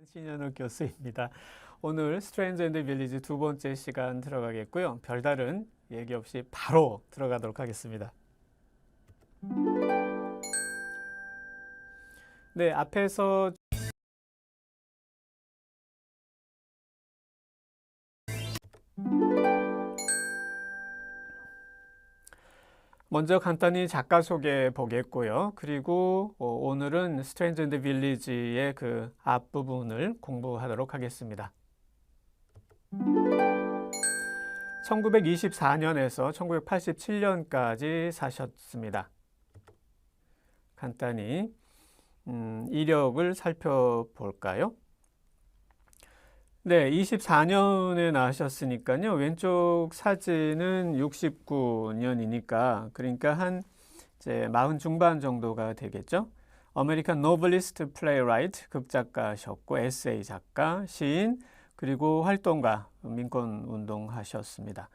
신현욱 교수입니다. 오늘 스트레인저 앤드 빌리지 두 번째 시간 들어가겠고요. 별다른 얘기 없이 바로 들어가도록 하겠습니다. 네, 앞에서 먼저 간단히 작가 소개 보겠고요. 그리고 오늘은 스트레인저 앤드 빌리지의 그 앞부분을 공부하도록 하겠습니다. 1924년에서 1987년까지 사셨습니다. 간단히 이력을 살펴볼까요? 네, 24년에 나셨으니까요. 왼쪽 사진은 69년이니까 그러니까 한 이제 40 중반 정도가 되겠죠. 아메리칸 노블리스트 플레이라이트 극작가셨고 에세이 작가, 시인, 그리고 활동가, 민권 운동하셨습니다.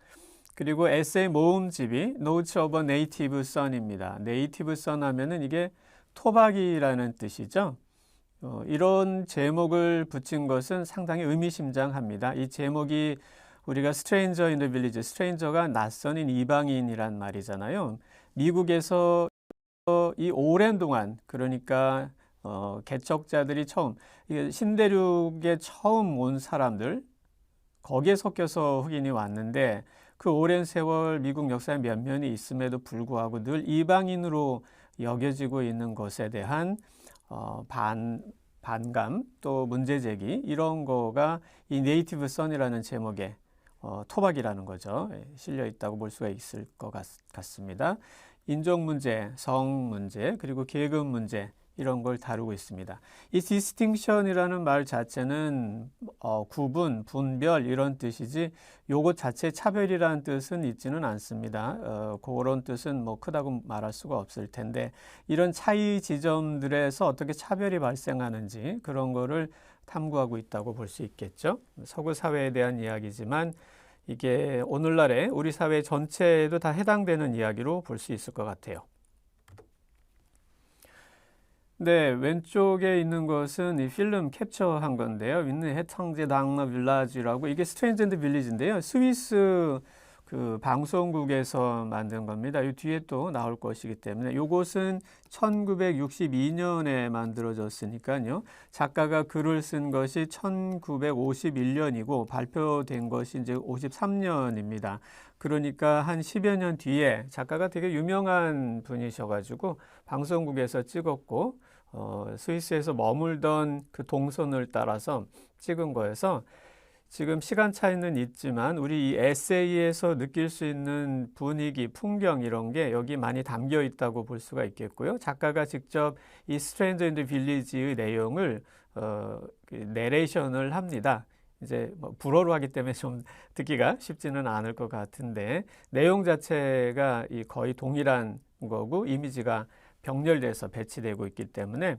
그리고 에세이 모음집이 Notes of a Native Son입니다. 네이티브 선 하면은 이게 토박이라는 뜻이죠. 이런 제목을 붙인 것은 상당히 의미심장합니다. 이 제목이 우리가 스트레인저 인 더 빌리지, 스트레인저가 낯선인 이방인이란 말이잖아요. 미국에서 이 오랜 동안 그러니까 개척자들이 처음 신대륙에 처음 온 사람들 거기에 섞여서 흑인이 왔는데 그 오랜 세월 미국 역사에 면면이 있음에도 불구하고 늘 이방인으로 여겨지고 있는 것에 대한 반감 또 문제제기 이런 거가 이 네이티브 선이라는 제목에 토박이라는 거죠. 실려 있다고 볼 수가 있을 것 같습니다. 인종 문제, 성 문제, 그리고 계급 문제 이런 걸 다루고 있습니다. 이 distinction이라는 말 자체는 구분, 분별 이런 뜻이지 요것 자체 차별이라는 뜻은 있지는 않습니다. 그런 뜻은 뭐 크다고 말할 수가 없을 텐데 이런 차이 지점들에서 어떻게 차별이 발생하는지 그런 거를 탐구하고 있다고 볼 수 있겠죠. 서구 사회에 대한 이야기지만 이게 오늘날의 우리 사회 전체에도 다 해당되는 이야기로 볼 수 있을 것 같아요. 네, 왼쪽에 있는 것은 이 필름 캡처한 건데요. 있는 해창제 당나 빌라지라고 이게 스트레인저 앤드 빌리지인데요. 스위스 그 방송국에서 만든 겁니다. 이 뒤에 또 나올 것이기 때문에 이것은 1962년에 만들어졌으니까요. 작가가 글을 쓴 것이 1951년이고 발표된 것이 이제 53년입니다. 그러니까 한 10여 년 뒤에 작가가 되게 유명한 분이셔가지고 방송국에서 찍었고 스위스에서 머물던 그 동선을 따라서 찍은 거여서 지금 시간 차이는 있지만 우리 이 에세이에서 느낄 수 있는 분위기, 풍경 이런 게 여기 많이 담겨 있다고 볼 수가 있겠고요. 작가가 직접 이 스트레인저 인 더 빌리지의 내용을 내레이션을 합니다. 이제 뭐 불어로 하기 때문에 좀 듣기가 쉽지는 않을 것 같은데 내용 자체가 거의 동일한 거고 이미지가 병렬돼서 배치되고 있기 때문에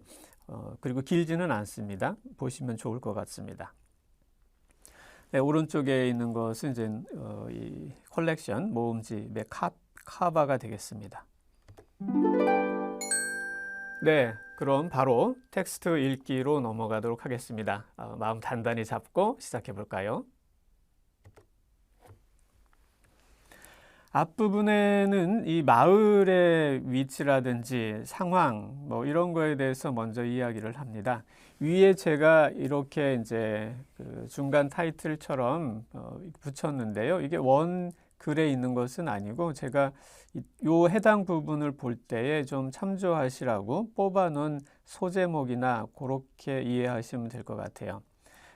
그리고 길지는 않습니다. 보시면 좋을 것 같습니다. 네, 오른쪽에 있는 것은 이제 이 컬렉션 모음집의 카바가 되겠습니다. 네, 그럼 바로 텍스트 읽기로 넘어가도록 하겠습니다. 마음 단단히 잡고 시작해 볼까요? 앞부분에는 이 마을의 위치라든지 상황 뭐 이런 거에 대해서 먼저 이야기를 합니다. 위에 제가 이렇게 이제 그 중간 타이틀처럼 붙였는데요. 이게 원 글에 있는 것은 아니고 제가 요 해당 부분을 볼 때에 좀 참조하시라고 뽑아놓은 소제목이나 그렇게 이해하시면 될 것 같아요.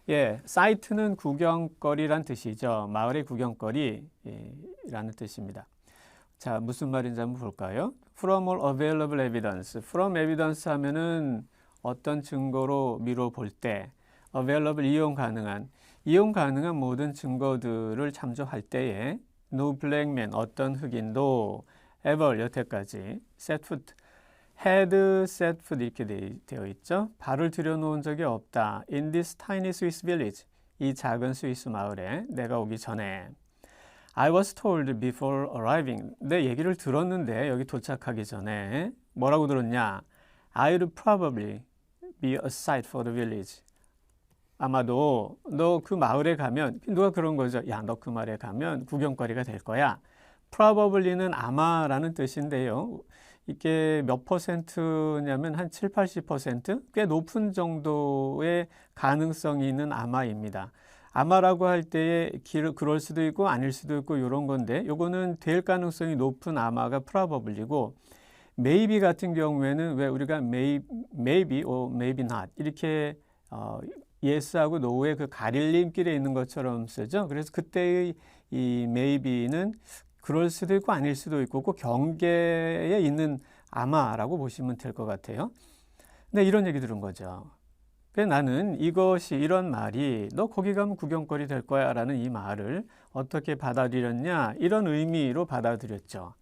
예, 사이트는 구경거리란 뜻이죠. 마을의 구경거리라는 뜻입니다. 자, 무슨 말인지 한번 볼까요? From all available evidence. From evidence 하면은 어떤 증거로 미뤄 볼 때, available 이용 가능한 모든 증거들을 참조할 때에 no black man 어떤 흑인도 ever 여태까지 set foot had set foot 이렇게 되어 있죠. 발을 들여놓은 적이 없다. In this tiny Swiss village. 이 작은 스위스 마을에 내가 오기 전에. I was told before arriving. 내 얘기를 들었는데 여기 도착하기 전에 뭐라고 들었냐? I would probably be a sight for the village. 아마도 너 그 마을에 가면 누가 그런 거죠. 야, 너 그 마을에 가면 구경거리가 될 거야. probably는 아마라는 뜻인데요. 이게 몇 퍼센트냐면 한 7, 80%? 꽤 높은 정도의 가능성이 있는 아마입니다. 아마라고 할 때에 그럴 수도 있고 아닐 수도 있고 이런 건데 요거는 될 가능성이 높은 아마가 probably고 maybe 같은 경우에는 왜 우리가 maybe or maybe not 이렇게 yes하고 no의 그 가릴림길에 있는 것처럼 쓰죠. 그래서 그때의 이 maybe는 그럴 수도 있고 아닐 수도 있고 그 경계에 있는 아마라고 보시면 될 것 같아요. 근데 이런 얘기 들은 거죠. 그래서 나는 이런 말이 너 거기 가면 구경거리 될 거야 라는 이 말을 어떻게 받아들였냐 이런 의미로 받아들였죠.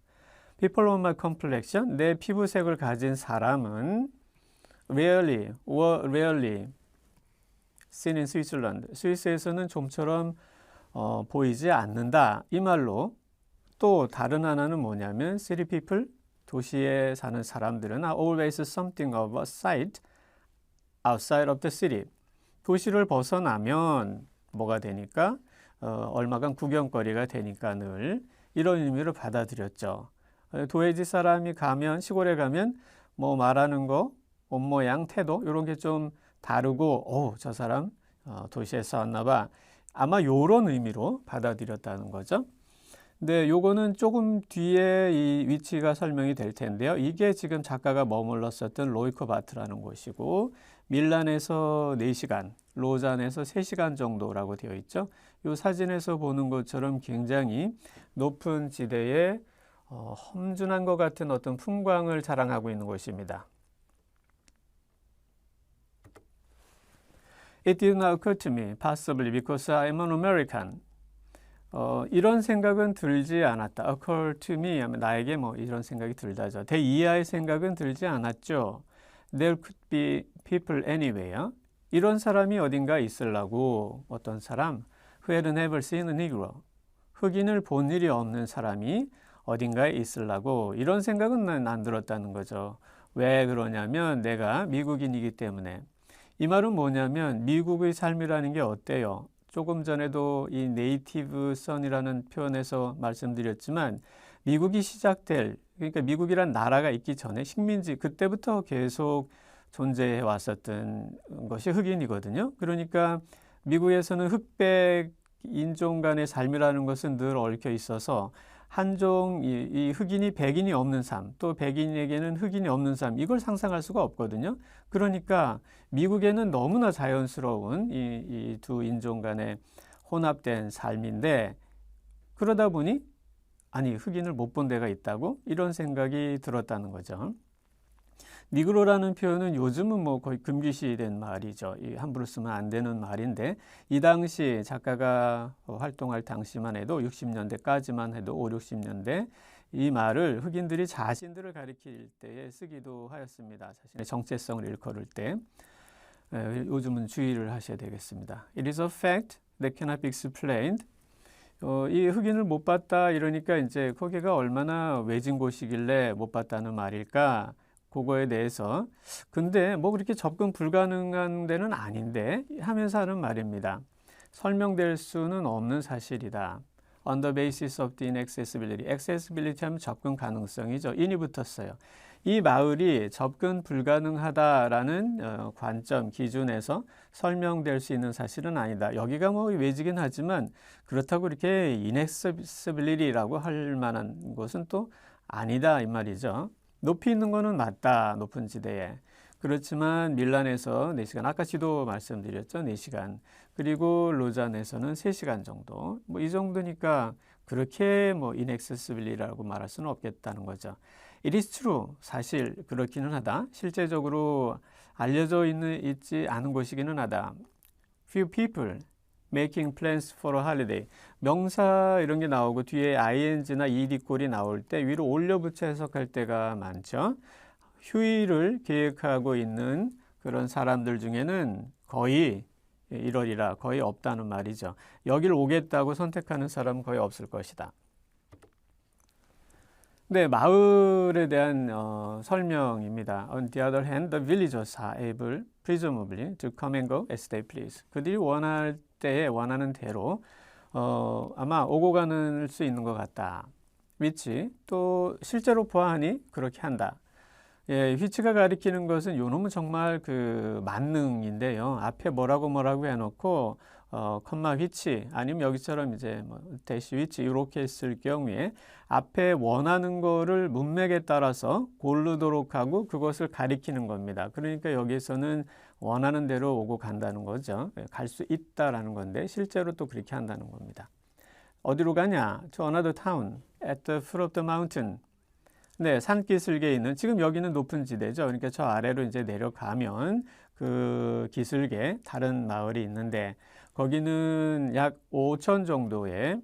People of my complexion, 내 피부색을 가진 사람은 rarely seen in Switzerland, 스위스에서는 좀처럼 보이지 않는다. 이 말로 또 다른 하나는 뭐냐면 city people, 도시에 사는 사람들은 are always something of a sight outside of the city. 도시를 벗어나면 뭐가 되니까 얼마간 구경거리가 되니까 늘 이런 의미로 받아들였죠. 도해지 사람이 가면 시골에 가면 뭐 말하는 거, 옷 모양, 태도 이런 게 좀 다르고 저 사람 도시에서 왔나 봐. 아마 요런 의미로 받아들였다는 거죠. 근데 요거는 조금 뒤에 이 위치가 설명이 될 텐데요. 이게 지금 작가가 머물렀었던 로이코바트라는 곳이고 밀란에서 4시간, 로잔에서 3시간 정도라고 되어 있죠. 이 사진에서 보는 것처럼 굉장히 높은 지대에 험준한 것 같은 어떤 풍광을 자랑하고 있는 곳입니다. It did not occur to me, possibly because I am an American. 이런 생각은 들지 않았다. occur to me 하면 나에게 뭐 이런 생각이 들다죠. 대이하의 생각은 들지 않았죠. There could be people anywhere. 이런 사람이 어딘가 있으려고 어떤 사람 who had never seen a Negro. 흑인을 본 일이 없는 사람이 어딘가에 있으려고 이런 생각은 안 들었다는 거죠. 왜 그러냐면 내가 미국인이기 때문에. 이 말은 뭐냐면 미국의 삶이라는 게 어때요? 조금 전에도 이 네이티브 선이라는 표현에서 말씀드렸지만 미국이 시작될 그러니까 미국이란 나라가 있기 전에 식민지 그때부터 계속 존재해 왔었던 것이 흑인이거든요. 그러니까 미국에서는 흑백 인종 간의 삶이라는 것은 늘 얽혀 있어서 한종 이 흑인이 백인이 없는 삶, 또 백인에게는 흑인이 없는 삶 이걸 상상할 수가 없거든요. 그러니까 미국에는 너무나 자연스러운 이 두 인종 간의 혼합된 삶인데 그러다 보니 아니 흑인을 못 본 데가 있다고 이런 생각이 들었다는 거죠. 니그로라는 표현은 요즘은 뭐 거의 금기시된 말이죠. 함부로 쓰면 안 되는 말인데 이 당시 작가가 활동할 당시만 해도 60년대까지만 해도 5, 60년대 이 말을 흑인들이 자신들을 가리킬 때에 쓰기도 하였습니다. 자신의 정체성을 일컬을 때 요즘은 주의를 하셔야 되겠습니다. It is a fact that cannot be explained. 이 흑인을 못 봤다 이러니까 이제 거기가 얼마나 외진 곳이길래 못 봤다는 말일까? 그거에 대해서 근데 뭐 그렇게 접근 불가능한 데는 아닌데 하면서 하는 말입니다. 설명될 수는 없는 사실이다. On the basis of the inaccessibility. accessibility 하면 접근 가능성이죠. in이 붙었어요. 이 마을이 접근 불가능하다라는 관점, 기준에서 설명될 수 있는 사실은 아니다. 여기가 뭐 외지긴 하지만 그렇다고 이렇게 inaccessibility라고 할 만한 곳은 또 아니다 이 말이죠. 높이 있는 거는 맞다. 높은 지대에. 그렇지만 밀란에서 4시간, 아까 지도 말씀드렸죠. 4시간. 그리고 로잔에서는 3시간 정도. 뭐 이 정도니까 그렇게 뭐 inaccessibility라고 말할 수는 없겠다는 거죠. It is true. 사실 그렇기는 하다. 실제적으로 알려져 있지 않은 곳이기는 하다. Few people making plans for a holiday. 명사 이런 게 나오고 뒤에 ing나 ed꼴이 나올 때 위로 올려 붙여 해석할 때가 많죠. 휴일을 계획하고 있는 그런 사람들 중에는 거의 이러리라 거의 없다는 말이죠. 여기를 오겠다고 선택하는 사람은 거의 없을 것이다. 네, 마을에 대한 설명입니다. On the other hand, the villagers are able, presumably, to come and go as they please. 그들이 원할 때에 원하는 대로 아마 오고 가는 수 있는 것 같다. 위치, 또 실제로 보아하니 그렇게 한다. 예, 위치가 가리키는 것은 요놈은 정말 그 만능인데요. 앞에 뭐라고 해놓고 컴마 위치 아니면 여기처럼 이제 뭐 대시 위치 이렇게 했을 경우에 앞에 원하는 거를 문맥에 따라서 고르도록 하고 그것을 가리키는 겁니다. 그러니까 여기에서는 원하는 대로 오고 간다는 거죠. 갈 수 있다라는 건데 실제로 또 그렇게 한다는 겁니다. 어디로 가냐? To another town at the foot of the mountain. 네, 산기슭에 있는 지금 여기는 높은 지대죠. 그러니까 저 아래로 이제 내려가면 그 기슭에 다른 마을이 있는데 거기는 약 5천 정도의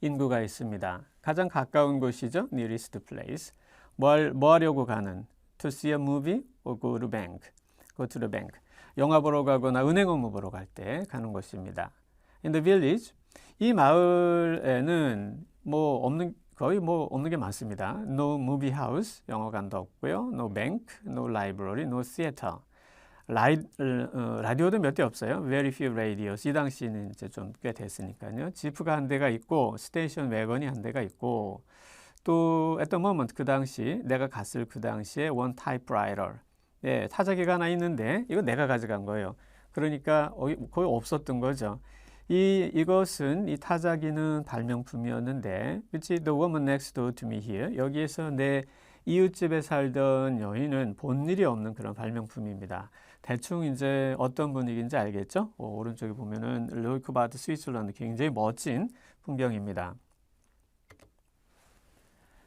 인구가 있습니다. 가장 가까운 곳이죠. nearest place. 뭐 하려고 가는? To see a movie or go to bank. Go to the bank. 영화 보러 가거나 은행 업무 보러 갈 때 가는 곳입니다. In the village. 이 마을에는 거의 없는 게 많습니다. No movie house, 영화관도 없고요. No bank, no library, no theater. 라디오도 몇 대 없어요. Very few radios. 이 당시는 이제 좀 꽤 됐으니까요. 지프가 한 대가 있고, 스테이션 wägon이 한 대가 있고, 또 at the moment 그 당시 내가 갔을 그 당시에 one typewriter. 예, 타자기가 하나 있는데 이거 내가 가져간 거예요. 그러니까 거의 없었던 거죠. 이것은 이 타자기는 발명품이었는데, 그치? The woman next door to me here. 여기에서 내 이웃집에 살던 여인은 본 일이 없는 그런 발명품입니다. 대충 이제 어떤 분위기인지 알겠죠? 오른쪽에 보면은 르이크바드 스위스랜드 굉장히 멋진 풍경입니다.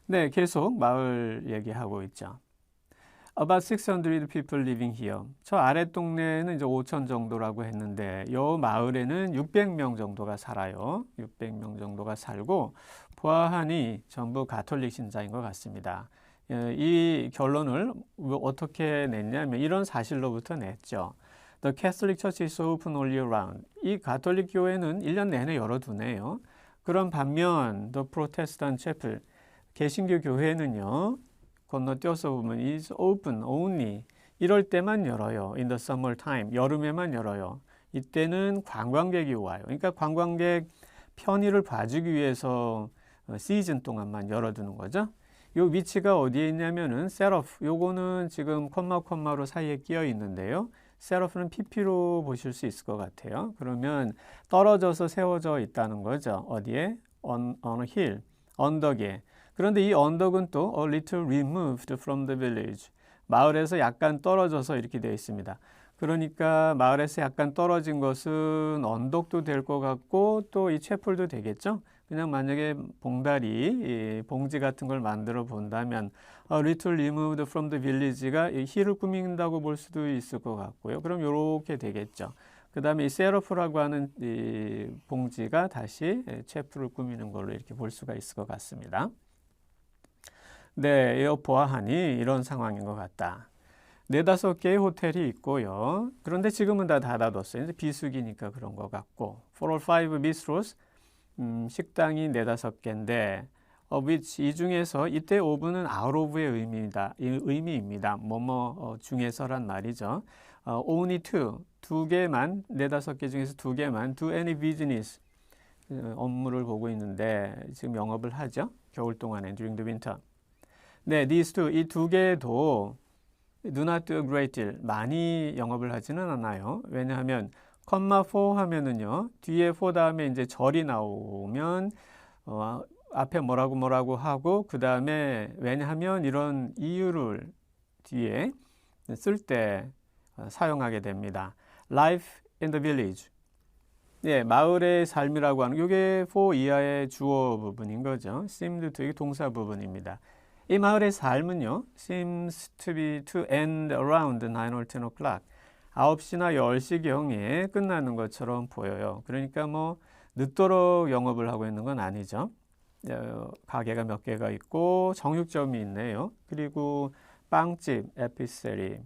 네, 계속 마을 얘기하고 있죠. About 600 people living here. 저 아래 동네는 이제 5천 정도라고 했는데 이 마을에는 600명 정도가 살아요. 600명 정도가 살고 보아하니 전부 가톨릭 신자인 것 같습니다. 이 결론을 어떻게 냈냐면 이런 사실로부터 냈죠. The Catholic Church is open all year round. 이 가톨릭 교회는 1년 내내 열어두네요. 그런 반면 The Protestant Chapel, 개신교 교회는요. 건너뛰어서 보면 is open only. 이럴 때만 열어요. In the summer time. 여름에만 열어요. 이때는 관광객이 와요. 그러니까 관광객 편의를 봐주기 위해서 시즌 동안만 열어두는 거죠. 요 위치가 어디에 있냐면은 세러프. 요거는 지금 콤마로 사이에 끼어 있는데요. 세러프는 PP로 보실 수 있을 것 같아요. 그러면 떨어져서 세워져 있다는 거죠. 어디에? on a hill. 언덕에. 그런데 이 언덕은 또 a little removed from the village. 마을에서 약간 떨어져서 이렇게 되어 있습니다. 그러니까 마을에서 약간 떨어진 것은 언덕도 될 것 같고 또 이 채플도 되겠죠. 그냥 만약에 봉지 같은 걸 만들어 본다면 a little removed from the village가 이 힐을 꾸민다고 볼 수도 있을 것 같고요. 그럼 이렇게 되겠죠. 그 다음에 이 세러프라고 하는 이 봉지가 다시 채플을 꾸미는 걸로 이렇게 볼 수가 있을 것 같습니다. 네, 보아하니 이런 상황인 것 같다. 4-5개의 호텔이 있고요. 그런데 지금은 다 닫아뒀어요. 이제 비수기니까 그런 것 같고. 4 or 5 bistros, 식당이 4-5개인데, 이 중에서 이때 오브는 out of의 의미입니다. 중에서란 말이죠. only 2개만, 4-5개 중에서 2개만, do any business, 업무를 보고 있는데, 지금 영업을 하죠. 겨울 동안에, during the winter. 네, these two, 이 2개도 do not do a great deal, 많이 영업을 하지는 않아요. 왜냐하면, 컴마 4 하면은요, 뒤에 4 다음에 이제 절이 나오면, 앞에 뭐라고 하고, 그 다음에, 왜냐하면 이런 이유를 뒤에 쓸 때 사용하게 됩니다. Life in the village. 예, 마을의 삶이라고 하는, 이게 4 이하의 주어 부분인 거죠. seemed to, 이게 동사 부분입니다. 이 마을의 삶은요, seems to end around 9 or 10 o'clock. 9시나 10시경에 끝나는 것처럼 보여요. 그러니까 늦도록 영업을 하고 있는 건 아니죠. 가게가 몇 개가 있고, 정육점이 있네요. 그리고 빵집, 에피세리.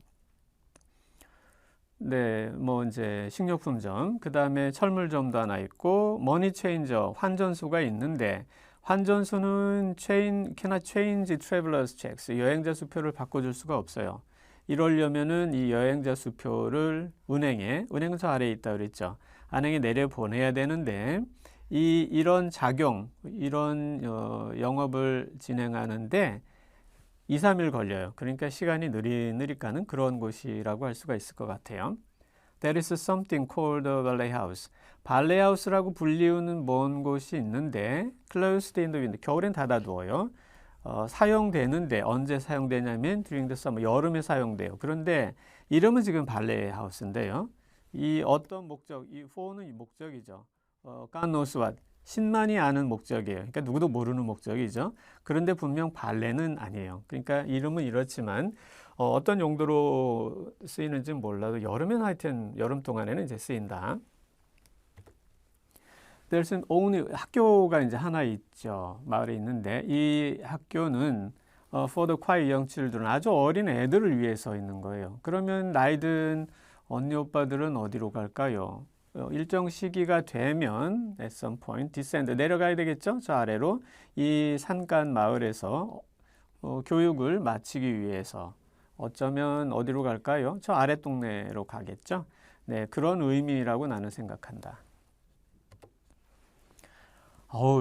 네, 이제 식료품점, 그 다음에 철물점도 하나 있고, 머니 체인저, 환전소가 있는데, 환전소는 cannot change traveler's checks. 여행자 수표를 바꿔줄 수가 없어요. 이러려면은 이 여행자 수표를 은행은 저 아래에 있다 그랬죠. 은행에 내려 보내야 되는데 이런 작용, 이런 영업을 진행하는데 2, 3일 걸려요. 그러니까 시간이 느릿느릿 가는 그런 곳이라고 할 수가 있을 것 같아요. There is something called a ballet house. 발레 하우스라고 불리우는 먼 곳이 있는데 closed in the winter. 겨울엔 닫아두어요. 사용되는데 언제 사용되냐면 during the summer. 여름에 사용돼요. 그런데 이름은 지금 발레 하우스인데요. 이 어떤 목적, 이 for는 이 목적이죠. God knows what. 신만이 아는 목적이에요. 그러니까 누구도 모르는 목적이죠. 그런데 분명 발레는 아니에요. 그러니까 이름은 이렇지만 어떤 용도로 쓰이는지는 몰라도 여름엔 하여튼 여름 동안에는 이제 쓰인다. There's only 학교가 이제 하나 있죠. 마을에 있는데 이 학교는 for the quite young children 아주 어린 애들을 위해서 있는 거예요. 그러면 나이 든 언니 오빠들은 어디로 갈까요? 일정 시기가 되면 at some point descend 내려가야 되겠죠? 저 아래로 이 산간 마을에서 교육을 마치기 위해서 어쩌면 어디로 갈까요? 저 아래 동네로 가겠죠? 네, 그런 의미라고 나는 생각한다.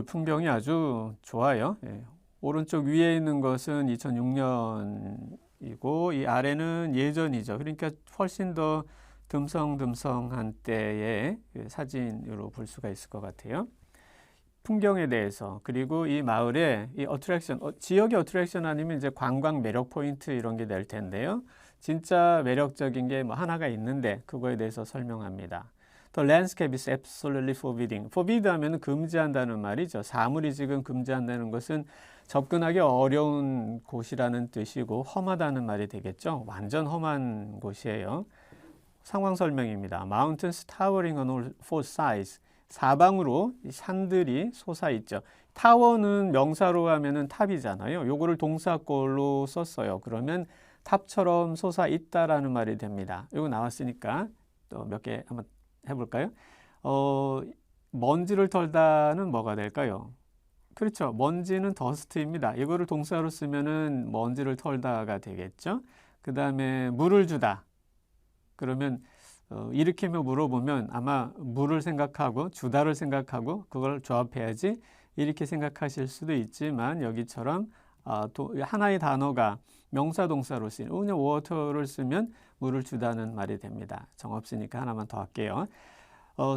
풍경이 아주 좋아요. 예. 오른쪽 위에 있는 것은 2006년이고 이 아래는 예전이죠. 그러니까 훨씬 더 듬성듬성한 때의 사진으로 볼 수가 있을 것 같아요. 풍경에 대해서 그리고 이 마을의 이 어트랙션, 지역의 어트랙션 아니면 이제 관광 매력 포인트 이런 게 될 텐데요. 진짜 매력적인 게 뭐 하나가 있는데 그거에 대해서 설명합니다. The landscape is absolutely forbidding. forbid 하면 금지한다는 말이죠. 사물이 지금 금지한다는 것은 접근하기 어려운 곳이라는 뜻이고 험하다는 말이 되겠죠. 완전 험한 곳이에요. 상황 설명입니다. Mountains towering on all four sides. 사방으로 산들이 솟아있죠. 타워는 명사로 하면은 탑이잖아요. 요거를 동사꼴로 썼어요. 그러면 탑처럼 솟아있다라는 말이 됩니다. 요거 나왔으니까 또 몇 개 한번 해볼까요? 먼지를 털다는 뭐가 될까요? 그렇죠. 먼지는 더스트입니다. 이거를 동사로 쓰면은 먼지를 털다가 되겠죠. 그 다음에 물을 주다. 그러면 일으키며 물어보면 아마 물을 생각하고 주다를 생각하고 그걸 조합해야지 이렇게 생각하실 수도 있지만 여기처럼 하나의 단어가 명사 동사로 쓰인 그냥 water를 쓰면 물을 주다는 말이 됩니다. 정 없으니까 하나만 더 할게요.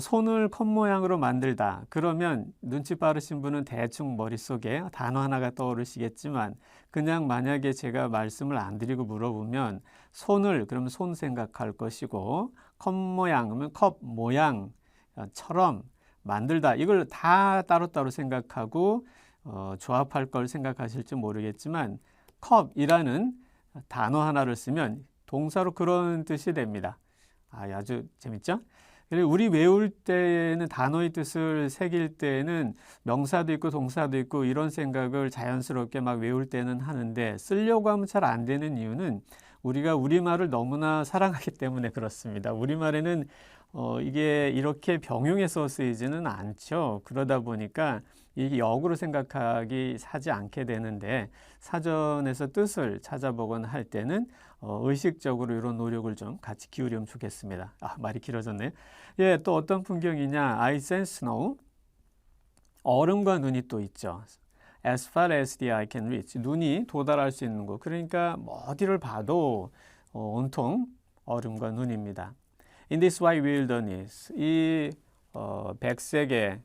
손을 컵 모양으로 만들다. 그러면 눈치 빠르신 분은 대충 머릿속에 단어 하나가 떠오르시겠지만 그냥 만약에 제가 말씀을 안 드리고 물어보면 손을 그러면 손 생각할 것이고 컵 모양 그러면 컵 모양처럼 만들다. 이걸 다 따로따로 생각하고 조합할 걸 생각하실지 모르겠지만 컵이라는 단어 하나를 쓰면 동사로 그런 뜻이 됩니다. 아주 재밌죠? 우리 외울 때는 단어의 뜻을 새길 때는 명사도 있고 동사도 있고 이런 생각을 자연스럽게 막 외울 때는 하는데 쓰려고 하면 잘 안 되는 이유는 우리가 우리말을 너무나 사랑하기 때문에 그렇습니다. 우리말에는 이게 이렇게 병용해서 쓰이지는 않죠. 그러다 보니까 이게 역으로 생각하기 하지 않게 되는데 사전에서 뜻을 찾아보거나 할 때는 의식적으로 이런 노력을 좀 같이 기울이면 좋겠습니다. 말이 길어졌네요. 예, 또 어떤 풍경이냐? I sense snow. 얼음과 눈이 또 있죠. As far as the eye can reach. 눈이 도달할 수 있는 곳. 그러니까 어디를 봐도 온통 얼음과 눈입니다. In this wide wilderness. 이 백색의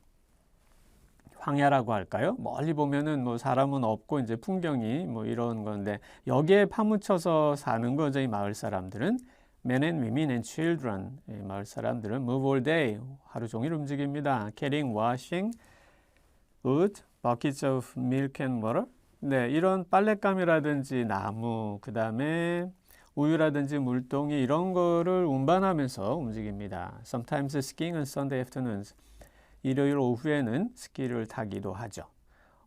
황야라고 할까요? 멀리 보면은 뭐 사람은 없고 이제 풍경이 뭐 이런 건데 여기에 파묻혀서 사는 거죠. 이 마을 사람들은 men and women and children. 이 마을 사람들은 move all day. 하루 종일 움직입니다. carrying, washing, wood, buckets of milk and water. 네, 이런 빨랫감이라든지 나무, 그 다음에 우유라든지 물동이 이런 거를 운반하면서 움직입니다. Sometimes skiing on Sunday afternoons. 일요일 오후에는 스키를 타기도 하죠.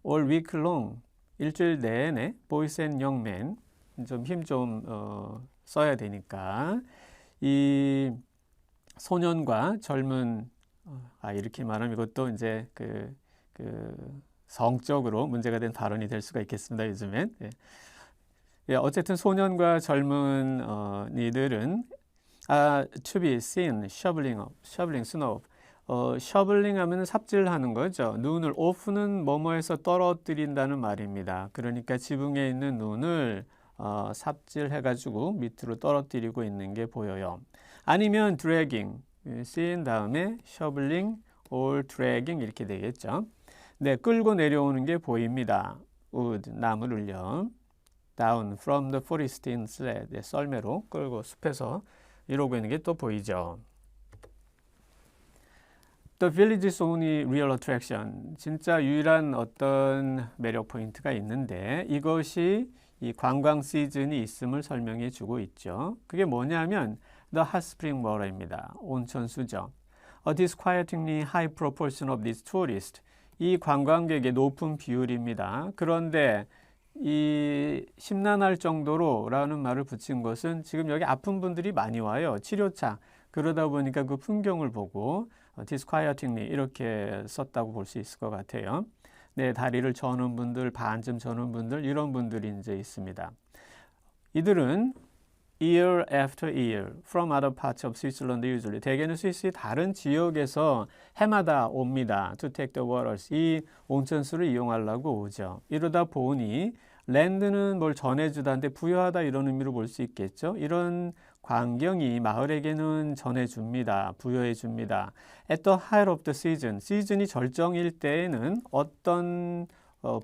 All week long, 일주일 내내 boys and young men, 좀 힘 좀 써야 되니까 이 소년과 젊은 이렇게 말하면 이것도 이제 그 성적으로 문제가 된 발언이 될 수가 있겠습니다. 요즘엔. 예. 예, 어쨌든 소년과 젊은 이들은 to be seen shoveling snow. shoveling 하면 삽질하는 거죠. 눈을 off는 뭐뭐해서 떨어뜨린다는 말입니다. 그러니까 지붕에 있는 눈을 삽질해가지고 밑으로 떨어뜨리고 있는 게 보여요. 아니면 dragging, seen 다음에 shoveling or dragging 이렇게 되겠죠. 네, 끌고 내려오는 게 보입니다. wood, 나무를요. down from the forest in sled, 네, 썰매로 끌고 숲에서 이러고 있는 게 또 보이죠. The village's only real attraction, 진짜 유일한 어떤 매력 포인트가 있는데 이것이 이 관광 시즌이 있음을 설명해 주고 있죠. 그게 뭐냐면 The hot spring water입니다. 온천수죠. A disquietingly high proportion of these tourists, 이 관광객의 높은 비율입니다. 그런데 이 심란할 정도로 라는 말을 붙인 것은 지금 여기 아픈 분들이 많이 와요. 치료차. 그러다 보니까 그 풍경을 보고 disquietingly 이렇게 썼다고 볼 수 있을 것 같아요. 네, 다리를 저는 분들, 반쯤 저는 분들, 이런 분들이 이제 있습니다. 이들은 year after year from other parts of Switzerland usually, 대개는 스위스의 다른 지역에서 해마다 옵니다. to take the waters, 이 온천수를 이용하려고 오죠. 이러다 보니 랜드는 뭘 전해주다인데 부여하다 이런 의미로 볼 수 있겠죠. 이런 광경이 마을에게는 전해줍니다. 부여해줍니다. At the height of the season, 시즌이 절정일 때에는 어떤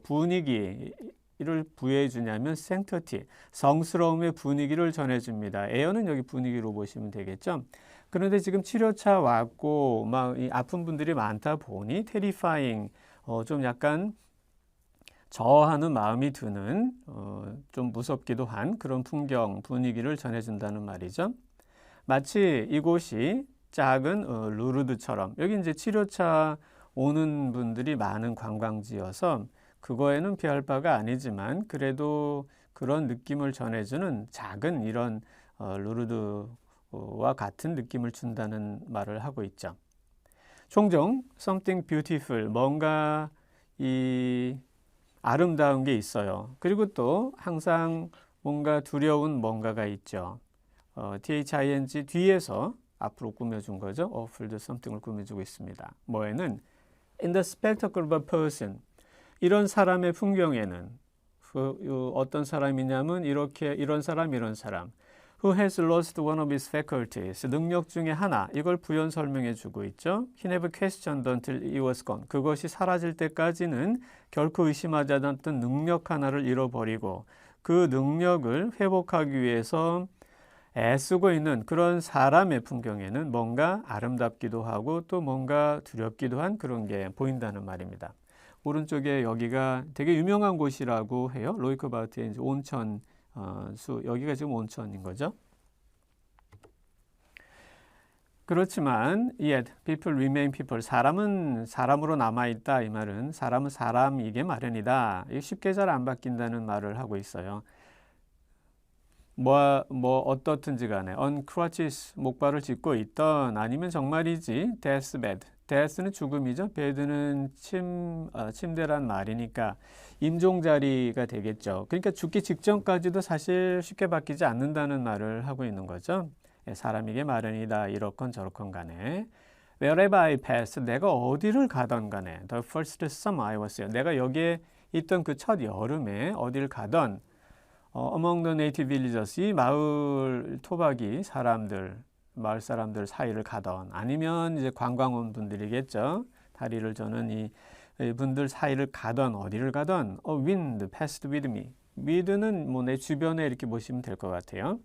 분위기를 부여해 주냐면 sanctity, 성스러움의 분위기를 전해줍니다. 에어는 여기 분위기로 보시면 되겠죠. 그런데 지금 치료차 왔고 막 아픈 분들이 많다 보니 terrifying, 좀 약간 저하는 마음이 드는 좀 무섭기도 한 그런 풍경 분위기를 전해준다는 말이죠. 마치 이곳이 작은 루르드처럼, 여기 이제 치료차 오는 분들이 많은 관광지여서 그거에는 비할 바가 아니지만 그래도 그런 느낌을 전해주는 작은 이런 루르드와 같은 느낌을 준다는 말을 하고 있죠. 종종 something beautiful, 뭔가 이 아름다운 게 있어요. 그리고 또 항상 뭔가 두려운 뭔가가 있죠. THING 뒤에서 앞으로 꾸며준 거죠. offered something을 꾸며주고 있습니다. 뭐에는 in the spectacle of a person, 이런 사람의 풍경에는 어떤 사람이냐면 이런 사람 who has lost one of his faculties, 능력 중에 하나, 이걸 부연 설명해 주고 있죠. He never questioned until it was gone, 그것이 사라질 때까지는 결코 의심하지 않았던 능력 하나를 잃어버리고 그 능력을 회복하기 위해서 애쓰고 있는 그런 사람의 풍경에는 뭔가 아름답기도 하고 또 뭔가 두렵기도 한 그런 게 보인다는 말입니다. 오른쪽에 여기가 되게 유명한 곳이라고 해요. 로이크바우트의 이제 온천 수, 여기가 지금 온천인 거죠. 그렇지만 yet people remain people, 사람은 사람으로 남아있다, 이 말은 사람은 사람이게 마련이다. 이게 쉽게 잘 안 바뀐다는 말을 하고 있어요. 어떻든지 간에 on crutches, 목발을 짚고 있던, 아니면 정말이지 deathbed, death는 죽음이죠. bed는 침대란 말이니까 임종자리가 되겠죠. 그러니까 죽기 직전까지도 사실 쉽게 바뀌지 않는다는 말을 하고 있는 거죠. 사람에게 마련이다, 이렇건 저렇건 간에. Wherever I pass, 내가 어디를 가던 간에. The first summer I was here, 내가 여기에 있던 그 첫 여름에 어딜 가던 among the native villagers, 이 마을 토박이 사람들, 마을 사람들 사이를 가던, 아니면 이제 관광 온 분들이겠죠. 다리를 저는 이 분들 사이를 가던, 어디를 가던. wind passed with me, with는 뭐 내 주변에 이렇게 보시면 될 것 같아요.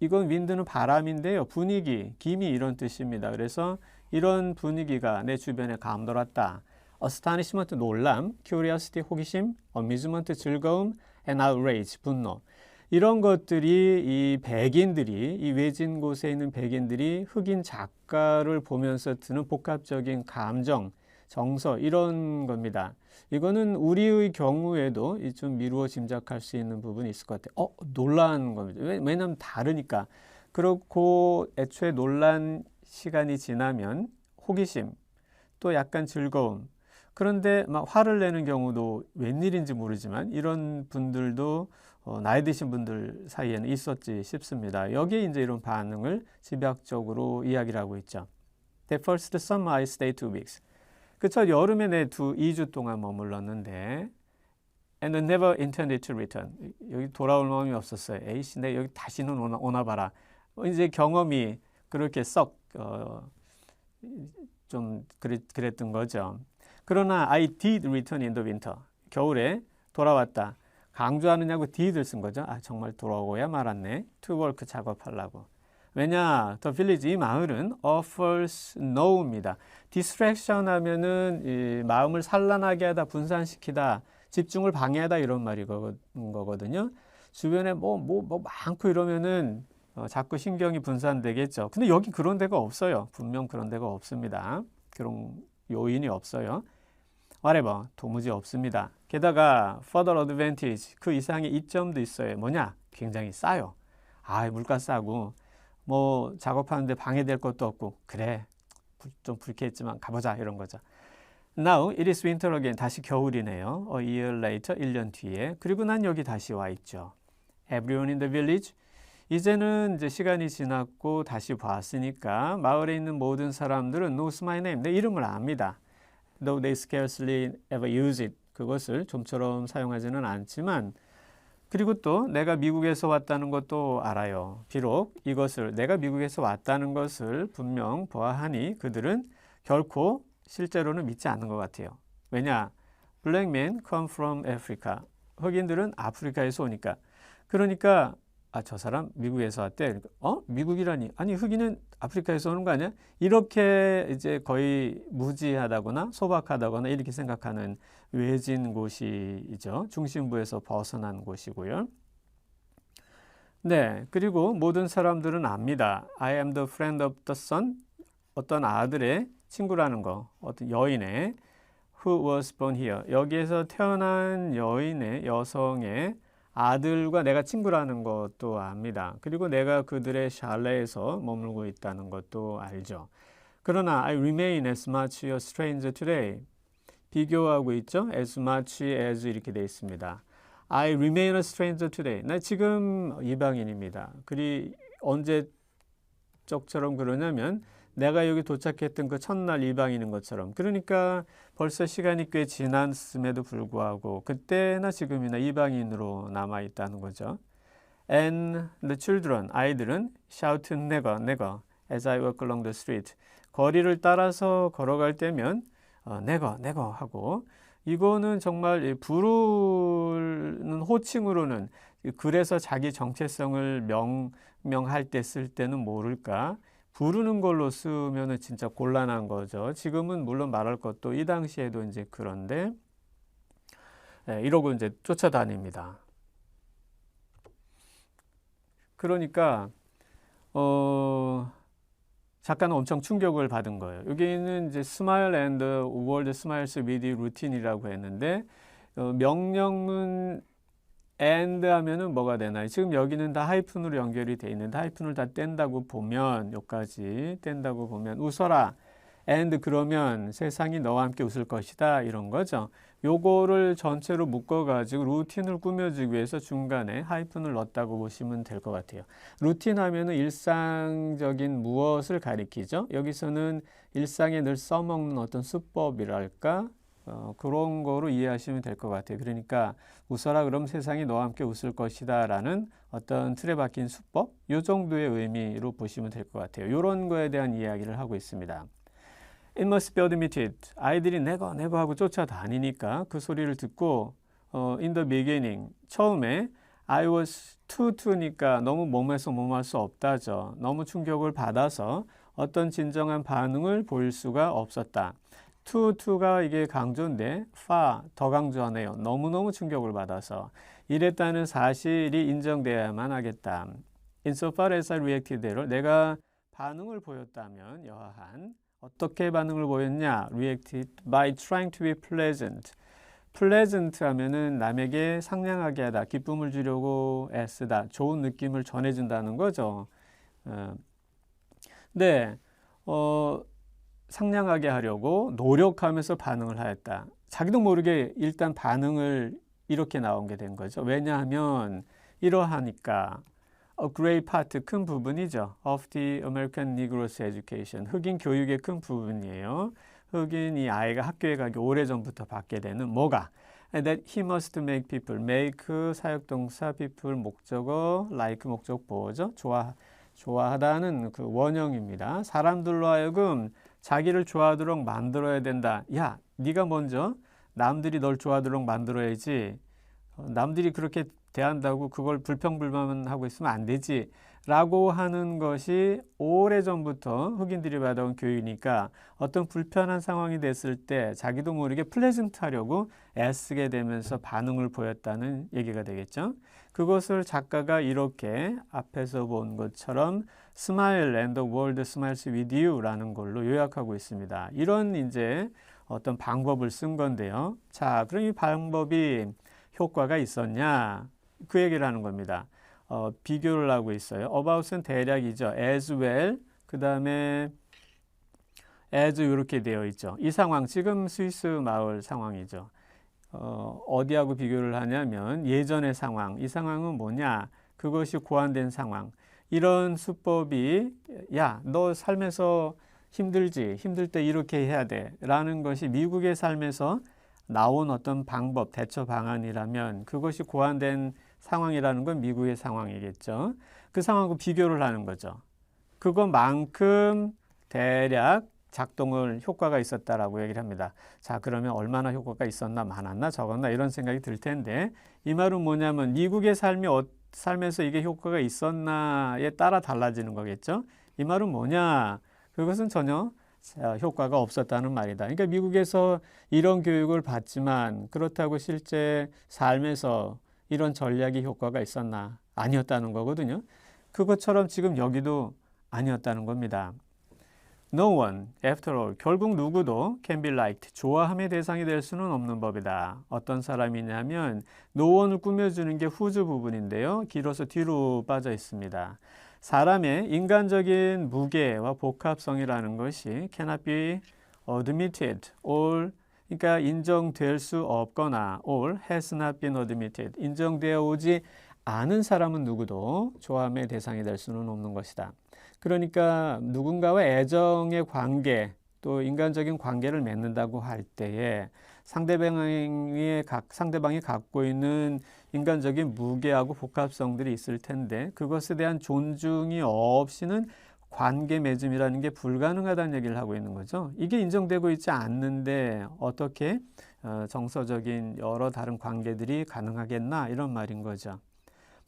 이건 wind는 바람인데요. 분위기, 기미, 이런 뜻입니다. 그래서 이런 분위기가 내 주변에 감돌았다. astonishment, 놀람, curiosity, 호기심, amusement, 즐거움, and outrage, 분노. 이런 것들이 이 백인들이, 이 외진 곳에 있는 백인들이 흑인 작가를 보면서 드는 복합적인 감정, 정서, 이런 겁니다. 이거는 우리의 경우에도 좀 미루어 짐작할 수 있는 부분이 있을 것 같아요. 놀란 겁니다. 왜냐하면 다르니까. 그렇고 애초에 놀란 시간이 지나면 호기심, 또 약간 즐거움, 그런데 막 화를 내는 경우도 웬일인지 모르지만 이런 분들도 나이 드신 분들 사이에는 있었지 싶습니다. 여기에 이제 이런 반응을 집약적으로 이야기를 하고 있죠. The first summer I stayed 2 weeks. 그 첫 여름에 내 2주 동안 머물렀는데 and never intended to return. 여기 돌아올 마음이 없었어요. 에이씨, 내 여기 다시는 오나 봐라. 이제 경험이 그렇게 좀 그랬던 거죠. 그러나 I did return in the winter. 겨울에 돌아왔다. 강조하느냐고 did를 쓴 거죠. 아, 정말 돌아오고야 말았네. to work 작업하려고. 왜냐, the village, 이 마을은 offers no입니다. distraction 하면은 이 마음을 산란하게 하다, 분산시키다, 집중을 방해하다 이런 말이 거거든요. 주변에 뭐 많고 이러면은 자꾸 신경이 분산되겠죠. 근데 여기 그런 데가 없어요. 분명 그런 데가 없습니다. 그런 요인이 없어요. whatever, 도무지 없습니다. 게다가 further advantage, 그 이상의 이점도 있어요. 뭐냐? 굉장히 싸요. 아, 물가 싸고 뭐 작업하는데 방해될 것도 없고 그래, 좀 불쾌했지만 가보자 이런 거죠. Now it is winter again. 다시 겨울이네요. A year later, 1년 뒤에. 그리고 난 여기 다시 와 있죠. Everyone in the village. 이제는 이제 시간이 지났고 다시 봤으니까 마을에 있는 모든 사람들은 knows my name. 내 이름을 압니다. Though they scarcely ever use it. 그것을 좀처럼 사용하지는 않지만 그리고 또 내가 미국에서 왔다는 것도 알아요. 비록 이것을 내가 미국에서 왔다는 것을 분명 보아하니 그들은 결코 실제로는 믿지 않는 것 같아요. 왜냐? Black men come from Africa. 흑인들은 아프리카에서 오니까. 그러니까 아, 저 사람 미국에서 왔대. 미국이라니? 아니, 흑인은 아프리카에서 오는 거 아니야? 이렇게 이제 거의 무지하다거나 소박하다거나 이렇게 생각하는 외진 곳이죠. 중심부에서 벗어난 곳이고요. 네, 그리고 모든 사람들은 압니다. I am the friend of the son. 어떤 아들의 친구라는 거, 어떤 여인의 who was born here. 여기에서 태어난 여인의, 여성의 아들과 내가 친구라는 것도 압니다. 그리고 내가 그들의 샬레에서 머물고 있다는 것도 알죠. 그러나 I remain as much a stranger today. 비교하고 있죠. as much as 이렇게 되어 있습니다. I remain a stranger today. 나 지금 이방인입니다. 그리 언제적처럼 그러냐면 내가 여기 도착했던 그 첫날 이방인인 것처럼. 그러니까 벌써 시간이 꽤 지났음에도 불구하고 그때나 지금이나 이방인으로 남아있다는 거죠. And the children, 아이들은 shout never, never as I walk along the street. 거리를 따라서 걸어갈 때면 never, never 하고 이거는 정말 부르는 호칭으로는 그래서 자기 정체성을 명할 때 쓸 때는 모를까? 부르는 걸로 쓰면은 진짜 곤란한 거죠. 지금은 물론 말할 것도 이 당시에도 이제 그런데 이러고 이제 쫓아다닙니다. 그러니까 작가는 엄청 충격을 받은 거예요. 여기는 이제 Smile and the World Smiles with you 루틴이라고 했는데 명령문 and 하면은 뭐가 되나요? 지금 여기는 다 하이픈으로 연결이 돼 있는데 하이픈을 다 뗀다고 보면 여기까지 뗀다고 보면 웃어라. and 그러면 세상이 너와 함께 웃을 것이다 이런 거죠. 요거를 전체로 묶어가지고 루틴을 꾸며주기 위해서 중간에 하이픈을 넣었다고 보시면 될 것 같아요. 루틴 하면은 일상적인 무엇을 가리키죠. 여기서는 일상에 늘 써먹는 어떤 수법이랄까 그런 거로 이해하시면 될 것 같아요. 그러니까 웃어라 그럼 세상이 너와 함께 웃을 것이다 라는 어떤 틀에 박힌 수법 이 정도의 의미로 보시면 될 것 같아요. 이런 거에 대한 이야기를 하고 있습니다. It must be admitted. 아이들이 내가 하고 쫓아다니니까 그 소리를 듣고 in the beginning 처음에 I was too니까 너무 몸에서 몸할 수 없다죠. 너무 충격을 받아서 어떤 진정한 반응을 보일 수가 없었다. to가 이게 강조인데 far 더 강조하네요. 너무너무 충격을 받아서 이랬다는 사실이 인정돼야만 하겠다. Insofar as I reacted 대로 내가 반응을 보였다면 여하한 어떻게 반응을 보였냐? Reacted by trying to be pleasant. pleasant 하면은 남에게 상냥하게 하다, 기쁨을 주려고 애쓰다, 좋은 느낌을 전해준다는 거죠. 네, 상냥하게 하려고 노력하면서 반응을 하였다. 자기도 모르게 일단 반응을 이렇게 나온 게 된 거죠. 왜냐하면 이러하니까 a great part, 큰 부분이죠. of the American Negro's education, 흑인 교육의 큰 부분이에요. 흑인 이 아이가 학교에 가기 오래전부터 받게 되는 뭐가? that he must make people, make 사역동사, people 목적어, like 목적 보호죠. 좋아하다는 그 원형입니다. 사람들로 하여금 자기를 좋아하도록 만들어야 된다. 야, 네가 먼저 남들이 널 좋아하도록 만들어야지. 남들이 그렇게 대한다고 그걸 불평불만하고 있으면 안 되지. 라고 하는 것이 오래전부터 흑인들이 받아온 교육이니까 어떤 불편한 상황이 됐을 때 자기도 모르게 플레전트 하려고 애쓰게 되면서 반응을 보였다는 얘기가 되겠죠. 그것을 작가가 이렇게 앞에서 본 것처럼 Smile and the world smiles with you 라는 걸로 요약하고 있습니다. 이런 이제 어떤 방법을 쓴 건데요. 자, 그럼 이 방법이 효과가 있었냐? 그 얘기를 하는 겁니다. 비교를 하고 있어요. about은 대략이죠. as well, 그 다음에 as 이렇게 되어 있죠. 이 상황, 지금 스위스 마을 상황이죠. 어디하고 비교를 하냐면 예전의 상황, 이 상황은 뭐냐? 그것이 고안된 상황. 이런 수법이 야, 너 삶에서 힘들지? 힘들 때 이렇게 해야 돼. 라는 것이 미국의 삶에서 나온 어떤 방법, 대처 방안이라면 그것이 고안된 상황이라는 건 미국의 상황이겠죠. 그 상황하고 비교를 하는 거죠. 그것만큼 대략 작동을 효과가 있었다라고 얘기를 합니다. 자, 그러면 얼마나 효과가 있었나, 많았나, 적었나 이런 생각이 들 텐데 이 말은 뭐냐면 미국의 삶에서 이게 효과가 있었나에 따라 달라지는 거겠죠. 이 말은 뭐냐? 그것은 전혀 효과가 없었다는 말이다. 그러니까 미국에서 이런 교육을 받지만 그렇다고 실제 삶에서 이런 전략이 효과가 있었나? 아니었다는 거거든요. 그것처럼 지금 여기도 아니었다는 겁니다. No one, after all, 결국 누구도 can be liked, 좋아함의 대상이 될 수는 없는 법이다. 어떤 사람이냐면 no one을 꾸며주는 게 whose 부분인데요. 길어서 뒤로 빠져 있습니다. 사람의 인간적인 무게와 복합성이라는 것이 cannot be admitted or, 그러니까 인정될 수 없거나 or has not been admitted, 인정되어 오지 않은 사람은 누구도 좋아함의 대상이 될 수는 없는 것이다. 그러니까 누군가와 애정의 관계, 또 인간적인 관계를 맺는다고 할 때에 상대방이 갖고 있는 인간적인 무게하고 복합성들이 있을 텐데 그것에 대한 존중이 없이는 관계 맺음이라는 게 불가능하다는 얘기를 하고 있는 거죠. 이게 인정되고 있지 않는데 어떻게 정서적인 여러 다른 관계들이 가능하겠나 이런 말인 거죠.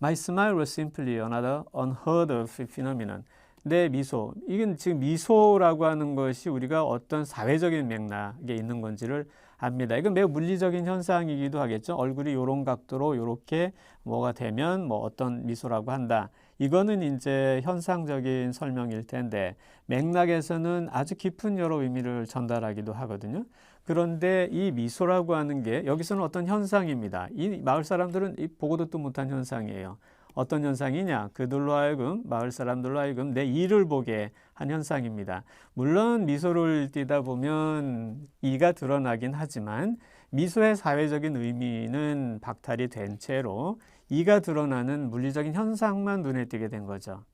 My smile was simply another unheard of phenomenon. 내 미소, 이건 지금 미소라고 하는 것이 우리가 어떤 사회적인 맥락에 있는 건지를 압니다. 이건 매우 물리적인 현상이기도 하겠죠. 얼굴이 이런 각도로 이렇게 뭐가 되면 뭐 어떤 미소라고 한다. 이거는 이제 현상적인 설명일 텐데 맥락에서는 아주 깊은 여러 의미를 전달하기도 하거든요. 그런데 이 미소라고 하는 게 여기서는 어떤 현상입니다. 이 마을 사람들은 보고도 또 못한 현상이에요. 어떤 현상이냐? 그들로 하여금, 마을 사람들로 하여금 내 이를 보게 한 현상입니다. 물론 미소를 띠다 보면 이가 드러나긴 하지만 미소의 사회적인 의미는 박탈이 된 채로 이가 드러나는 물리적인 현상만 눈에 띄게 된 거죠.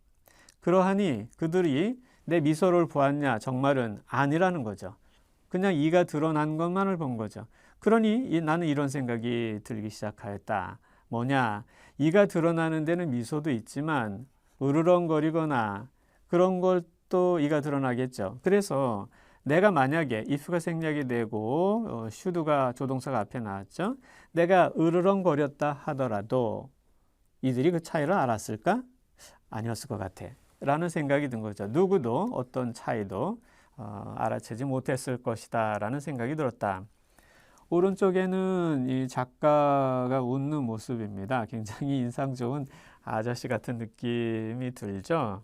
그러하니 그들이 내 미소를 보았냐? 정말은 아니라는 거죠. 그냥 이가 드러난 것만을 본 거죠. 그러니 나는 이런 생각이 들기 시작하였다. 뭐냐? 이가 드러나는 데는 미소도 있지만 으르렁거리거나 그런 것도 이가 드러나겠죠. 그래서 내가 만약에 if가 생략이 되고 should가 조동사가 앞에 나왔죠. 내가 으르렁거렸다 하더라도 이들이 그 차이를 알았을까? 아니었을 것 같아. 라는 생각이 든 거죠. 누구도 어떤 차이도 알아채지 못했을 것이다 라는 생각이 들었다. 오른쪽에는 이 작가가 웃는 모습입니다. 굉장히 인상 좋은 아저씨 같은 느낌이 들죠.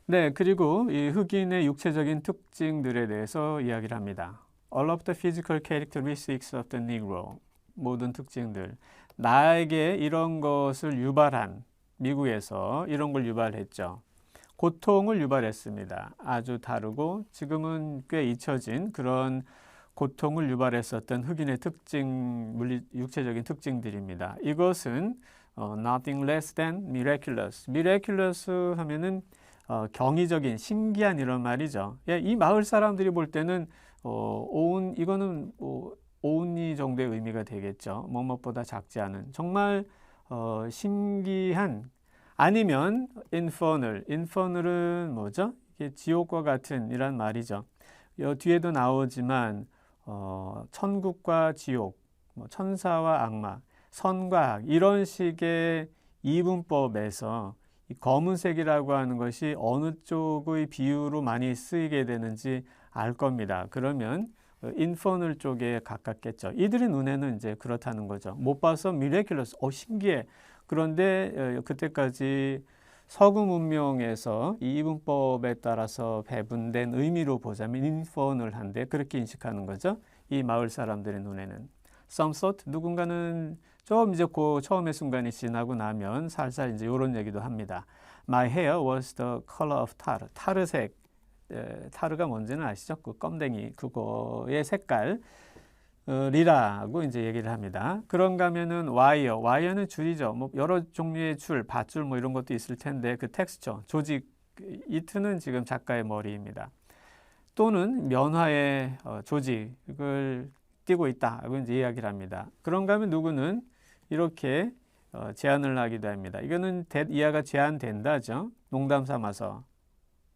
네, 그리고 이 흑인의 육체적인 특징들에 대해서 이야기를 합니다. All of the physical characteristics of the Negro. 모든 특징들. 나에게 이런 것을 유발한, 미국에서 이런 걸 유발했죠. 고통을 유발했습니다. 아주 다르고 지금은 꽤 잊혀진 그런 고통을 유발했었던 흑인의 특징, 육체적인 특징들입니다. 이것은 nothing less than miraculous. miraculous 하면은 경이적인, 신기한 이런 말이죠. 예, 이 마을 사람들이 볼 때는 이거는 오은이 정도의 의미가 되겠죠. 뭐뭇보다 작지 않은 정말 신기한, 아니면 infernal. infernal은 뭐죠? 이게 지옥과 같은 이란 말이죠. 뒤에도 나오지만 천국과 지옥, 천사와 악마, 선과 악 이런 식의 이분법에서 이 검은색이라고 하는 것이 어느 쪽의 비유로 많이 쓰이게 되는지 알 겁니다. 그러면 인퍼널 쪽에 가깝겠죠. 이들의 눈에는 이제 그렇다는 거죠. 못 봐서 미래큘러스, 신기해. 그런데 그때까지 서구 문명에서 이 이분법에 따라서 배분된 의미로 보자면 인퍼널한데 그렇게 인식하는 거죠. 이 마을 사람들의 눈에는. Some thought, 누군가는 좀 이제 그 처음의 순간이 지나고 나면 살살 이제 이런 얘기도 합니다. My hair was the color of tar. 타르색. 타르가 뭔지는 아시죠? 그 껌댕이 그거의 색깔. 리라고 이제 얘기를 합니다. 그런가 하면은 와이어는 줄이죠. 뭐 여러 종류의 줄, 밧줄 뭐 이런 것도 있을 텐데 그 텍스처, 조직, 이트는 지금 작가의 머리입니다. 또는 면화의 조직을 띄고 있다고 이제 이야기를 합니다. 그런가 하면 누구는 이렇게 제안을 하기도 합니다. 이거는 이하가 제안된다죠. 농담 삼아서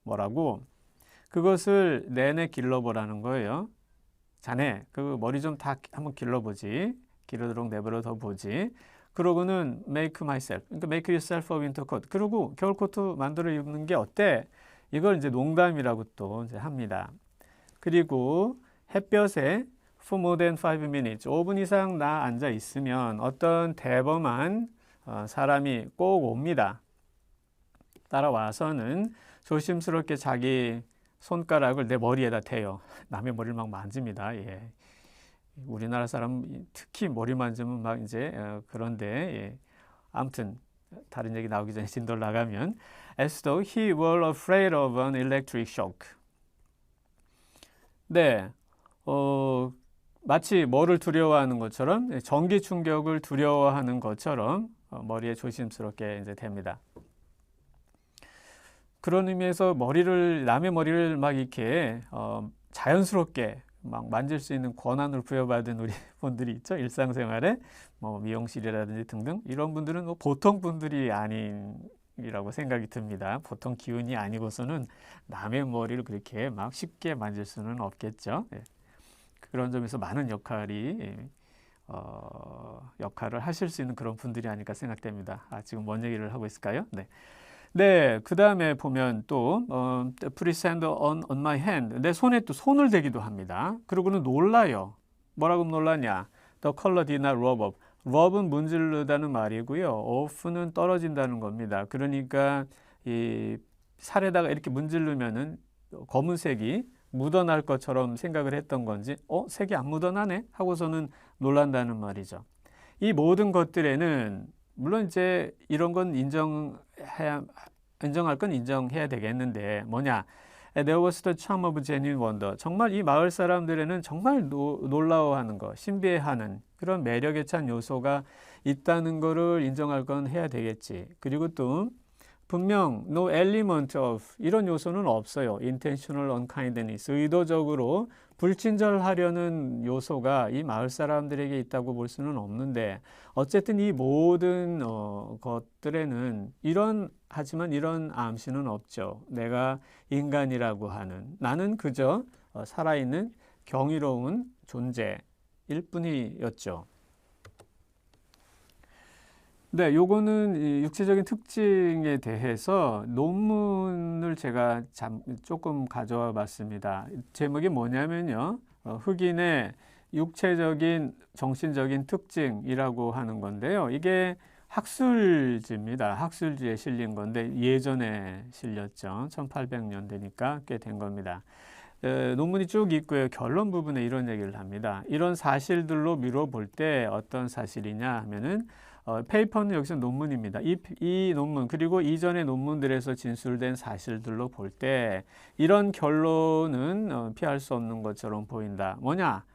뭐라고? 그것을 내내 길러보라는 거예요. 자네 그 머리 좀 다 한번 길러보지. 기르도록 내버려 둬 보지. 그러고는 make myself, 그러니까 make yourself a winter coat. 그리고 겨울 코트 만들어 입는 게 어때? 이걸 이제 농담이라고 또 이제 합니다. 그리고 햇볕에 for more than 5 minutes, 5분 이상 나 앉아 있으면 어떤 대범한 사람이 꼭 옵니다. 따라와서는 조심스럽게 자기 손가락을 내 머리에다 대요. 남의 머리를 막 만집니다. 예. 우리나라 사람 특히 머리 만지면 막 이제 그런데 예. 아무튼 다른 얘기 나오기 전에 진도를 나가면 as though he were afraid of an electric shock. 네, 마치 뭐를 두려워하는 것처럼 전기 충격을 두려워하는 것처럼 머리에 조심스럽게 이제 댑니다. 그런 의미에서 남의 머리를 막 이렇게 자연스럽게 막 만질 수 있는 권한을 부여받은 우리 분들이 있죠. 일상생활에 뭐 미용실이라든지 등등 이런 분들은 뭐 보통 분들이 아닌이라고 생각이 듭니다. 보통 기운이 아니고서는 남의 머리를 그렇게 막 쉽게 만질 수는 없겠죠. 예. 그런 점에서 많은 역할을 하실 수 있는 그런 분들이 아닐까 생각됩니다. 지금 뭔 얘기를 하고 있을까요? 네. 네, 그 다음에 보면 또 Please hand on my hand. 내 손에 또 손을 대기도 합니다. 그러고는 놀라요. 뭐라고 놀라냐? The color did not rub off. rub은 문지르다는 말이고요. off는 떨어진다는 겁니다. 그러니까 이 살에다가 이렇게 문지르면은 검은색이 묻어날 것처럼 생각을 했던 건지 색이 안 묻어나네? 하고서는 놀란다는 말이죠. 이 모든 것들에는 물론 이제 이런 건 인정할 건 인정해야 되겠는데 뭐냐? There was the charm of genuine wonder. 정말 이 마을 사람들에는 정말 놀라워하는 거, 신비해하는 그런 매력에 찬 요소가 있다는 거를 인정할 건 해야 되겠지. 그리고 또 분명 no element of 이런 요소는 없어요. intentional unkindness, 의도적으로 불친절하려는 요소가 이 마을 사람들에게 있다고 볼 수는 없는데 어쨌든 이 모든 것들에는 하지만 이런 암시는 없죠. 내가 인간이라고 하는 나는 그저 살아있는 경이로운 존재일 뿐이었죠. 네, 요거는 육체적인 특징에 대해서 논문을 제가 조금 가져와 봤습니다. 제목이 뭐냐면요. 흑인의 육체적인 정신적인 특징이라고 하는 건데요. 이게 학술지입니다. 학술지에 실린 건데 예전에 실렸죠. 1800년대니까 꽤 된 겁니다. 논문이 쭉 있고요. 결론 부분에 이런 얘기를 합니다. 이런 사실들로 미뤄볼 때 어떤 사실이냐 하면은 페이퍼는 여기서 논문입니다. 이 논문 그리고 이전의 논문들에서 진술된 사실들로 볼 때 이런 결론은 피할 수 없는 것처럼 보인다. 뭐냐?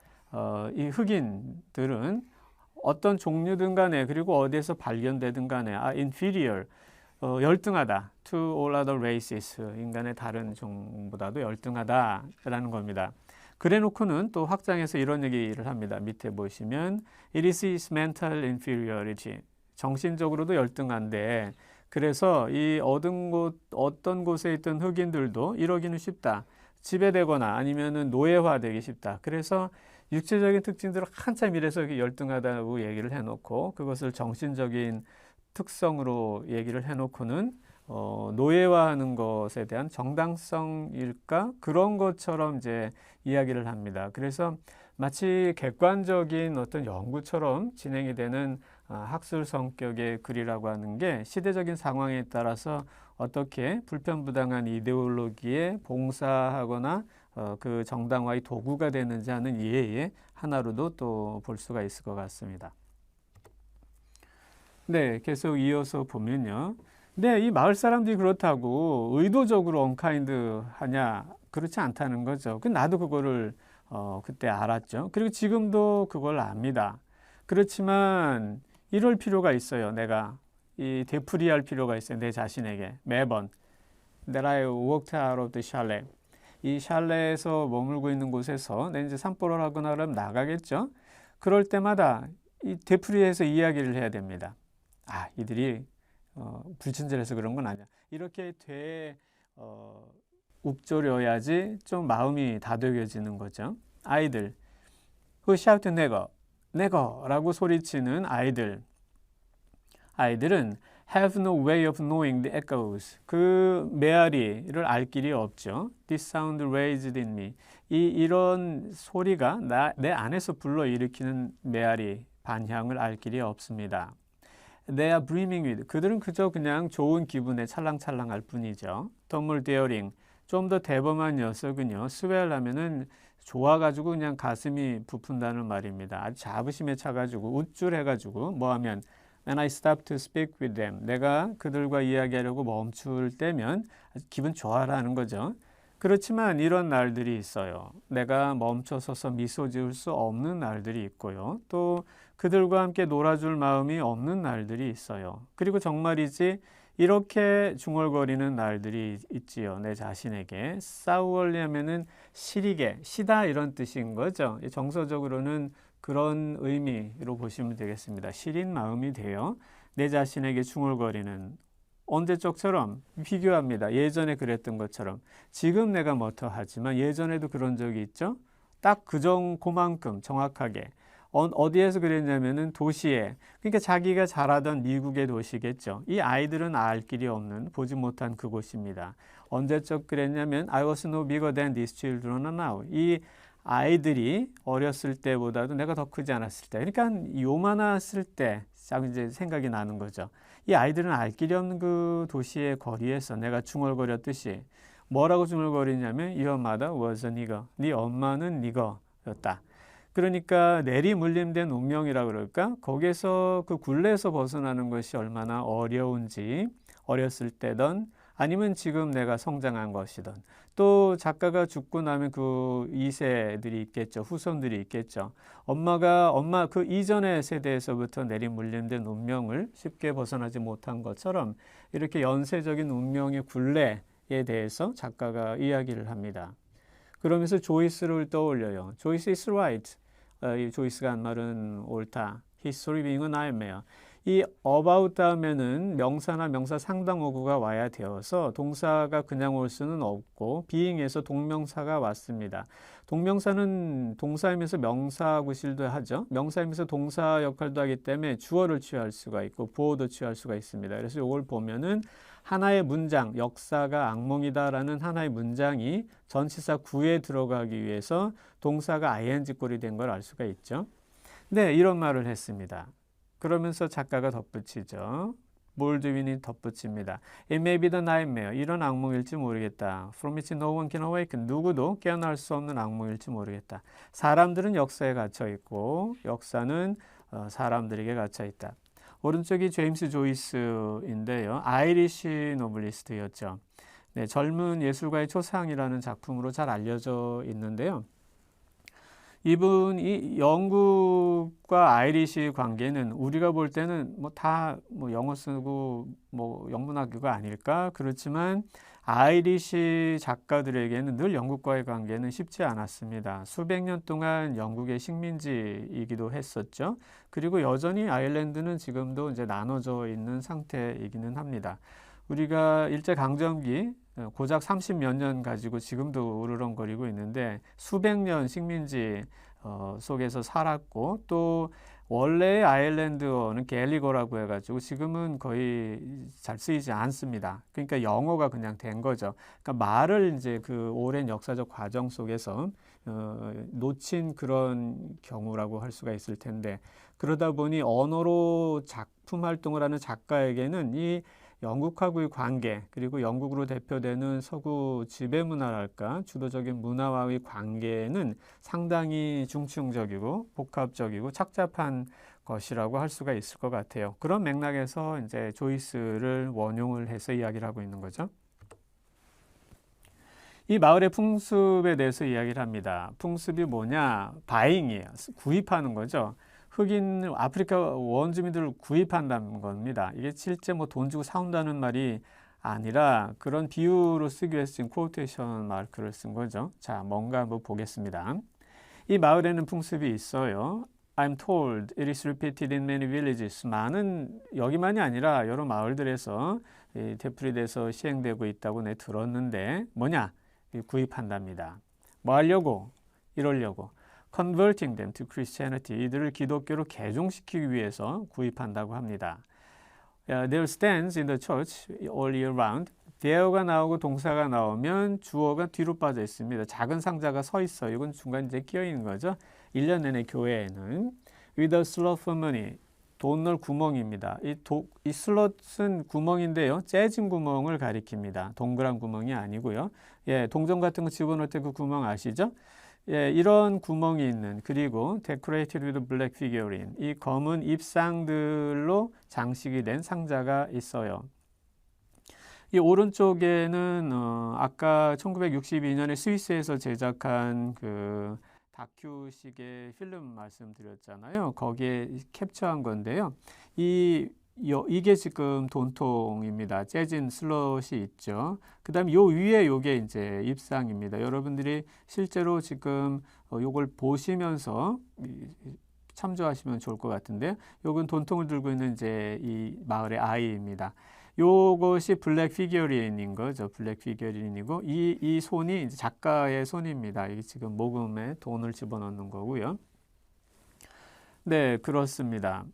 이 흑인들은 어떤 종류든 간에 그리고 어디에서 발견되든 간에 inferior, 열등하다. to all other races, 인간의 다른 종보다도 열등하다라는 겁니다. 그래 놓고는 또 확장해서 이런 얘기를 합니다. 밑에 보시면 it is his mental inferiority. 정신적으로도 열등한데 그래서 이 어떤 곳에 있던 흑인들도 이러기는 쉽다. 지배되거나 아니면은 노예화되기 쉽다. 그래서 육체적인 특징들을 한참 이래서 열등하다고 얘기를 해놓고 그것을 정신적인 특성으로 얘기를 해놓고는 노예화하는 것에 대한 정당성일까? 그런 것처럼 이제 이야기를 합니다. 그래서 마치 객관적인 어떤 연구처럼 진행이 되는 학술 성격의 글이라고 하는 게 시대적인 상황에 따라서 어떻게 불편부당한 이데올로기에 봉사하거나 그 정당화의 도구가 되는지 하는 예의 하나로도 또 볼 수가 있을 것 같습니다. 네, 계속 이어서 보면요. 네, 이 마을 사람들이 그렇다고 의도적으로 언카인드 하냐? 그렇지 않다는 거죠. 나도 그거를 그때 알았죠. 그리고 지금도 그걸 압니다. 그렇지만 이럴 필요가 있어요. 내가 이 되풀이할 필요가 있어요. 내 자신에게 매번. That I walked out of the chalet. 이 샬레에서 머물고 있는 곳에서 내 이제 산보를 하거나 그러면 나가겠죠. 그럴 때마다 이 되풀이해서 이야기를 해야 됩니다. 이들이 불친절해서 그런 건 아니야. 이렇게 욱조려야지 좀 마음이 다독여지는 거죠. 아이들, who shout never, never라고 소리치는 아이들은 have no way of knowing the echoes. 그 메아리를 알 길이 없죠. This sound raised in me. 이런 소리가 내 안에서 불러일으키는 메아리, 반향을 알 길이 없습니다. They are brimming with. 그들은 그저 그냥 좋은 기분에 찰랑찰랑할 뿐이죠. 덤물 데어링. 좀 더 대범한 녀석은요. 스웰하면은 좋아가지고 그냥 가슴이 부푼다는 말입니다. 아주 자부심에 차가지고 우쭐해가지고 뭐하면 When I stop to speak with them. 내가 그들과 이야기하려고 멈출 때면 아주 기분 좋아라는 거죠. 그렇지만 이런 날들이 있어요. 내가 멈춰서서 미소 지을 수 없는 날들이 있고요. 또 그들과 함께 놀아줄 마음이 없는 날들이 있어요. 그리고 정말이지 이렇게 중얼거리는 날들이 있지요. 내 자신에게. 싸우려면은 시다 이런 뜻인 거죠. 정서적으로는 그런 의미로 보시면 되겠습니다. 시린 마음이 되어 내 자신에게 중얼거리는 언제적처럼 비교합니다. 예전에 그랬던 것처럼. 지금 내가 머터하지만 예전에도 그런 적이 있죠. 딱 그만큼 정확하게. 어디에서 그랬냐면은 도시에. 그러니까 자기가 자라던 미국의 도시겠죠. 이 아이들은 알 길이 없는 보지 못한 그곳입니다. 언제적 그랬냐면 I was no bigger than these children are now. 이 아이들이 어렸을 때보다도 내가 더 크지 않았을 때. 그러니까 요만했을 때 이제 생각이 나는 거죠. 이 아이들은 알 길이 없는 그 도시의 거리에서 내가 중얼거렸듯이 뭐라고 중얼거리냐면 Your mother was a nigger. 네 엄마는 니거였다. 그러니까 내리물림된 운명이라 그럴까? 거기에서 그 굴레에서 벗어나는 것이 얼마나 어려운지 어렸을 때든 아니면 지금 내가 성장한 것이든 또 작가가 죽고 나면 그 2세들이 있겠죠. 후손들이 있겠죠. 엄마 그 이전의 세대에서부터 내리물림된 운명을 쉽게 벗어나지 못한 것처럼 이렇게 연쇄적인 운명의 굴레에 대해서 작가가 이야기를 합니다. 그러면서 조이스를 떠올려요. 조이스 is right. 이 조이스가 한 말은 옳다. History being a nightmare. 이 about 다음에는 명사나 명사 상당어구가 와야 되어서 동사가 그냥 올 수는 없고 being에서 동명사가 왔습니다. 동명사는 동사이면서 명사 구실도 하죠. 명사이면서 동사 역할도 하기 때문에 주어를 취할 수가 있고 보어도 취할 수가 있습니다. 그래서 이걸 보면은 하나의 문장, 역사가 악몽이다라는 하나의 문장이 전치사 구에 들어가기 위해서 동사가 ing 꼴이 된 걸 알 수가 있죠. 네, 이런 말을 했습니다. 그러면서 작가가 덧붙이죠. 몰드윈이 덧붙입니다. It may be the nightmare. 이런 악몽일지 모르겠다. From which no one can awaken. 누구도 깨어날 수 없는 악몽일지 모르겠다. 사람들은 역사에 갇혀 있고 역사는 사람들에게 갇혀 있다. 오른쪽이 제임스 조이스인데요. 아이리시 노블리스트였죠. 네, 젊은 예술가의 초상이라는 작품으로 잘 알려져 있는데요. 이분이 영국과 아이리시 관계는 우리가 볼 때는 뭐 다 뭐 영어 쓰고 뭐 영문학교가 아닐까? 그렇지만 아이리시 작가들에게는 늘 영국과의 관계는 쉽지 않았습니다. 수백 년 동안 영국의 식민지이기도 했었죠. 그리고 여전히 아일랜드는 지금도 이제 나눠져 있는 상태이기는 합니다. 우리가 일제강점기 고작 30몇 년 가지고 지금도 으르렁거리고 있는데 수백 년 식민지 속에서 살았고 또 원래의 아일랜드어는 갤리거라고 해가지고 지금은 거의 잘 쓰이지 않습니다. 그러니까 영어가 그냥 된 거죠. 그러니까 말을 이제 그 오랜 역사적 과정 속에서 놓친 그런 경우라고 할 수가 있을 텐데 그러다 보니 언어로 작품 활동을 하는 작가에게는 이 영국하고의 관계 그리고 영국으로 대표되는 서구 지배문화랄까 주도적인 문화와의 관계는 상당히 중층적이고 복합적이고 착잡한 것이라고 할 수가 있을 것 같아요. 그런 맥락에서 이제 조이스를 원용을 해서 이야기를 하고 있는 거죠. 이 마을의 풍습에 대해서 이야기를 합니다. 풍습이 뭐냐? 바잉이에요. 구입하는 거죠. 흑인 아프리카 원주민들을 구입한다는 겁니다. 이게 실제 뭐 돈 주고 사온다는 말이 아니라 그런 비유로 쓰기 위해서 지금 퀘오테이션 마크를 쓴 거죠. 자, 뭔가 한번 보겠습니다. 이 마을에는 풍습이 있어요. I'm told it is repeated in many villages. 많은 여기만이 아니라 여러 마을들에서 되풀이돼서 시행되고 있다고 내 들었는데 뭐냐? 구입한답니다. 뭐 하려고? 이러려고. Converting them to Christianity. 이들을 기독교로 개종시키기 위해서 구입한다고 합니다. There stands in the church all year round. there가 나오고 동사가 나오면 주어가 뒤로 빠져 있습니다. 작은 상자가 서 있어요. 이건 중간에 이제 끼어 있는 거죠. 1년 내내 교회에는 with a slot for money. 돈 넣을 구멍입니다. 이 슬롯은 구멍인데요. 재진 구멍을 가리킵니다. 동그란 구멍이 아니고요. 예, 동전 같은 거 집어넣을 때 그 구멍 아시죠? 예, 이런 구멍이 있는 그리고 decorated with black figurine 이 검은 잎상들로 장식이 된 상자가 있어요. 이 오른쪽에는 아까 1962년에 스위스에서 제작한 그 다큐식의 필름 말씀드렸잖아요. 거기에 캡처한 건데요. 이게 지금 돈통입니다. 재진 슬롯이 있죠. 그 다음에 요 위에 요게 이제 입상입니다. 여러분들이 실제로 지금 요걸 보시면서 참조하시면 좋을 것 같은데 요건 돈통을 들고 있는 이제 이 마을의 아이입니다. 요것이 블랙 피겨린인 거죠. 블랙 피겨린이고 이 손이 이제 작가의 손입니다. 이게 지금 모금에 돈을 집어넣는 거고요. 네, 그렇습니다.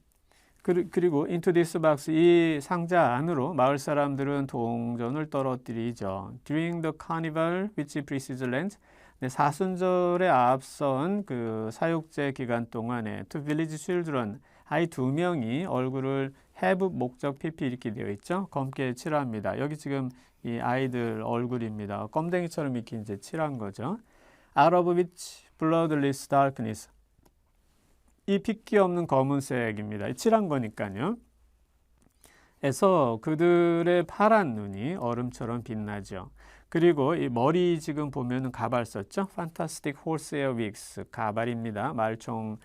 그리고 into this box 이 상자 안으로 마을 사람들은 동전을 떨어뜨리죠. During the carnival which precedes Lent 네, 사순절에 앞선 그 사육제 기간 동안에 to village children 아이 2명이 얼굴을 have 목적 PP 이렇게 되어 있죠. 검게 칠합니다. 여기 지금 이 아이들 얼굴입니다. 껌댕이처럼 이렇게 이제 칠한 거죠. Out of which bloodless darkness 이 핏기 없는 검은색입니다. 칠한 거니까요. 에서 그들의 파란 눈이 얼음처럼 빛나죠. 그리고 이 머리 지금 보면은 가발 썼죠. Fantastic Horsehair Wigs 가발입니다. 말총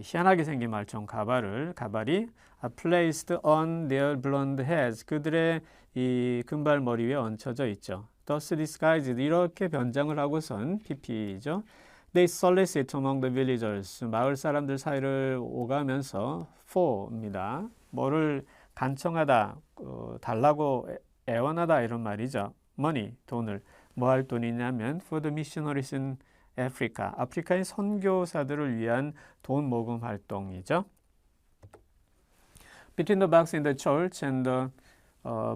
희한하게 생긴 말총 가발이 placed on their blonde heads 그들의 이 금발 머리 위에 얹혀져 있죠. Thus disguised 이렇게 변장을 하고선 PP죠. They solicit among the villagers 마을 사람들 사이를 오가면서 for입니다. 뭐를 간청하다, 달라고 애원하다 이런 말이죠. money, 돈을. 뭐 할 돈이냐면 for the missionaries in Africa, 아프리카의 선교사들을 위한 돈 모금 활동이죠. Between the box in the church and the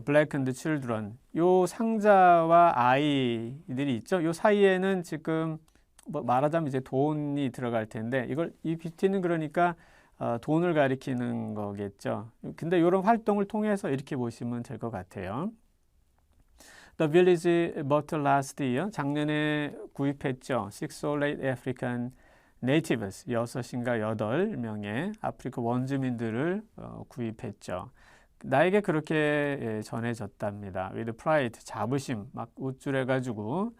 blackened children, 요 상자와 아이들이 있죠. 요 사이에는 지금 뭐 말하자면 이제 돈이 들어갈 텐데 이 BT는 그러니까 돈을 가리키는 거겠죠. 근데 이런 활동을 통해서 이렇게 보시면 될 것 같아요. The village bought last year. 작년에 구입했죠. 6 old African natives 6인가 8명의 아프리카 원주민들을 구입했죠. 나에게 그렇게 전해졌답니다. With pride, 자부심, 막 우쭐해가지고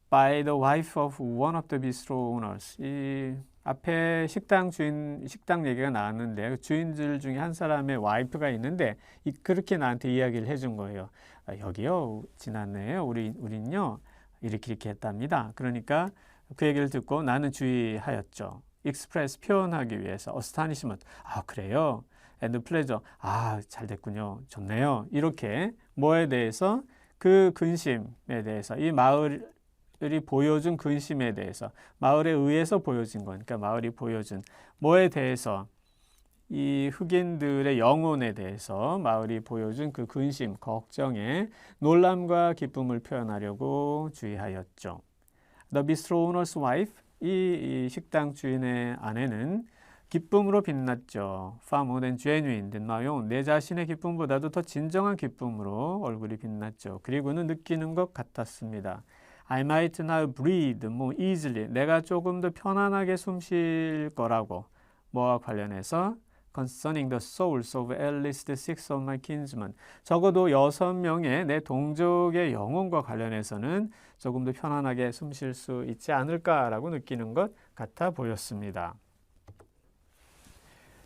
by the wife of one of the bistro owners. 이 앞에 식당 얘기가 나왔는데 주인들 중에 한 사람의 와이프가 있는데 그렇게 나한테 이야기를 해준 거예요. 여기요, 지난해에 우린요 이렇게 했답니다. 그러니까 그 얘기를 듣고 나는 주의하였죠. express 표현하기 위해서 astonishment. 그래요. and pleasure. 잘 됐군요. 좋네요. 이렇게 뭐에 대해서 그 근심에 대해서 이 마을이 보여준 근심에 대해서 마을에 의해서 보여진 거니까 마을이 보여준 뭐에 대해서 이 흑인들의 영혼에 대해서 마을이 보여준 그 근심, 걱정에 놀람과 기쁨을 표현하려고 주의하였죠. The bistro owner's wife, 이 식당 주인의 아내는 기쁨으로 빛났죠. Far more than genuine than my own. 내 자신의 기쁨보다도 더 진정한 기쁨으로 얼굴이 빛났죠. 그리고는 느끼는 것 같았습니다. I might now breathe more easily. 내가 조금 더 편안하게 숨 쉴 거라고. 뭐와 관련해서? Concerning the souls of at least 6 of my kinsmen. 적어도 6명의 내 동족의 영혼과 관련해서는 조금 더 편안하게 숨 쉴 수 있지 않을까라고 느끼는 것 같아 보였습니다.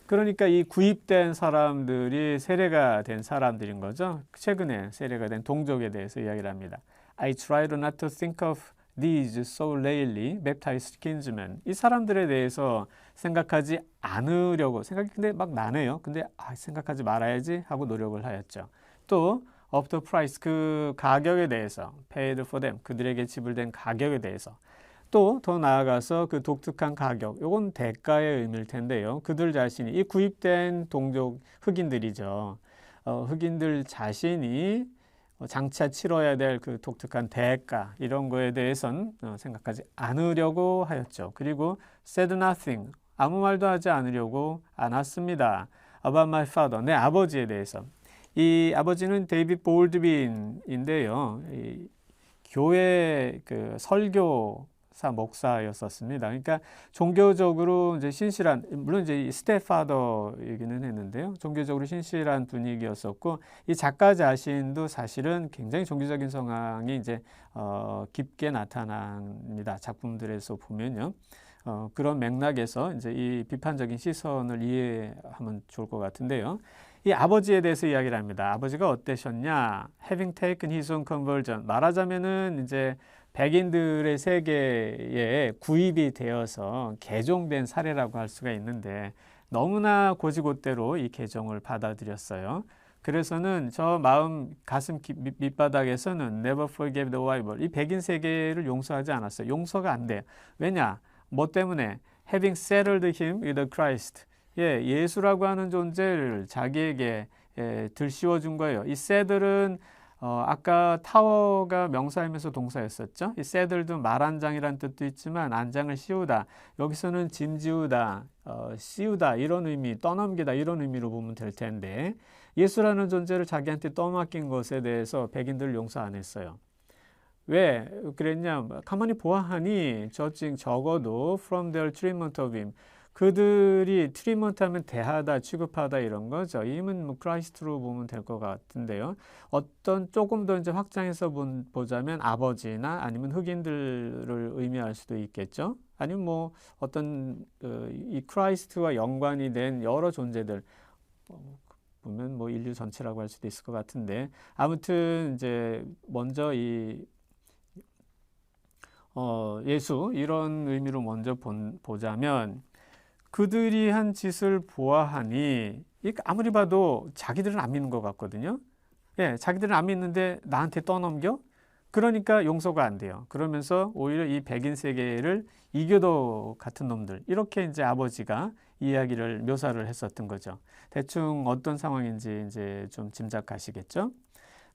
그러니까 이 구입된 사람들이 세례가 된 사람들인 거죠. 최근에 세례가 된 동족에 대해서 이야기를 합니다. I try not to think of these so lately baptized kinsmen. 이 사람들에 대해서 생각하지 않으려고 생각이 근데 막 나네요. 근데 생각하지 말아야지 하고 노력을 하였죠. 또 of the price, 그 가격에 대해서 paid for them, 그들에게 지불된 가격에 대해서 또 더 나아가서 그 독특한 가격, 이건 대가의 의미일 텐데요. 그들 자신이 이 구입된 동족 흑인들이죠. 흑인들 자신이 장차 치러야 될 그 독특한 대가 이런 거에 대해선 생각하지 않으려고 하였죠. 그리고 said nothing, 아무 말도 하지 않았습니다. About my father, 내 아버지에 대해서. 이 아버지는 데이빗 볼드빈인데요. 이 교회 그 설교사 목사였었습니다. 그러니까 종교적으로 이제 신실한, 물론 이제 스텝파더이기는 했는데요. 종교적으로 신실한 분위기였었고, 이 작가 자신도 사실은 굉장히 종교적인 성향이 이제 깊게 나타납니다. 작품들에서 보면요. 그런 맥락에서 이제 이 비판적인 시선을 이해하면 좋을 것 같은데요. 이 아버지에 대해서 이야기를 합니다. 아버지가 어떠셨냐? Having taken his own conversion. 말하자면은 이제 백인들의 세계에 구입이 되어서 개종된 사례라고 할 수가 있는데 너무나 곧이곧대로 이 개종을 받아들였어요. 그래서는 저 마음 가슴 밑바닥에서는 never forgave the rival. 이 백인 세계를 용서하지 않았어요. 용서가 안 돼요. 왜냐? 뭐 때문에? Having settled him with the Christ. 예수라고 하는 존재를 자기에게 들씌워 준 거예요. 이 새들은 아까 타워가 명사이면서 동사였었죠. 이 새들도 말 한 장이란 뜻도 있지만 안장을 씌우다. 여기서는 짐지우다, 씌우다 이런 의미, 떠넘기다 이런 의미로 보면 될 텐데 예수라는 존재를 자기한테 떠맡긴 것에 대해서 백인들 용서 안 했어요. 왜 그랬냐? 가만히 보아하니 적어도 from their treatment of him. 그들이 트리먼트 하면 대하다, 취급하다 이런 거죠. 이는 뭐 크라이스트로 보면 될 것 같은데요. 어떤 조금 더 이제 확장해서 보자면 아버지나 아니면 흑인들을 의미할 수도 있겠죠. 아니면 뭐 어떤 이 크라이스트와 연관이 된 여러 존재들 보면 뭐 인류 전체라고 할 수도 있을 것 같은데 아무튼 이제 먼저 이 예수 이런 의미로 먼저 보자면 그들이 한 짓을 보아하니 아무리 봐도 자기들은 안 믿는 것 같거든요. 자기들은 안 믿는데 나한테 떠넘겨? 그러니까 용서가 안 돼요. 그러면서 오히려 이 백인 세계를 이교도 같은 놈들 이렇게 이제 아버지가 이야기를 묘사를 했었던 거죠. 대충 어떤 상황인지 이제 좀 짐작하시겠죠?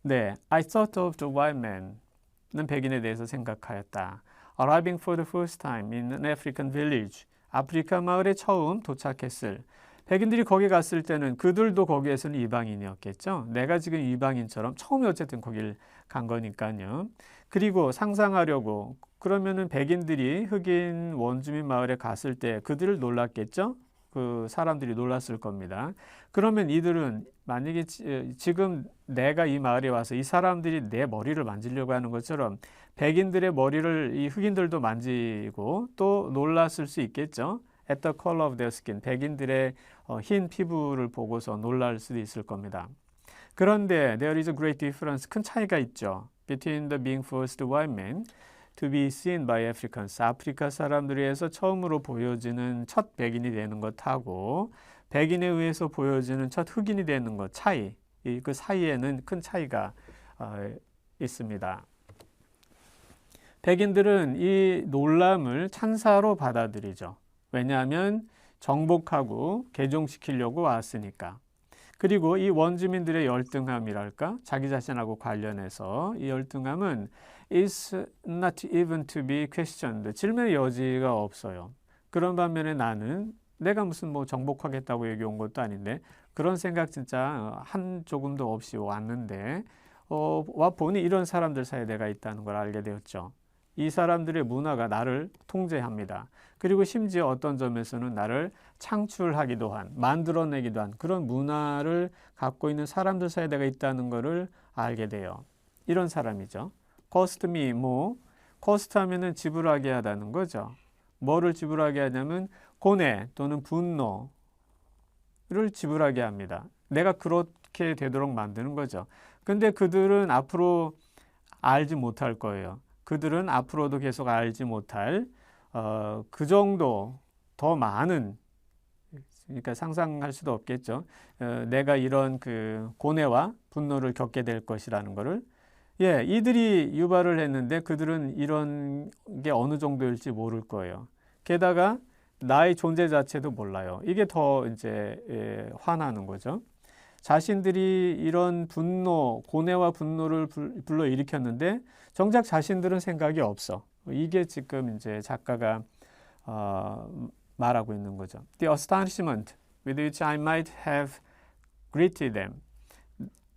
네, I thought of the white man은 백인에 대해서 생각하였다. Arriving for the first time in an African village. 아프리카 마을에 처음 도착했을 백인들이 거기 갔을 때는 그들도 거기에서는 이방인이었겠죠. 내가 지금 이방인처럼 처음에 어쨌든 거길 간 거니까요. 그리고 상상하려고 그러면은 백인들이 흑인 원주민 마을에 갔을 때 그들을 놀랐겠죠? 그 사람들이 놀랐을 겁니다. 그러면 이들은 만약에 지금 내가 이 마을에 와서 이 사람들이 내 머리를 만지려고 하는 것처럼 백인들의 머리를 이 흑인들도 만지고 또 놀랐을 수 있겠죠? At the color of their skin. 백인들의 흰 피부를 보고서 놀랄 수도 있을 겁니다. 그런데 there is a great difference. 큰 차이가 있죠. Between the being first white man to be seen by Africans. 아프리카 사람들에 의해서 처음으로 보여지는 첫 백인이 되는 것하고 백인에 의해서 보여지는 첫 흑인이 되는 것 차이. 그 사이에는 큰 차이가 있습니다. 백인들은 이 놀람을 찬사로 받아들이죠. 왜냐하면 정복하고 개종시키려고 왔으니까. 그리고 이 원주민들의 열등함이랄까? 자기 자신하고 관련해서 이 열등함은 is not even to be questioned. 질문의 여지가 없어요. 그런 반면에 나는 내가 무슨 뭐 정복하겠다고 여기 온 것도 아닌데 그런 생각 진짜 한 조금도 없이 왔는데 와 보니 이런 사람들 사이에 내가 있다는 걸 알게 되었죠. 이 사람들의 문화가 나를 통제합니다. 그리고 심지어 어떤 점에서는 나를 창출하기도 한, 만들어내기도 한 그런 문화를 갖고 있는 사람들 사이에 내가 있다는 것을 알게 돼요. 이런 사람이죠. cost me more. cost 하면은 지불하게 하다는 거죠. 뭐를 지불하게 하냐면 고뇌 또는 분노를 지불하게 합니다. 내가 그렇게 되도록 만드는 거죠. 근데 그들은 앞으로 알지 못할 거예요. 그들은 앞으로도 계속 알지 못할 그 정도 더 많은, 그러니까 상상할 수도 없겠죠. 내가 이런 그 고뇌와 분노를 겪게 될 것이라는 것을. 예, 이들이 유발을 했는데 그들은 이런 게 어느 정도일지 모를 거예요. 게다가 나의 존재 자체도 몰라요. 이게 더 이제 화나는 거죠. 자신들이 이런 분노, 고뇌와 분노를 불러일으켰는데 정작 자신들은 생각이 없어. 이게 지금 이제 작가가 말하고 있는 거죠. The astonishment with which I might have greeted them.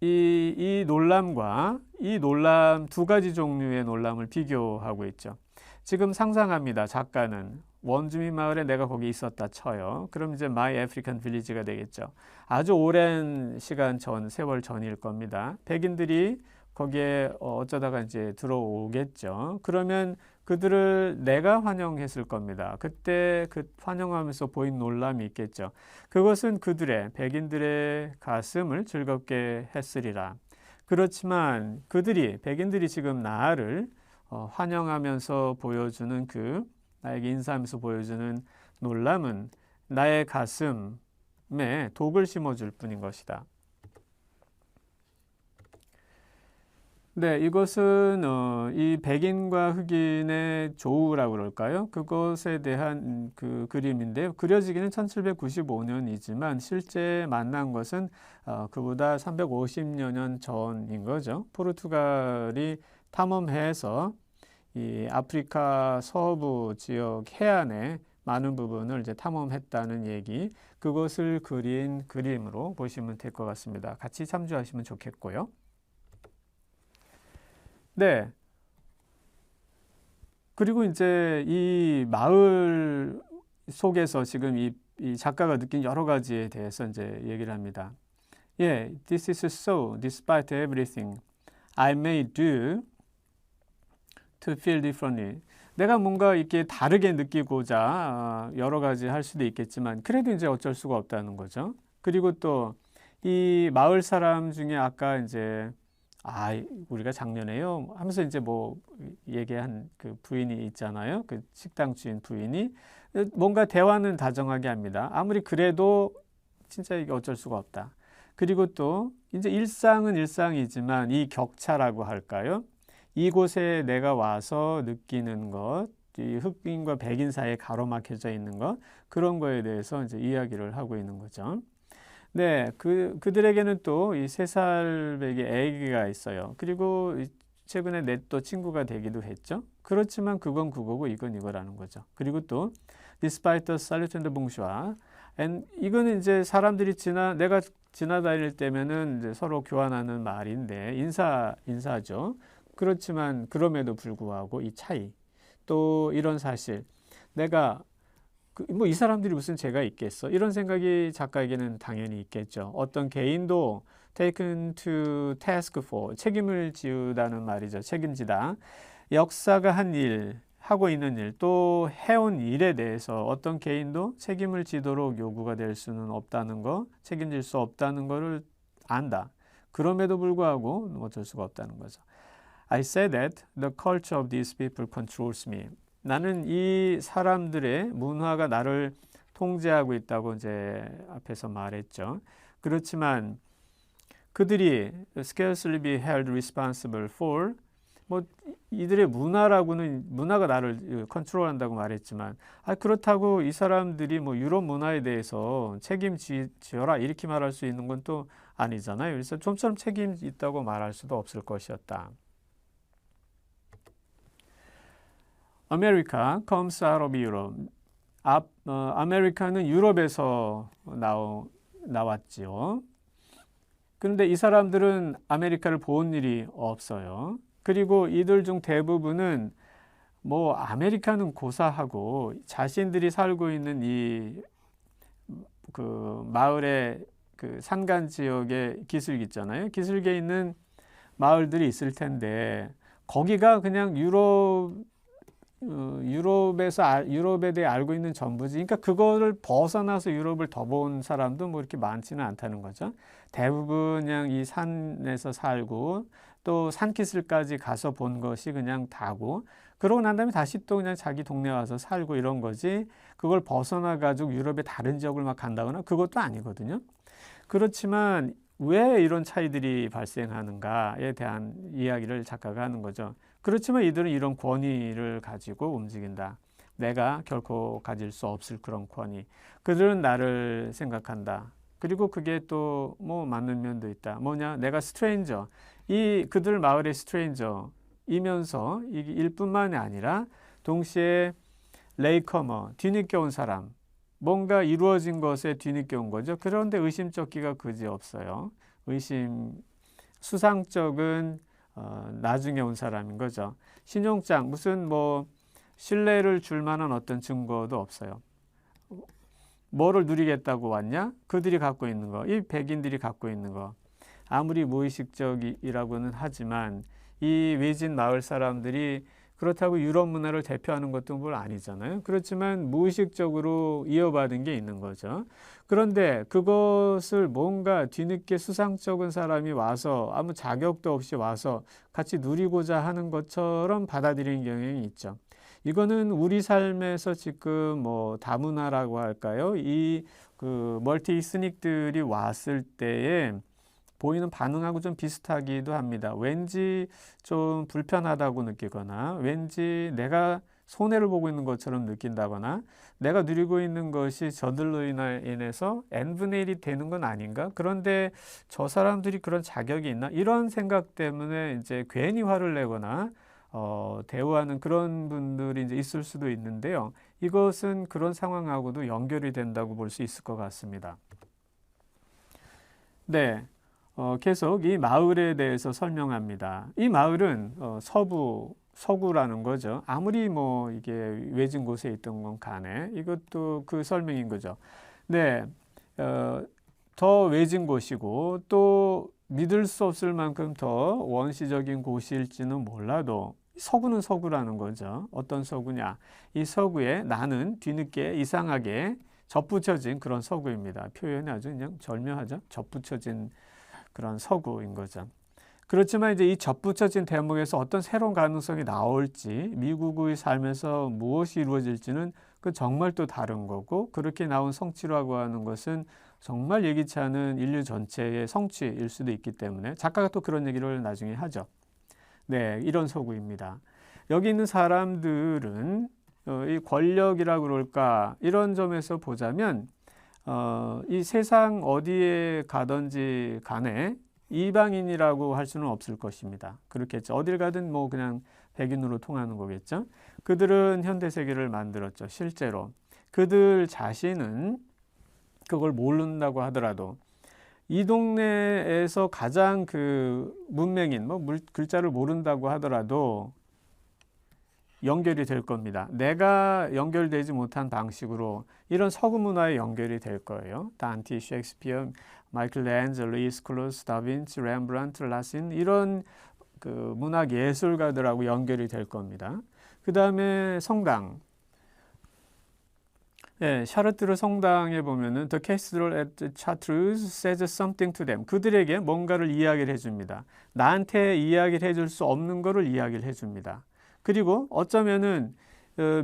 이 놀람과 이 놀람 두 가지 종류의 놀람을 비교하고 있죠. 지금 상상합니다. 작가는 원주민 마을에 내가 거기 있었다 쳐요. 그럼 이제 My African Village가 되겠죠. 아주 오랜 시간 전, 세월 전일 겁니다. 백인들이 거기에 어쩌다가 이제 들어오겠죠. 그러면 그들을 내가 환영했을 겁니다. 그때 그 환영하면서 보인 놀람이 있겠죠. 그것은 그들의, 백인들의 가슴을 즐겁게 했으리라. 그렇지만 그들이, 백인들이 지금 나를 환영하면서 보여주는 그 나에게 인사하면서 보여주는 놀람은 나의 가슴에 독을 심어줄 뿐인 것이다. 네, 이것은 이 백인과 흑인의 조우라고 그럴까요? 그것에 대한 그 그림인데요. 그려지기는 1795년이지만 실제 만난 것은 그보다 350여 년 전인 거죠. 포르투갈이 탐험해서 이 아프리카 서부 지역 해안의 많은 부분을 이제 탐험했다는 얘기, 그것을 그린 그림으로 보시면 될 것 같습니다. 같이 참조하시면 좋겠고요. 네. 그리고 이제 이 마을 속에서 지금 이 작가가 느낀 여러 가지에 대해서 이제 얘기를 합니다. 예, this is so, despite everything I may do to feel differently. 내가 뭔가 이렇게 다르게 느끼고자 여러 가지 할 수도 있겠지만 그래도 이제 어쩔 수가 없다는 거죠. 그리고 또 이 마을 사람 중에 아까 이제 우리가 작년에요 하면서 이제 뭐 얘기한 그 부인이 있잖아요. 그 식당 주인 부인이 뭔가 대화는 다정하게 합니다. 아무리 그래도 진짜 이게 어쩔 수가 없다. 그리고 또 이제 일상은 일상이지만 이 격차라고 할까요? 이곳에 내가 와서 느끼는 것, 이 흑인과 백인 사이에 가로막혀져 있는 것, 그런 거에 대해서 이제 이야기를 하고 있는 거죠. 네, 그들에게는 또 이 3살배기 아기가 있어요. 그리고 최근에 또 친구가 되기도 했죠. 그렇지만 그건 그거고 이건 이거라는 거죠. 그리고 또 despite the salute and the bonjour, 이거는 이제 사람들이 내가 지나다닐 때면은 이제 서로 교환하는 말인데 인사죠. 그렇지만 그럼에도 불구하고 이 차이, 또 이런 사실, 내가 뭐 이 사람들이 무슨 죄가 있겠어? 이런 생각이 작가에게는 당연히 있겠죠. 어떤 개인도 taken to task for, 책임을 지우다는 말이죠. 책임지다. 역사가 한 일, 하고 있는 일, 또 해온 일에 대해서 어떤 개인도 책임을 지도록 요구가 될 수는 없다는 거, 책임질 수 없다는 거를 안다. 그럼에도 불구하고 어쩔 수가 없다는 거죠. I say that the culture of these people controls me. 나는 이 사람들의 문화가 나를 통제하고 있다고 이제 앞에서 말했죠. 그렇지만 그들이 scarcely be held responsible for, 뭐 이들의 문화라고는, 문화가 나를 컨트롤한다고 말했지만, 그렇다고 이 사람들이 뭐 유럽 문화에 대해서 책임지어라 이렇게 말할 수 있는 건 또 아니잖아요. 그래서 좀처럼 책임 있다고 말할 수도 없을 것이었다. America comes out of Europe. 아메리카는 유럽에서 나왔지요. 그런데 이 사람들은 아메리카를 본 일이 없어요. 그리고 이들 중 대부분은 뭐 아메리카는 고사하고 자신들이 살고 있는 이 그 마을의 그 산간 지역의 기슭 있잖아요. 기슭에 있는 마을들이 있을 텐데 거기가 그냥 유럽에 대해 알고 있는 전부지. 그러니까 그거를 벗어나서 유럽을 더 본 사람도 뭐 이렇게 많지는 않다는 거죠. 대부분 그냥 이 산에서 살고 또 산기슭까지 가서 본 것이 그냥 다고, 그러고 난 다음에 다시 또 그냥 자기 동네 와서 살고 이런 거지, 그걸 벗어나 가지고 유럽의 다른 지역을 막 간다거나 그것도 아니거든요. 그렇지만 왜 이런 차이들이 발생하는가에 대한 이야기를 작가가 하는 거죠. 그렇지만 이들은 이런 권위를 가지고 움직인다. 내가 결코 가질 수 없을 그런 권위. 그들은 나를 생각한다. 그리고 그게 또 뭐 맞는 면도 있다. 뭐냐? 내가 스트레인저. 그들 마을의 스트레인저이면서 이게 일뿐만이 아니라 동시에 레이커머, 뒤늦게 온 사람. 뭔가 이루어진 것에 뒤늦게 온 거죠. 그런데 의심쩍기가 그지 없어요. 수상쩍은 나중에 온 사람인 거죠. 신용장, 무슨 뭐 신뢰를 줄 만한 어떤 증거도 없어요. 뭐를 누리겠다고 왔냐? 그들이 갖고 있는 거, 이 백인들이 갖고 있는 거. 아무리 무의식적이라고는 하지만 이 외진 마을 사람들이 그렇다고 유럽 문화를 대표하는 것도 뭘 아니잖아요. 그렇지만 무의식적으로 이어받은 게 있는 거죠. 그런데 그것을 뭔가 뒤늦게 수상쩍은 사람이 와서 아무 자격도 없이 와서 같이 누리고자 하는 것처럼 받아들이는 경향이 있죠. 이거는 우리 삶에서 지금 뭐 다문화라고 할까요? 그 멀티 이스닉들이 왔을 때에 보이는 반응하고 좀 비슷하기도 합니다. 왠지 좀 불편하다고 느끼거나, 왠지 내가 손해를 보고 있는 것처럼 느낀다거나, 내가 누리고 있는 것이 저들로 인해서 n분의 1이 되는 건 아닌가? 그런데 저 사람들이 그런 자격이 있나? 이런 생각 때문에 이제 괜히 화를 내거나 대우하는 그런 분들이 이제 있을 수도 있는데요. 이것은 그런 상황하고도 연결이 된다고 볼 수 있을 것 같습니다. 네. 계속 이 마을에 대해서 설명합니다. 이 마을은 서구라는 거죠. 아무리 뭐 이게 외진 곳에 있던 건 간에 이것도 그 설명인 거죠. 네, 더 외진 곳이고 또 믿을 수 없을 만큼 더 원시적인 곳일지는 몰라도 서구는 서구라는 거죠. 어떤 서구냐? 이 서구에 나는 뒤늦게 이상하게 접붙여진 그런 서구입니다. 표현이 아주 그냥 절묘하죠. 접붙여진 그런 서구인 거죠. 그렇지만 이제 이 접붙여진 대목에서 어떤 새로운 가능성이 나올지, 미국의 삶에서 무엇이 이루어질지는 그 정말 또 다른 거고, 그렇게 나온 성취라고 하는 것은 정말 예기치 않은 인류 전체의 성취일 수도 있기 때문에 작가가 또 그런 얘기를 나중에 하죠. 네, 이런 서구입니다. 여기 있는 사람들은 이 권력이라고 그럴까, 이런 점에서 보자면 이 세상 어디에 가든지 간에 이방인이라고 할 수는 없을 것입니다. 그렇겠죠. 어딜 가든 뭐 그냥 백인으로 통하는 거겠죠. 그들은 현대 세계를 만들었죠. 실제로 그들 자신은 그걸 모른다고 하더라도 이 동네에서 가장 그 문맹인, 글자를 모른다고 하더라도 연결이 될 겁니다. 내가 연결되지 못한 방식으로 이런 서구 문화에 연결이 될 거예요. 단티, 셰익스피어, 마이클앤젤로, 이스클루스, 다빈치, 렘브란트, 라신 이런 그 문학 예술가들하고 연결이 될 겁니다. 그 다음에 성당. 예, 샤르트르 성당에 보면은 The Cathedral at Chartres says something to them. 그들에게 뭔가를 이야기를 해줍니다. 나한테 이야기를 해줄 수 없는 거를 이야기를 해줍니다. 그리고 어쩌면은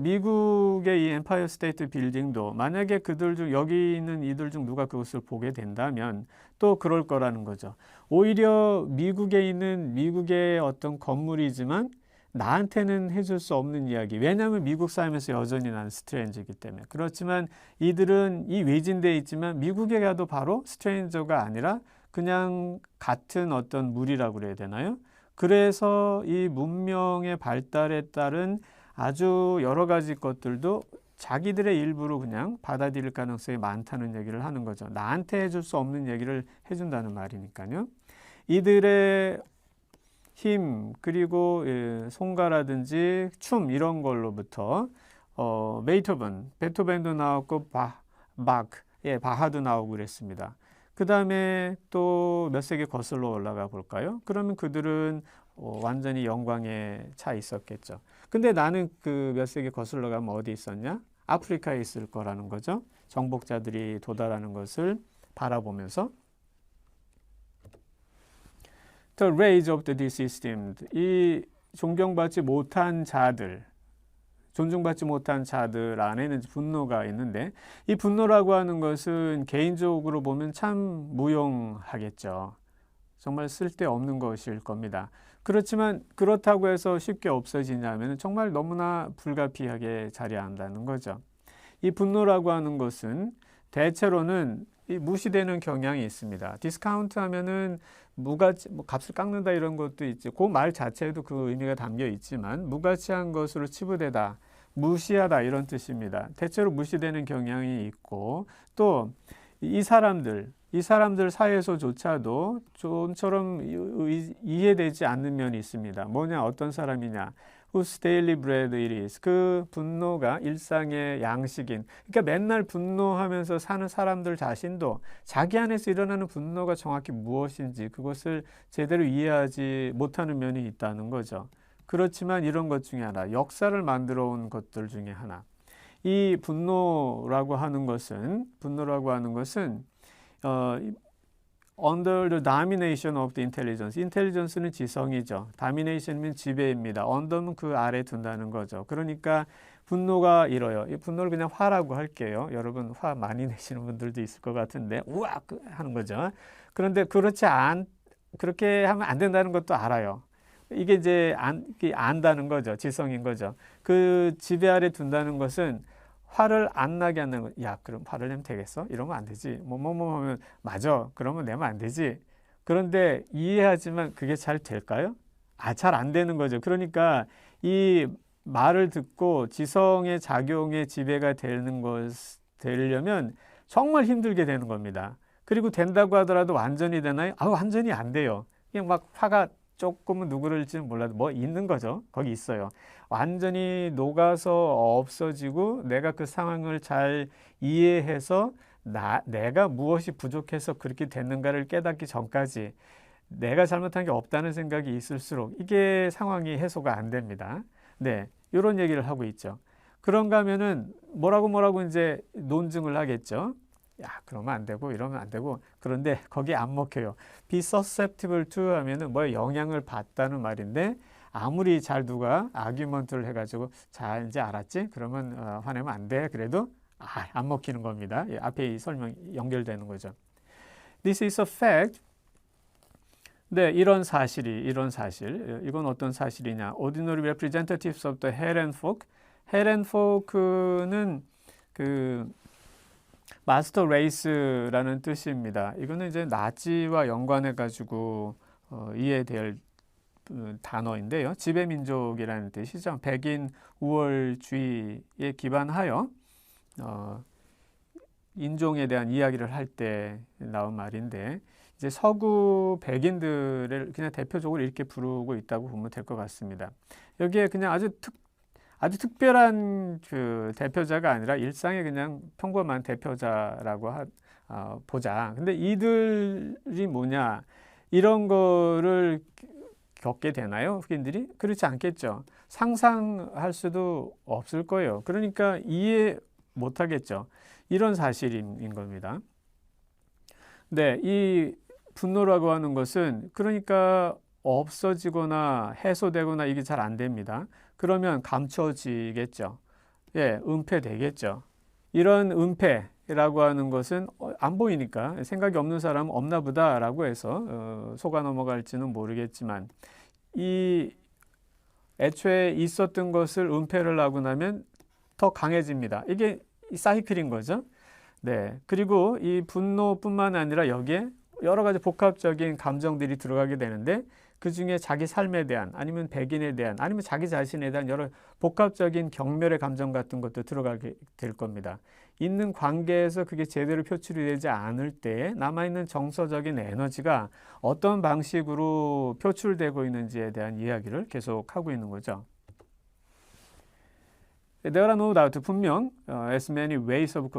미국의 이 엠파이어 스테이트 빌딩도 만약에 그들 중 여기 있는 이들 중 누가 그것을 보게 된다면 또 그럴 거라는 거죠. 오히려 미국에 있는 미국의 어떤 건물이지만 나한테는 해줄 수 없는 이야기. 왜냐하면 미국 삶에서 여전히 나는 스트레인저이기 때문에. 그렇지만 이들은 이 외진데에 있지만 미국에 가도 바로 스트레인저가 아니라 그냥 같은 어떤 무리라고 그래야 되나요? 그래서 이 문명의 발달에 따른 아주 여러 가지 것들도 자기들의 일부로 그냥 받아들일 가능성이 많다는 얘기를 하는 거죠. 나한테 해줄 수 없는 얘기를 해준다는 말이니까요. 이들의 힘 그리고 송가라든지 춤 이런 걸로부터 베토벤도 나왔고 바하도 나오고 그랬습니다. 그 다음에 또 몇 세기 거슬러 올라가 볼까요? 그러면 그들은 완전히 영광에 차 있었겠죠. 근데 나는 그 몇 세기 거슬러 가면 어디 있었냐? 아프리카에 있을 거라는 거죠. 정복자들이 도달하는 것을 바라보면서 The rage of the disesteemed. 이 존경받지 못한 자들, 존중받지 못한 자들 안에는 분노가 있는데 이 분노라고 하는 것은 개인적으로 보면 참 무용하겠죠. 정말 쓸데없는 것일 겁니다. 그렇지만 그렇다고 해서 쉽게 없어지냐면 정말 너무나 불가피하게 자리한다는 거죠. 이 분노라고 하는 것은 대체로는 무시되는 경향이 있습니다. 디스카운트 하면은 무가치, 값을 깎는다 이런 것도 있지. 그 말 자체에도 그 의미가 담겨 있지만 무가치한 것으로 치부되다, 무시하다 이런 뜻입니다. 대체로 무시되는 경향이 있고 또 이 사람들 사이에서조차도 좀처럼 이해되지 않는 면이 있습니다. 뭐냐, 어떤 사람이냐. Whose daily bread it is. 그 분노가 일상의 양식인. 그러니까 맨날 분노하면서 사는 사람들 자신도 자기 안에서 일어나는 분노가 정확히 무엇인지 그것을 제대로 이해하지 못하는 면이 있다는 거죠. 그렇지만 이런 것 중에 하나, 역사를 만들어 온 것들 중에 하나. 이 분노라고 하는 것은 under the domination of the intelligence. intelligence는 지성이죠. domination은 지배입니다. under는 그 아래 둔다는 거죠. 그러니까 분노가 이래요. 이 분노를 그냥 화라고 할게요. 여러분 화 많이 내시는 분들도 있을 것 같은데 우악 하는 거죠. 그런데 그렇게 하면 안 된다는 것도 알아요. 이게 이제 안다는 거죠. 지성인 거죠. 그 지배 아래 둔다는 것은 화를 안 나게 하는 거. 야, 그럼 화를 내면 되겠어? 이러면 안 되지. 하면 맞아. 그러면 내면 안 되지. 그런데 이해하지만 그게 잘 될까요? 잘 안 되는 거죠. 그러니까 이 말을 듣고 지성의 작용에 지배가 되려면 정말 힘들게 되는 겁니다. 그리고 된다고 하더라도 완전히 되나요? 완전히 안 돼요. 그냥 막 화가 조금은 누구를지는 몰라도 뭐 있는 거죠. 거기 있어요. 완전히 녹아서 없어지고 내가 그 상황을 잘 이해해서 내가 무엇이 부족해서 그렇게 됐는가를 깨닫기 전까지 내가 잘못한 게 없다는 생각이 있을수록 이게 상황이 해소가 안 됩니다. 네, 이런 얘기를 하고 있죠. 그런가 하면은 뭐라고 이제 논증을 하겠죠. 야, 그러면 안 되고 이러면 안 되고. 그런데 거기 안 먹혀요. be susceptible to 하면은 뭐 영향을 받다는 말인데 아무리 잘 누가 아규먼트를 해가지고 자 이제 알았지? 그러면 화내면 안 돼. 그래도 안 먹히는 겁니다. 앞에 이 설명 연결되는 거죠. This is a fact. 네, 이런 사실. 이건 어떤 사실이냐? Ordinary representatives of the Hellen folk. Hellen folk는 그 마스터 레이스라는 뜻입니다. 이거는 이제 나치와 연관해 가지고 이해될 단어인데요. 지배민족이라는 뜻이죠. 백인 우월주의에 기반하여 인종에 대한 이야기를 할 때 나온 말인데 이제 서구 백인들을 그냥 대표적으로 이렇게 부르고 있다고 보면 될 것 같습니다. 여기에 그냥 아주 특별한 그 대표자가 아니라 일상의 그냥 평범한 대표자라고 보자. 근데 이들이 뭐냐? 이런 거를 겪게 되나요? 흑인들이? 그렇지 않겠죠. 상상할 수도 없을 거예요. 그러니까 이해 못 하겠죠. 이런 사실인 겁니다. 네, 이 분노라고 하는 것은 그러니까 없어지거나 해소되거나 이게 잘 안 됩니다. 그러면 감춰지겠죠. 예, 은폐되겠죠. 이런 은폐라고 하는 것은 안 보이니까 생각이 없는 사람은 없나 보다라고 해서 속아 넘어갈지는 모르겠지만 이 애초에 있었던 것을 은폐를 하고 나면 더 강해집니다. 이게 사이클인 거죠. 네. 그리고 이 분노뿐만 아니라 여기에 여러 가지 복합적인 감정들이 들어가게 되는데 그 중에 자기 삶에 대한 아니면 백인에 대한 아니면 자기 자신에 대한 여러 복합적인 경멸의 감정 같은 것도 들어가게 될 겁니다. 있는 관계에서 그게 제대로 표출이 되지 않을 때 남아있는 정서적인 에너지가 어떤 방식으로 표출되고 있는지에 대한 이야기를 계속 하고 있는 거죠. There are no doubt 분명 as many ways of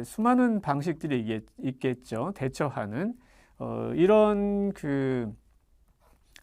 수많은 방식들이 있겠죠. 대처하는 이런 그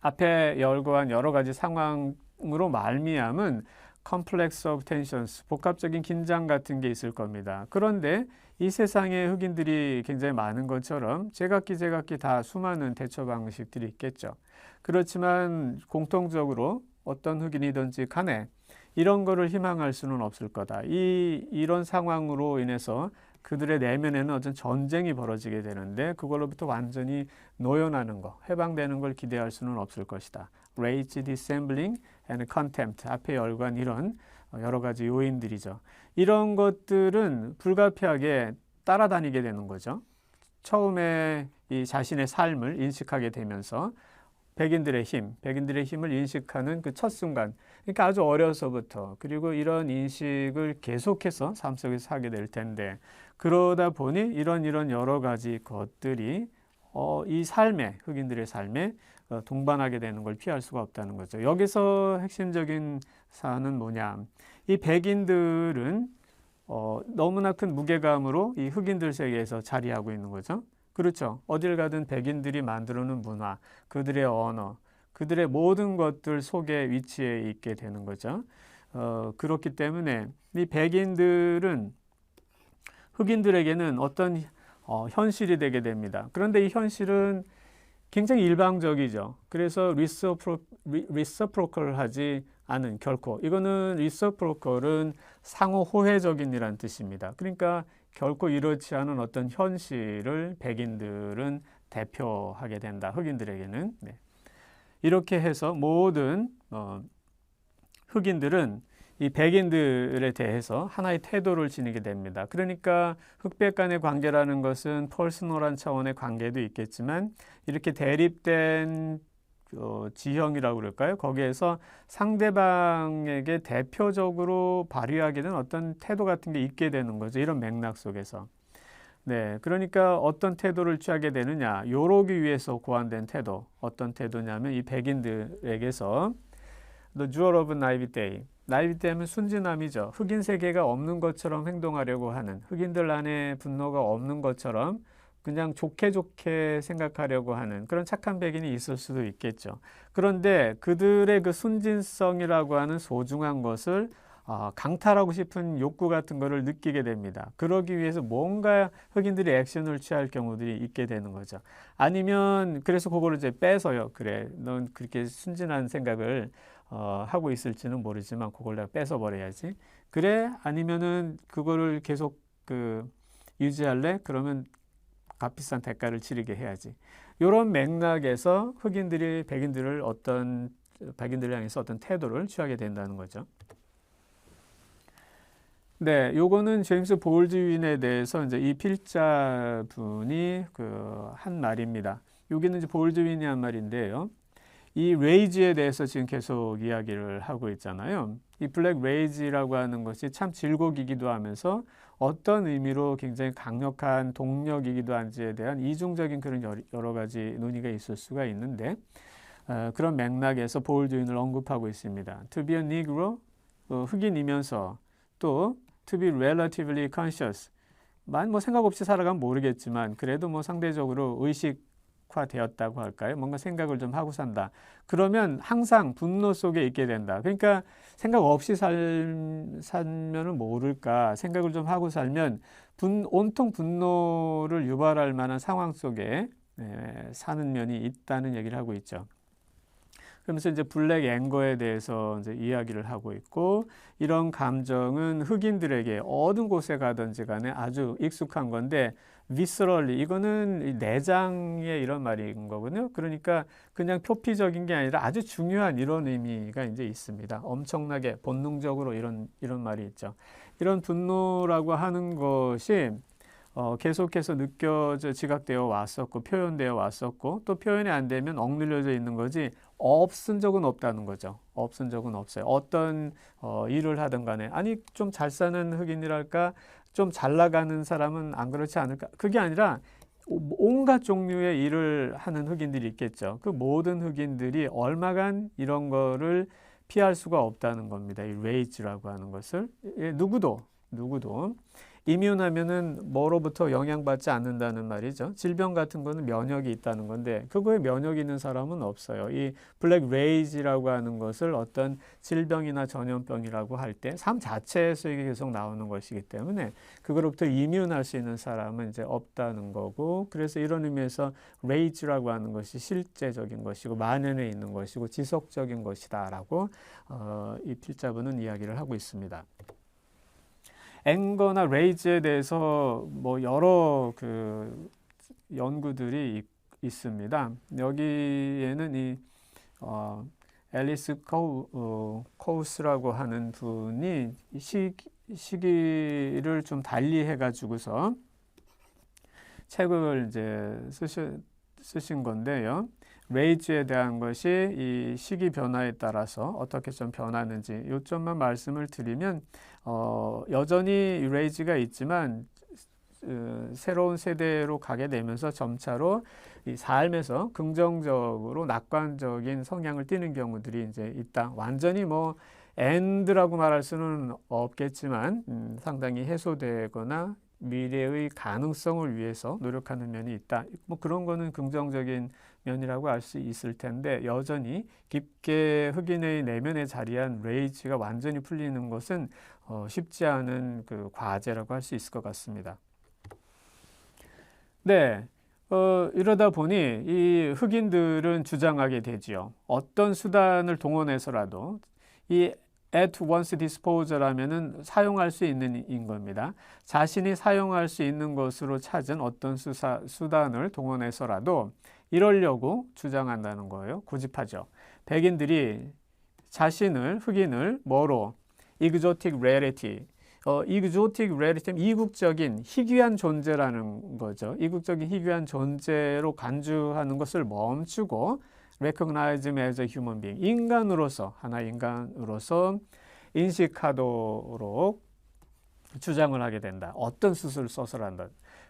앞에 열거한 여러 가지 상황으로 말미암은 complex of tensions 복합적인 긴장 같은 게 있을 겁니다. 그런데 이 세상에 흑인들이 굉장히 많은 것처럼 제각기 다 수많은 대처 방식들이 있겠죠. 그렇지만 공통적으로 어떤 흑인이든지 간에 이런 거를 희망할 수는 없을 거다. 이런 상황으로 인해서 그들의 내면에는 어떤 전쟁이 벌어지게 되는데 그걸로부터 완전히 노연하는 거, 해방되는 걸 기대할 수는 없을 것이다. Rage, dissembling and contempt 앞에 열관 이런 여러 가지 요인들이죠. 이런 것들은 불가피하게 따라다니게 되는 거죠. 처음에 이 자신의 삶을 인식하게 되면서 백인들의 힘을 인식하는 그 첫 순간, 그러니까 아주 어려서부터 그리고 이런 인식을 계속해서 삶 속에서 하게 될 텐데 그러다 보니 이런 여러 가지 것들이 이 삶에 흑인들의 삶에 동반하게 되는 걸 피할 수가 없다는 거죠. 여기서 핵심적인 사안은 뭐냐? 이 백인들은 너무나 큰 무게감으로 이 흑인들 세계에서 자리하고 있는 거죠. 그렇죠. 어딜 가든 백인들이 만들어놓은 문화, 그들의 언어, 그들의 모든 것들 속에 위치해 있게 되는 거죠. 그렇기 때문에 이 백인들은 흑인들에게는 어떤 현실이 되게 됩니다. 그런데 이 현실은 굉장히 일방적이죠. 그래서 reciprocal하지 않은 결코 이거는 reciprocal은 상호 호혜적인이란 뜻입니다. 그러니까 결코 이렇지 않은 어떤 현실을 백인들은 대표하게 된다. 흑인들에게는. 네. 이렇게 해서 모든 흑인들은 이 백인들에 대해서 하나의 태도를 지니게 됩니다. 그러니까 흑백 간의 관계라는 것은 퍼스널한 차원의 관계도 있겠지만 이렇게 대립된 지형이라고 그럴까요? 거기에서 상대방에게 대표적으로 발휘하게 된 어떤 태도 같은 게 있게 되는 거죠. 이런 맥락 속에서. 네, 그러니까 어떤 태도를 취하게 되느냐, 요러기 위해서 고안된 태도, 어떤 태도냐면 이 백인들에게서 The jewel of naivete, 나이비테는 순진함이죠. 흑인 세계가 없는 것처럼 행동하려고 하는, 흑인들 안에 분노가 없는 것처럼 그냥 좋게 생각하려고 하는 그런 착한 백인이 있을 수도 있겠죠. 그런데 그들의 그 순진성이라고 하는 소중한 것을 강탈하고 싶은 욕구 같은 것을 느끼게 됩니다. 그러기 위해서 뭔가 흑인들이 액션을 취할 경우들이 있게 되는 거죠. 아니면 그래서 그거를 이제 빼서요. 그래, 넌 그렇게 순진한 생각을 하고 있을지는 모르지만 그걸 내가 뺏어 버려야지. 그래? 아니면은 그거를 계속 유지할래? 그러면 값비싼 대가를 치르게 해야지. 이런 맥락에서 흑인들이 백인들을 향해서 어떤 태도를 취하게 된다는 거죠. 네, 요거는 제임스 볼드윈에 대해서 이제 이 필자분이 한 말입니다. 여기는 이제 볼드윈이 한 말인데요. 이 레이지에 대해서 지금 계속 이야기를 하고 있잖아요. 이 블랙 레이지라고 하는 것이 참 질곡이기도 하면서 어떤 의미로 굉장히 강력한 동력이기도 한지에 대한 이중적인 그런 여러 가지 논의가 있을 수가 있는데 그런 맥락에서 볼드윈을 언급하고 있습니다. To be a Negro 흑인이면서 또 to be relatively conscious. 만 뭐 생각 없이 살아가면 모르겠지만 그래도 뭐 상대적으로 의식화되었다고 할까요? 뭔가 생각을 좀 하고 산다. 그러면 항상 분노 속에 있게 된다. 그러니까 생각 없이 살면은 모를까? 생각을 좀 하고 살면 온통 분노를 유발할 만한 상황 속에 사는 면이 있다는 얘기를 하고 있죠. 그러면서 이제 블랙 앵거에 대해서 이제 이야기를 하고 있고, 이런 감정은 흑인들에게 어느 곳에 가든지 간에 아주 익숙한 건데, viscerally 이거는 내장의 이런 말인 거거든요. 그러니까 그냥 표피적인 게 아니라 아주 중요한 이런 의미가 이제 있습니다. 엄청나게 본능적으로 이런 말이 있죠. 이런 분노라고 하는 것이 계속해서 느껴져 지각되어 왔었고 표현되어 왔었고 또 표현이 안 되면 억눌려져 있는 거지 없은 적은 없다는 거죠. 없은 적은 없어요. 어떤 일을 하든 간에 아니 좀 잘 사는 흑인이랄까 좀 잘 나가는 사람은 안 그렇지 않을까? 그게 아니라 온갖 종류의 일을 하는 흑인들이 있겠죠. 그 모든 흑인들이 얼마간 이런 거를 피할 수가 없다는 겁니다. 이 레이지라고 하는 것을 누구도 이뮨하면은 뭐로부터 영향받지 않는다는 말이죠. 질병 같은 거는 면역이 있다는 건데 그거에 면역이 있는 사람은 없어요. 이 블랙 레이지라고 하는 것을 어떤 질병이나 전염병이라고 할 때 삶 자체에서 이게 계속 나오는 것이기 때문에 그거로부터 이뮨할 수 있는 사람은 이제 없다는 거고, 그래서 이런 의미에서 레이지라고 하는 것이 실제적인 것이고 만연해 있는 것이고 지속적인 것이다라고 이 필자분은 이야기를 하고 있습니다. 앵거나 레이즈에 대해서 뭐 여러 그 연구들이 있습니다. 여기에는 이 앨리스 코우스라고 하는 분이 시기를 좀 달리 해가지고서 책을 이제 쓰신 건데요. 레이즈에 대한 것이 이 시기 변화에 따라서 어떻게 좀 변하는지 요점만 말씀을 드리면 여전히 레이즈가 있지만 새로운 세대로 가게 되면서 점차로 이 삶에서 긍정적으로 낙관적인 성향을 띠는 경우들이 이제 있다. 완전히 뭐 엔드라고 말할 수는 없겠지만 상당히 해소되거나 미래의 가능성을 위해서 노력하는 면이 있다. 뭐 그런 거는 긍정적인 면이라고 할 수 있을 텐데 여전히 깊게 흑인의 내면에 자리한 레이지가 완전히 풀리는 것은 쉽지 않은 그 과제라고 할 수 있을 것 같습니다. 네. 이러다 보니 이 흑인들은 주장하게 되지요. 어떤 수단을 동원해서라도 이 at one's disposal 하면은 사용할 수 있는 인 겁니다. 자신이 사용할 수 있는 것으로 찾은 어떤 수단을 동원해서라도 이러려고 주장한다는 거예요. 고집하죠. 백인들이 흑인을 뭐로? exotic rarity. exotic rarity는 이국적인 희귀한 존재라는 거죠. 이국적인 희귀한 존재로 간주하는 것을 멈추고 recognize him as a human being. 하나의 인간으로서 인식하도록 주장을 하게 된다. 어떤 수술을 써서란다.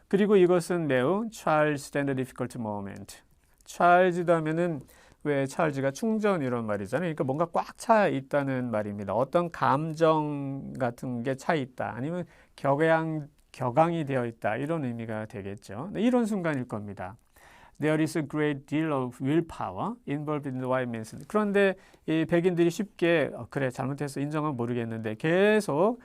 그리고 이것은 매우 child's and difficult moment. child도 하면은 왜 찰지가 충전 이런 말이잖아요. 그러니까 뭔가 꽉 차 있다는 말입니다. 어떤 감정 같은 게 차 있다. 아니면 격앙이 되어 있다. 이런 의미가 되겠죠. 이런 순간일 겁니다. There is a great deal of willpower involved in the white man's. 그런데 이 백인들이 쉽게 그래 잘못해서 인정은 모르겠는데 계속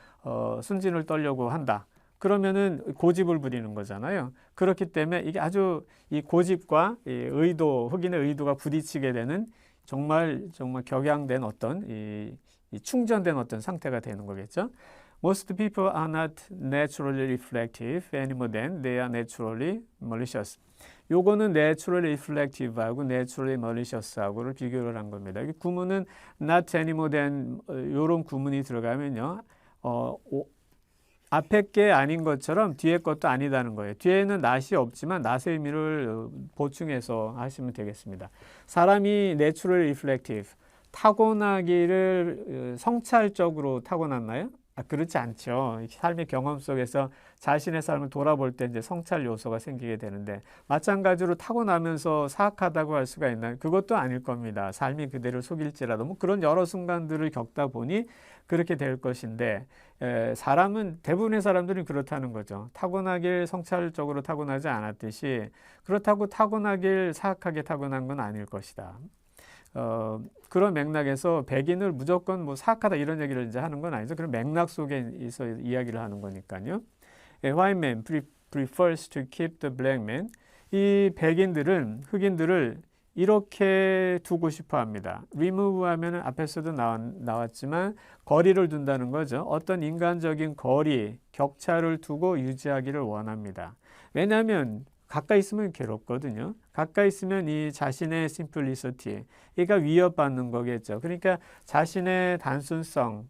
순진을 떨려고 한다. 그러면은 고집을 부리는 거잖아요. 그렇기 때문에 이게 아주 이 고집과 이 흑인의 의도가 부딪히게 되는 정말 격양된 어떤 이 충전된 어떤 상태가 되는 거겠죠. Most people are not naturally reflective any more than they are naturally malicious. 요거는 naturally reflective하고 naturally malicious하고를 비교를 한 겁니다. 이 구문은 not any more than 요런 구문이 들어가면요. 앞에 게 아닌 것처럼 뒤에 것도 아니다는 거예요. 뒤에는 not이 없지만 not의 의미를 보충해서 하시면 되겠습니다. 사람이 naturally reflective, 타고나기를 성찰적으로 타고났나요? 그렇지 않죠. 삶의 경험 속에서 자신의 삶을 돌아볼 때 이제 성찰 요소가 생기게 되는데, 마찬가지로 타고나면서 사악하다고 할 수가 있나요? 그것도 아닐 겁니다. 삶이 그대를 속일지라도 뭐 그런 여러 순간들을 겪다 보니 그렇게 될 것인데, 사람은, 대부분의 사람들은 그렇다는 거죠. 타고나길 성찰적으로 타고나지 않았듯이 그렇다고 타고나길 사악하게 타고난 건 아닐 것이다. 그런 맥락에서 백인을 무조건 뭐 사악하다 이런 얘기를 이제 하는 건 아니죠. 그런 맥락 속에 있어 이야기를 하는 거니까요. White man prefers to keep the black man. 이 백인들은 흑인들을 이렇게 두고 싶어 합니다. remove 하면은 앞에서도 나왔지만 거리를 둔다는 거죠. 어떤 인간적인 거리, 격차를 두고 유지하기를 원합니다. 왜냐하면 가까이 있으면 괴롭거든요. 가까이 있으면 이 자신의 심플리시티, 얘가 위협받는 거겠죠. 그러니까 자신의 단순성,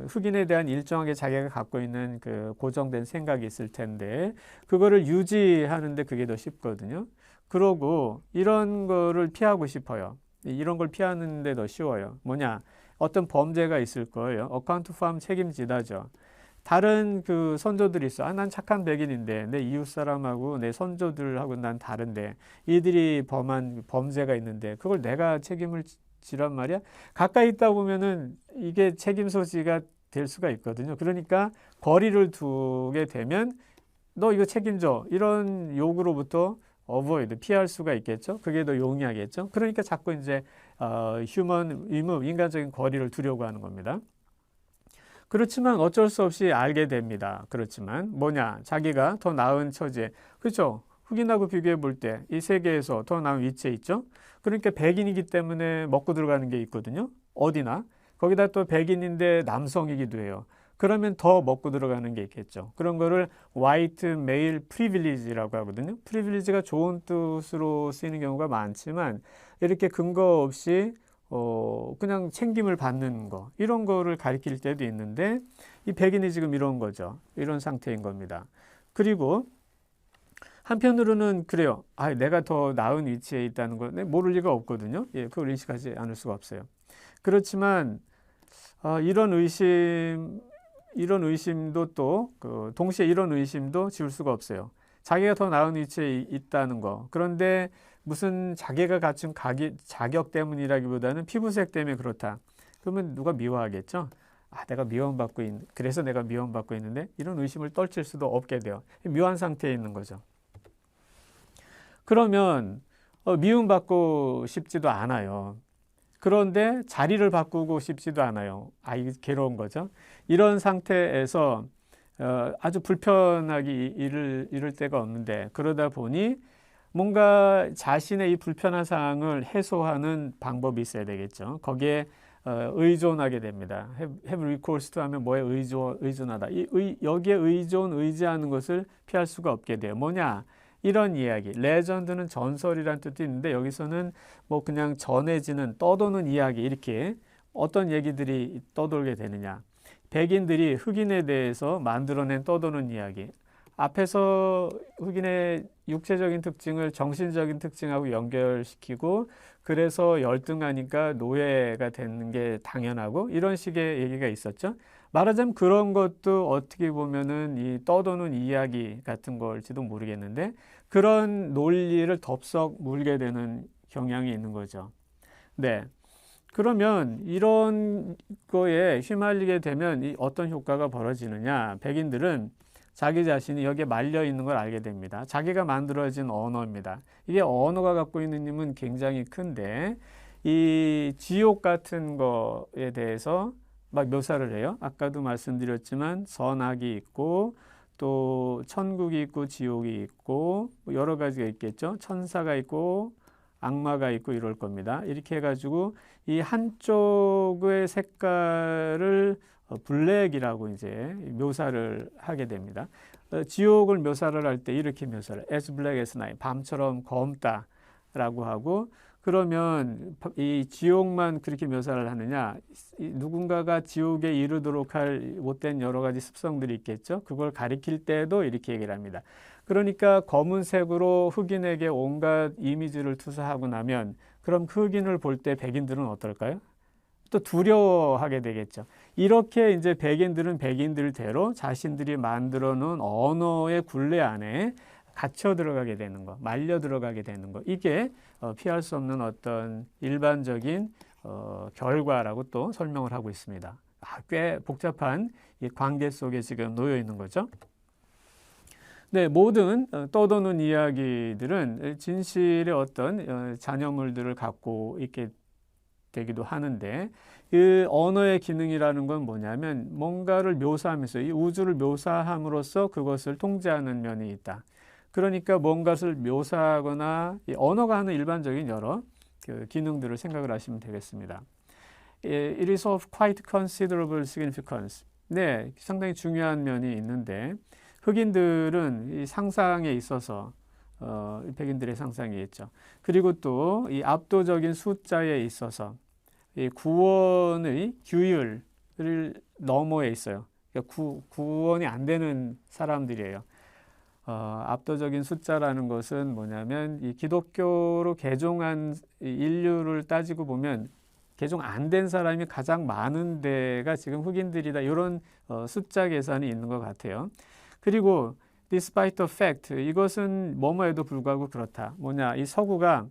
흑인에 대한 일정하게 자기가 갖고 있는 그 고정된 생각이 있을 텐데, 그거를 유지하는데 그게 더 쉽거든요. 그러고 이런 거를 피하고 싶어요. 이런 걸 피하는데 더 쉬워요. 뭐냐? 어떤 범죄가 있을 거예요. 어카운트 팜 책임지다죠. 다른 그 선조들이 있어. 난 착한 백인인데 내 이웃 사람하고 내 선조들하고 난 다른데 이들이 범한 범죄가 있는데 그걸 내가 책임을 지란 말이야. 가까이 있다 보면은 이게 책임 소지가 될 수가 있거든요. 그러니까 거리를 두게 되면 너 이거 책임져, 이런 욕으로부터 avoid, 피할 수가 있겠죠. 그게 더 용이하겠죠. 그러니까 자꾸 이제 human remove, 인간적인 거리를 두려고 하는 겁니다. 그렇지만 어쩔 수 없이 알게 됩니다. 그렇지만 뭐냐? 자기가 더 나은 처지에, 그렇죠? 흑인하고 비교해 볼 때 이 세계에서 더 나은 위치에 있죠. 그러니까 백인이기 때문에 먹고 들어가는 게 있거든요. 어디나. 거기다 또 백인인데 남성이기도 해요. 그러면 더 먹고 들어가는 게 있겠죠. 그런 거를 white male privilege라고 하거든요. privilege가 좋은 뜻으로 쓰이는 경우가 많지만 이렇게 근거 없이 그냥 챙김을 받는 거, 이런 거를 가리킬 때도 있는데, 이 백인이 지금 이런 거죠. 이런 상태인 겁니다. 그리고 한편으로는 그래요. 내가 더 나은 위치에 있다는 거 모를 리가 없거든요. 예, 그걸 인식하지 않을 수가 없어요. 그렇지만 이런 의심도 또 동시에 이런 의심도 지울 수가 없어요. 자기가 더 나은 위치에 있다는 거. 그런데 무슨 자기가 갖춘 자격 때문이라기보다는 피부색 때문에 그렇다. 그러면 누가 미워하겠죠? 그래서 내가 미움받고 있는데, 이런 의심을 떨칠 수도 없게 돼요. 묘한 상태에 있는 거죠. 그러면 미움받고 싶지도 않아요. 그런데 자리를 바꾸고 싶지도 않아요. 이게 괴로운 거죠. 이런 상태에서 아주 불편하게 이를 때가 없는데, 그러다 보니 뭔가 자신의 이 불편한 상황을 해소하는 방법이 있어야 되겠죠. 거기에 의존하게 됩니다. have recourse to 하면 뭐에 의존하다. 여기에 의지하는 것을 피할 수가 없게 돼요. 뭐냐? 이런 이야기. 레전드는 전설이란 뜻도 있는데, 여기서는 뭐 그냥 전해지는, 떠도는 이야기, 이렇게 어떤 얘기들이 떠돌게 되느냐. 백인들이 흑인에 대해서 만들어낸 떠도는 이야기. 앞에서 흑인의 육체적인 특징을 정신적인 특징하고 연결시키고, 그래서 열등하니까 노예가 되는 게 당연하고, 이런 식의 얘기가 있었죠. 말하자면 그런 것도 어떻게 보면은 이 떠도는 이야기 같은 걸지도 모르겠는데, 그런 논리를 덥석 물게 되는 경향이 있는 거죠. 네. 그러면 이런 거에 휘말리게 되면 어떤 효과가 벌어지느냐. 백인들은 자기 자신이 여기에 말려 있는 걸 알게 됩니다. 자기가 만들어진 언어입니다. 이게 언어가 갖고 있는 힘은 굉장히 큰데, 이 지옥 같은 거에 대해서 막 묘사를 해요. 아까도 말씀드렸지만 선악이 있고 또 천국이 있고 지옥이 있고 여러 가지가 있겠죠. 천사가 있고 악마가 있고 이럴 겁니다. 이렇게 해가지고 이 한쪽의 색깔을 블랙이라고 이제 묘사를 하게 됩니다. 지옥을 묘사를 할 때 이렇게 묘사를 as black as night, 밤처럼 검다라고 하고, 그러면 이 지옥만 그렇게 묘사를 하느냐? 누군가가 지옥에 이르도록 할 못된 여러 가지 습성들이 있겠죠. 그걸 가리킬 때도 이렇게 얘기를 합니다. 그러니까 검은색으로 흑인에게 온갖 이미지를 투사하고 나면, 그럼 흑인을 볼 때 백인들은 어떨까요? 또 두려워하게 되겠죠. 이렇게 이제 백인들은 백인들대로 자신들이 만들어 놓은 언어의 굴레 안에 갇혀 들어가게 되는 거, 말려 들어가게 되는 거. 이게 피할 수 없는 어떤 일반적인 결과라고 또 설명을 하고 있습니다. 꽤 복잡한 이 관계 속에 지금 놓여 있는 거죠. 네, 모든 떠도는 이야기들은 진실의 어떤 잔여물들을 갖고 있게 되기도 하는데, 그 언어의 기능이라는 건 뭐냐면 뭔가를 묘사하면서 이 우주를 묘사함으로써 그것을 통제하는 면이 있다. 그러니까 뭔가를 묘사하거나 이 언어가 하는 일반적인 여러 그 기능들을 생각을 하시면 되겠습니다. It is of quite considerable significance. 네, 상당히 중요한 면이 있는데, 흑인들은 이 상상에 있어서 백인들의 상상이 있죠. 그리고 또 이 압도적인 숫자에 있어서 이 구원의 규율을 너머에 있어요. 그러니까 구원이 안 되는 사람들이에요. 압도적인 숫자라는 것은 뭐냐면 이 기독교로 개종한 인류를 따지고 보면 개종 안 된 사람이 가장 많은 데가 지금 흑인들이다. 이런 숫자 계산이 있는 것 같아요. 그리고 despite the fact, 이것은 뭐뭐에도 불구하고 그렇다. 뭐냐, 이 서구가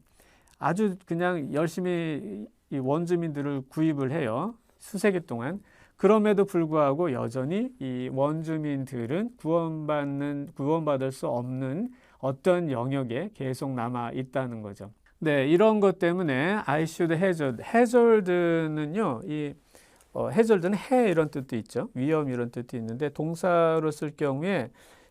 아주 그냥 열심히 이 원주민들을 구입을 해요. 수세기 동안. 그럼에도 불구하고 여전히 이 원주민들은 구원받을 수 없는 어떤 영역에 계속 남아 있다는 거죠. 네, 이런 것 때문에 I should hazard. hazard는요, hazard는 해 이런 뜻도 있죠. 위험 이런 뜻도 있는데 동사로 쓸 경우에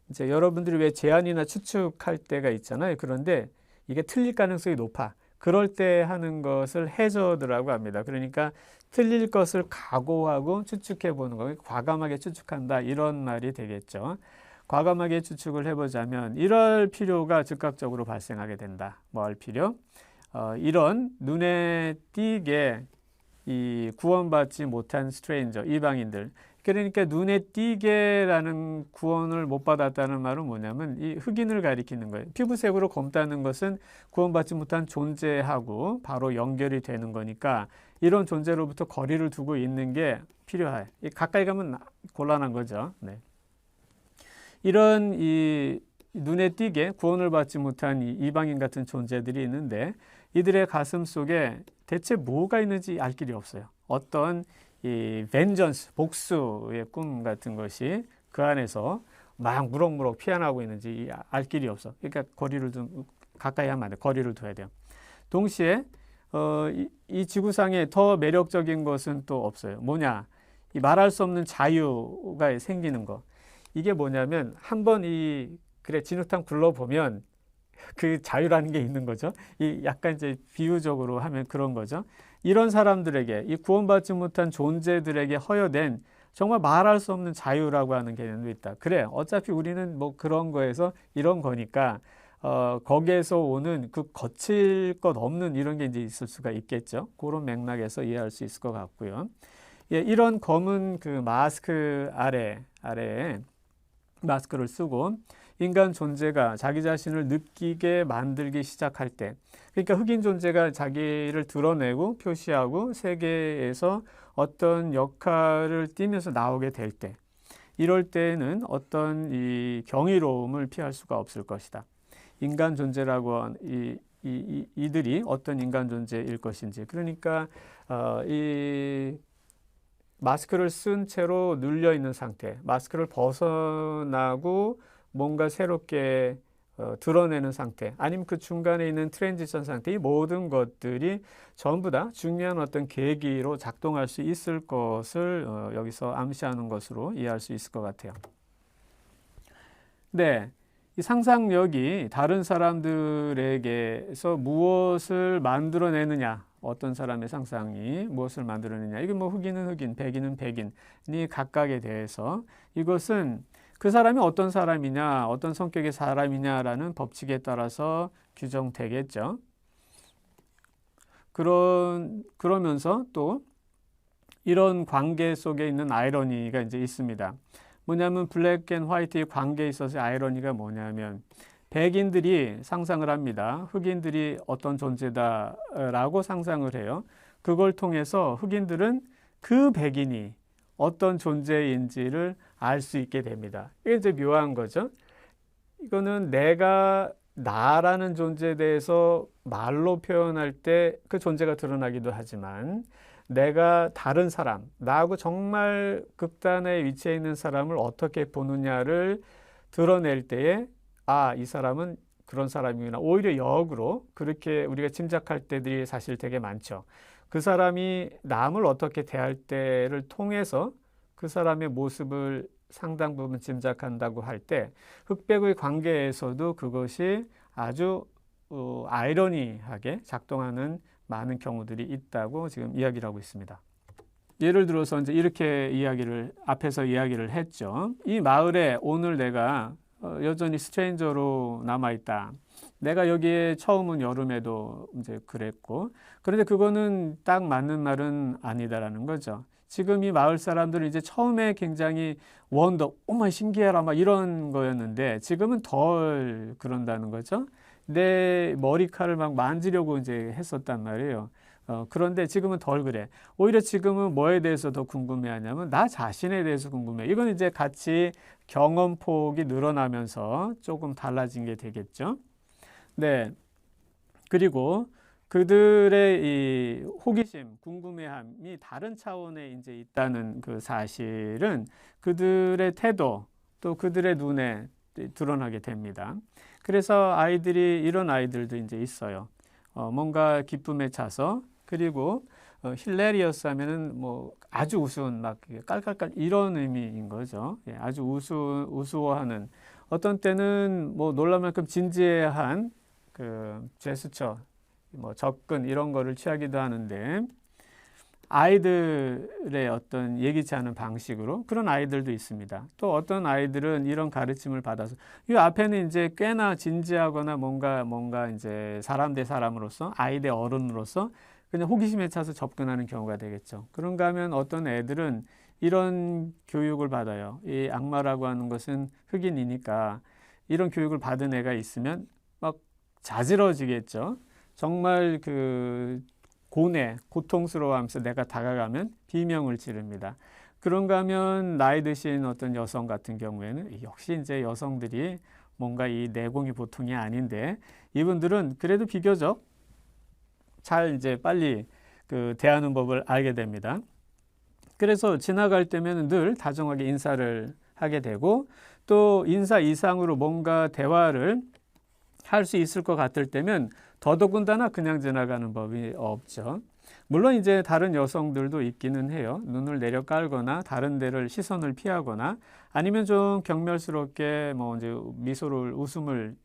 이제 여러분들이 왜 제안이나 추측할 때가 있잖아요. 그런데 이게 틀릴 가능성이 높아. 그럴 때 하는 것을 hazard라고 합니다. 그러니까 틀릴 것을 각오하고 추측해 보는 거, 과감하게 추측한다 이런 말이 되겠죠. 과감하게 추측을 해보자면 이럴 필요가 즉각적으로 발생하게 된다. 뭐 할 필요? 이런 눈에 띄게 이 구원받지 못한 스트레인저, 이방인들. 그러니까 눈에 띄게라는 구원을 못 받았다는 말은 뭐냐면 이 흑인을 가리키는 거예요. 피부색으로 검다는 것은 구원받지 못한 존재하고 바로 연결이 되는 거니까 이런 존재로부터 거리를 두고 있는 게 필요해. 가까이 가면 곤란한 거죠. 네. 이런 이 눈에 띄게 구원을 받지 못한 이 이방인 같은 존재들이 있는데 이들의 가슴 속에 대체 뭐가 있는지 알 길이 없어요. 어떤 이 vengeance, 복수의 꿈 같은 것이 그 안에서 막 무럭무럭 피어나고 있는지 알 길이 없어. 그러니까 거리를 좀 가까이 하면 안 돼. 거리를 둬야 돼요. 동시에 이 지구상에 더 매력적인 것은 또 없어요. 뭐냐? 이 말할 수 없는 자유가 생기는 거. 이게 뭐냐면 한번 그래 진흙탕 굴러보면 그 자유라는 게 있는 거죠. 이 약간 이제 비유적으로 하면 그런 거죠. 이런 사람들에게 이 구원받지 못한 존재들에게 허여된 정말 말할 수 없는 자유라고 하는 개념도 있다. 그래, 어차피 우리는 뭐 그런 거에서 이런 거니까 거기에서 오는 그 거칠 것 없는 이런 게 이제 있을 수가 있겠죠. 그런 맥락에서 이해할 수 있을 것 같고요. 예, 이런 검은 그 마스크 아래에 마스크를 쓰고 인간 존재가 자기 자신을 느끼게 만들기 시작할 때, 그러니까 흑인 존재가 자기를 드러내고 표시하고 세계에서 어떤 역할을 띠면서 나오게 될 때, 이럴 때는 어떤 이 경이로움을 피할 수가 없을 것이다. 인간 존재라고 이들이 어떤 인간 존재일 것인지, 그러니까 이 마스크를 쓴 채로 눌려 있는 상태, 마스크를 벗어나고 뭔가 새롭게 드러내는 상태, 아니면 그 중간에 있는 트랜지션 상태, 이 모든 것들이 전부 다 중요한 어떤 계기로 작동할 수 있을 것을 여기서 암시하는 것으로 이해할 수 있을 것 같아요. 네, 이 상상력이 다른 사람들에게서 무엇을 만들어내느냐, 어떤 사람의 상상이 무엇을 만들어내느냐, 이게 뭐 흑인은 흑인, 백인은 백인이 각각에 대해서 이것은 그 사람이 어떤 사람이냐, 어떤 성격의 사람이냐라는 법칙에 따라서 규정되겠죠. 그러면서 또 이런 관계 속에 있는 아이러니가 이제 있습니다. 뭐냐면 블랙 앤 화이트의 관계에 있어서 아이러니가 뭐냐면 백인들이 상상을 합니다. 흑인들이 어떤 존재다라고 상상을 해요. 그걸 통해서 흑인들은 그 백인이 어떤 존재인지를 알 수 있게 됩니다. 이게 이제 묘한 거죠. 이거는 내가 나라는 존재에 대해서 말로 표현할 때 그 존재가 드러나기도 하지만 내가 다른 사람, 나하고 정말 극단의 위치에 있는 사람을 어떻게 보느냐를 드러낼 때에 이 사람은 그런 사람이구나. 오히려 역으로 그렇게 우리가 짐작할 때들이 사실 되게 많죠. 그 사람이 남을 어떻게 대할 때를 통해서 그 사람의 모습을 상당 부분 짐작한다고 할 때 흑백의 관계에서도 그것이 아주 아이러니하게 작동하는 많은 경우들이 있다고 지금 이야기를 하고 있습니다. 예를 들어서 이제 이렇게 앞에서 이야기를 했죠. 이 마을에 오늘 내가 여전히 스트레인저로 남아있다. 내가 여기에 처음은 여름에도 이제 그랬고, 그런데 그거는 딱 맞는 말은 아니다라는 거죠. 지금 이 마을 사람들은 이제 처음에 굉장히 어머 신기해라 막 이런 거였는데 지금은 덜 그런다는 거죠. 내 머리카락을 막 만지려고 이제 했었단 말이에요. 그런데 지금은 덜 그래. 오히려 지금은 뭐에 대해서 더 궁금해하냐면 나 자신에 대해서 궁금해. 이건 이제 같이 경험폭이 늘어나면서 조금 달라진 게 되겠죠. 네. 그리고 그들의 이 호기심, 궁금해함이 다른 차원에 이제 있다는 그 사실은 그들의 태도 또 그들의 눈에 드러나게 됩니다. 그래서 이런 아이들도 이제 있어요. 뭔가 기쁨에 차서 그리고 힐레리어스 하면은 뭐 아주 우스운 막 깔깔깔 이런 의미인 거죠. 예, 아주 우스워하는 어떤 때는 뭐 놀랄 만큼 진지한 그 제스처, 뭐 접근 이런 거를 취하기도 하는데 아이들의 어떤 예기치 않은 방식으로 그런 아이들도 있습니다. 또 어떤 아이들은 이런 가르침을 받아서 이 앞에는 이제 꽤나 진지하거나 뭔가 이제 사람 대 사람으로서 아이 대 어른으로서 그냥 호기심에 차서 접근하는 경우가 되겠죠. 그런가 하면 어떤 애들은 이런 교육을 받아요. 이 악마라고 하는 것은 흑인이니까 이런 교육을 받은 애가 있으면 막 자지러지겠죠. 정말 그 고통스러워하면서 내가 다가가면 비명을 지릅니다. 그런가 하면 나이 드신 어떤 여성 같은 경우에는 역시 이제 여성들이 뭔가 이 내공이 보통이 아닌데 이분들은 그래도 비교적 잘 이제 빨리 그 대하는 법을 알게 됩니다. 그래서 지나갈 때면 늘 다정하게 인사를 하게 되고 또 인사 이상으로 뭔가 대화를 할 수 있을 것 같을 때면 더더군다나 그냥 지나가는 법이 없죠. 물론 이제 다른 여성들도 있기는 해요. 눈을 내려 깔거나 다른 데를 시선을 피하거나 아니면 좀 경멸스럽게 뭐 이제 웃음을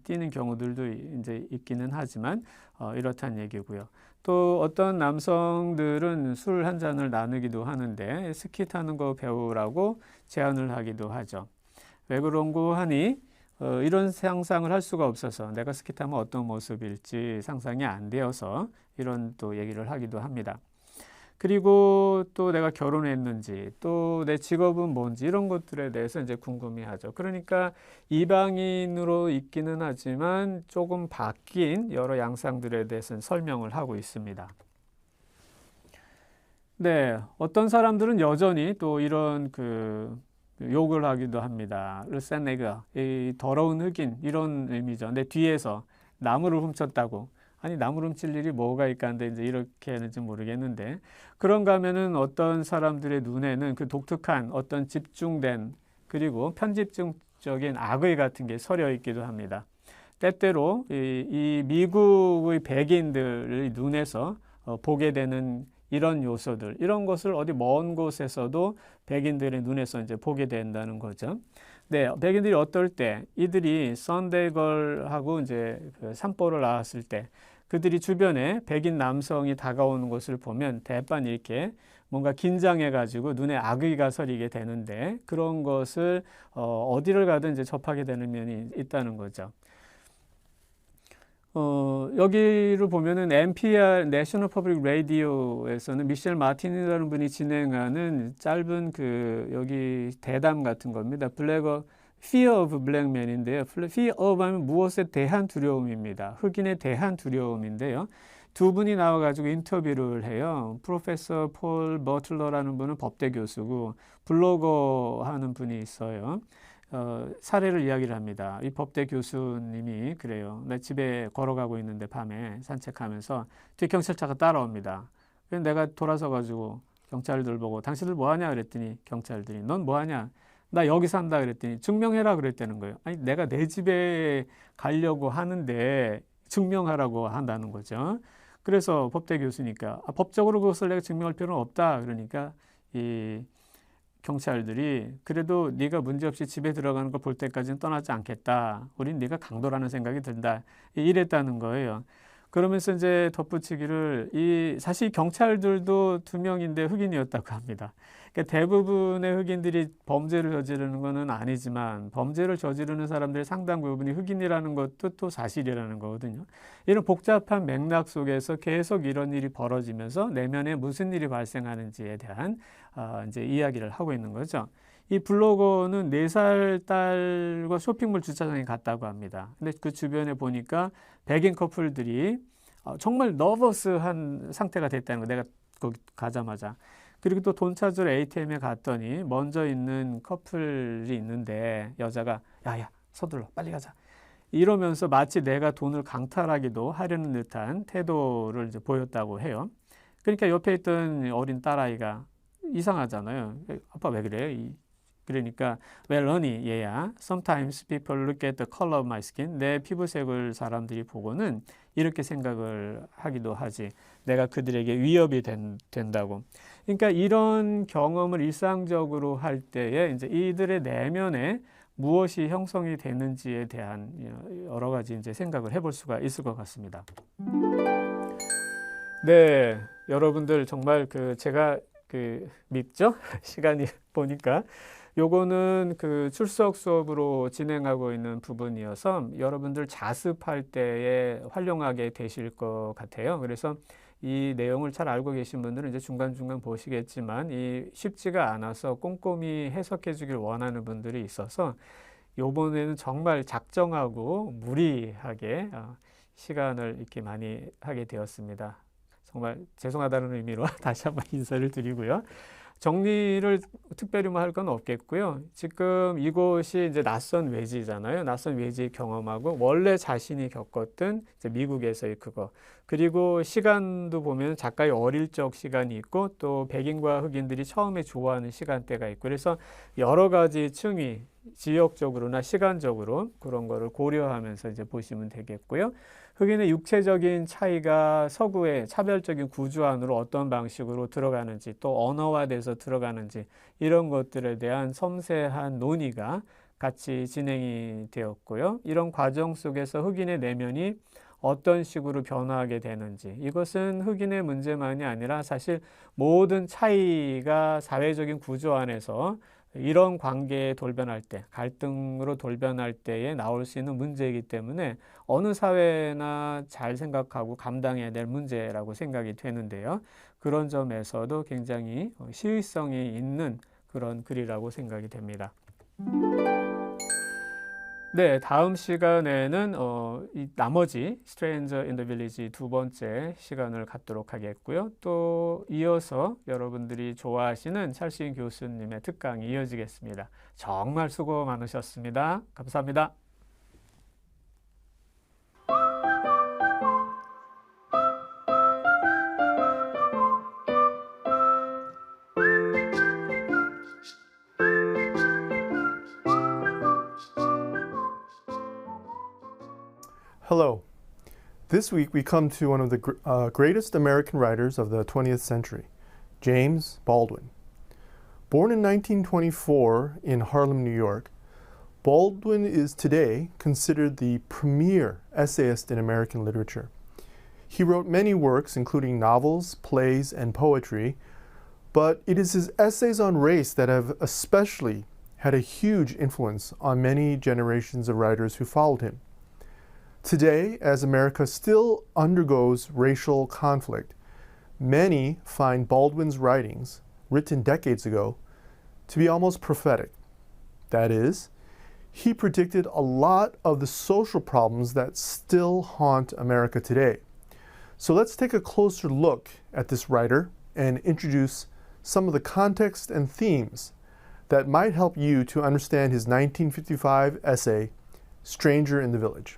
띠는 경우들도 이제 있기는 하지만 이렇다는 얘기고요. 또 어떤 남성들은 술 한 잔을 나누기도 하는데 스키 타는 거 배우라고 제안을 하기도 하죠. 왜 그런고 하니 이런 상상을 할 수가 없어서 내가 스키 타면 어떤 모습일지 상상이 안 되어서 이런 또 얘기를 하기도 합니다. 그리고 또 내가 결혼했는지 또 내 직업은 뭔지 이런 것들에 대해서 이제 궁금해하죠. 그러니까 이방인으로 있기는 하지만 조금 바뀐 여러 양상들에 대해서는 설명을 하고 있습니다. 네, 어떤 사람들은 여전히 또 이런 욕을 하기도 합니다. 르세네가, 이 더러운 흑인 이런 의미죠. 내 뒤에서 나무를 훔쳤다고. 아니 나무를 훔칠 일이 뭐가 있까는데 이제 이렇게 하는지 모르겠는데 그런가 하면은 어떤 사람들의 눈에는 그 독특한 어떤 집중된 그리고 편집증적인 악의 같은 게 서려 있기도 합니다. 때때로 이 미국의 백인들의 눈에서 보게 되는 이런 요소들, 이런 것을 어디 먼 곳에서도 백인들의 눈에서 이제 보게 된다는 거죠. 네, 백인들이 어떨 때 이들이 썬데이걸하고 이제 그 산보를 나왔을 때 그들이 주변에 백인 남성이 다가오는 것을 보면 대반 이렇게 뭔가 긴장해가지고 눈에 악의가 서리게 되는데 그런 것을 어디를 가든 이제 접하게 되는 면이 있다는 거죠. 여기를 보면은 NPR 내셔널 퍼블릭 라디오에서는 미셸 마틴이라는 분이 진행하는 짧은 여기 대담 같은 겁니다. Fear of Black Man인데요. Fear of 하면 무엇에 대한 두려움입니다. 흑인에 대한 두려움인데요. 두 분이 나와가지고 인터뷰를 해요. 프로페서 폴 버틀러라는 분은 법대 교수고 블로거 하는 분이 있어요. 사례를 이야기를 합니다. 이 법대 교수님이 그래요. 나 집에 걸어가고 있는데 밤에 산책하면서 뒤에 경찰차가 따라옵니다. 그래서 내가 돌아서 가지고 경찰들 보고 당신들 뭐 하냐 그랬더니 경찰들이 넌 뭐 하냐? 나 여기 산다 그랬더니 증명해라 그랬다는 거예요. 아니 내가 내 집에 가려고 하는데 증명하라고 한다는 거죠. 그래서 법대 교수니까 법적으로 그것을 내가 증명할 필요는 없다. 그러니까 이 경찰들이 그래도 네가 문제없이 집에 들어가는 걸 볼 때까지는 떠나지 않겠다. 우린 네가 강도라는 생각이 든다. 이랬다는 거예요. 그러면서 이제 덧붙이기를 사실 경찰들도 2명인데 흑인이었다고 합니다. 그러니까 대부분의 흑인들이 범죄를 저지르는 것은 아니지만 범죄를 저지르는 사람들의 상당 부분이 흑인이라는 것도 또 사실이라는 거거든요. 이런 복잡한 맥락 속에서 계속 이런 일이 벌어지면서 내면에 무슨 일이 발생하는지에 대한 이제 이야기를 하고 있는 거죠. 이 블로거는 4살 딸과 쇼핑몰 주차장에 갔다고 합니다. 근데 그 주변에 보니까 백인 커플들이 정말 너버스한 상태가 됐다는 거. 내가 거기 가자마자. 그리고 또 돈 찾으러 ATM에 갔더니 먼저 있는 커플이 있는데 여자가 야야 서둘러 빨리 가자. 이러면서 마치 내가 돈을 강탈하기도 하려는 듯한 태도를 이제 보였다고 해요. 그러니까 옆에 있던 어린 딸아이가 이상하잖아요. 아빠 왜 그래? 그러니까 well, honey, 얘야. Sometimes people look at the color of my skin. 내 피부색을 사람들이 보고는 이렇게 생각을 하기도 하지. 내가 그들에게 위협이 된다고. 그러니까 이런 경험을 일상적으로 할 때에 이제 이들의 내면에 무엇이 형성이 되는지에 대한 여러 가지 이제 생각을 해볼 수가 있을 것 같습니다. 네, 여러분들 정말 제가 밉죠? 시간이 보니까. 요거는 출석 수업으로 진행하고 있는 부분이어서 여러분들 자습할 때에 활용하게 되실 것 같아요. 그래서 이 내용을 잘 알고 계신 분들은 이제 중간중간 보시겠지만 쉽지가 않아서 꼼꼼히 해석해 주길 원하는 분들이 있어서 요번에는 정말 작정하고 무리하게 시간을 이렇게 많이 하게 되었습니다. 정말 죄송하다는 의미로 다시 한번 인사를 드리고요. 정리를 특별히 할 건 없겠고요. 지금 이곳이 이제 낯선 외지잖아요. 낯선 외지 경험하고 원래 자신이 겪었던 이제 미국에서의 그거. 그리고 시간도 보면 작가의 어릴 적 시간이 있고 또 백인과 흑인들이 처음에 좋아하는 시간대가 있고 그래서 여러 가지 층위 지역적으로나 시간적으로 그런 거를 고려하면서 이제 보시면 되겠고요. 흑인의 육체적인 차이가 서구의 차별적인 구조 안으로 어떤 방식으로 들어가는지 또 언어화돼서 들어가는지 이런 것들에 대한 섬세한 논의가 같이 진행이 되었고요. 이런 과정 속에서 흑인의 내면이 어떤 식으로 변화하게 되는지 이것은 흑인의 문제만이 아니라 사실 모든 차이가 사회적인 구조 안에서 이런 관계에 돌변할 때, 갈등으로 돌변할 때에 나올 수 있는 문제이기 때문에 어느 사회나 잘 생각하고 감당해야 될 문제라고 생각이 되는데요. 그런 점에서도 굉장히 시의성이 있는 그런 글이라고 생각이 됩니다. 네, 다음 시간에는 이 나머지 Stranger in the Village 2번째 시간을 갖도록 하겠고요. 또 이어서 여러분들이 좋아하시는 찰스인 교수님의 특강이 이어지겠습니다. 정말 수고 많으셨습니다. 감사합니다. Hello. This week we come to one of the greatest American writers of the 20th century, James Baldwin. Born in 1924 in Harlem, New York, Baldwin is today considered the premier essayist in American literature. He wrote many works, including novels, plays, and poetry, but it is his essays on race that have especially had a huge influence on many generations of writers who followed him. Today, as America still undergoes racial conflict, many find Baldwin's writings, written decades ago, to be almost prophetic. That is, he predicted a lot of the social problems that still haunt America today. So let's take a closer look at this writer and introduce some of the context and themes that might help you to understand his 1955 essay, Stranger in the Village.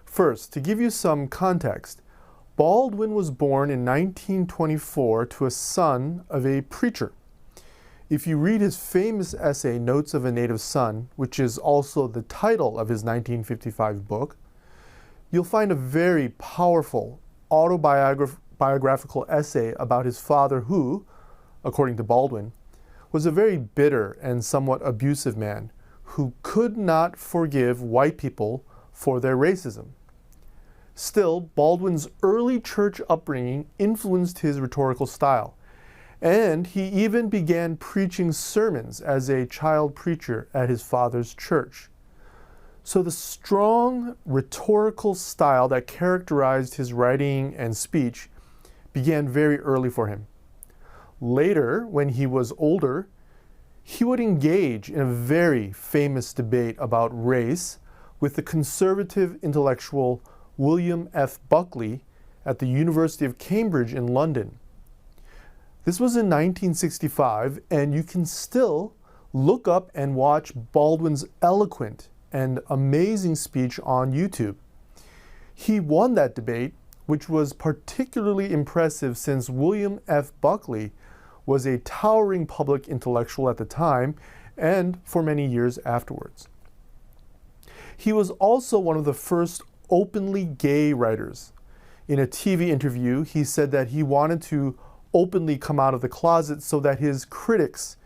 First, to give you some context, Baldwin was born in 1924 to a son of a preacher. If you read his famous essay, Notes of a Native Son, which is also the title of his 1955 book, you'll find a very powerful autobiographical essay about his father who, according to Baldwin, was a very bitter and somewhat abusive man who could not forgive white people for their racism. Still, Baldwin's early church upbringing influenced his rhetorical style, and he even began preaching sermons as a child preacher at his father's church. So the strong rhetorical style that characterized his writing and speech began very early for him. Later, when he was older, he would engage in a very famous debate about race with the conservative intellectual William F. Buckley at the University of Cambridge in London. This was in 1965, and you can still look up and watch Baldwin's eloquent and amazing speech on YouTube. He won that debate, which was particularly impressive since William F. Buckley was a towering public intellectual at the time and for many years afterwards. He was also one of the first openly gay writers. In a TV interview, he said that he wanted to openly come out of the closet so that his critics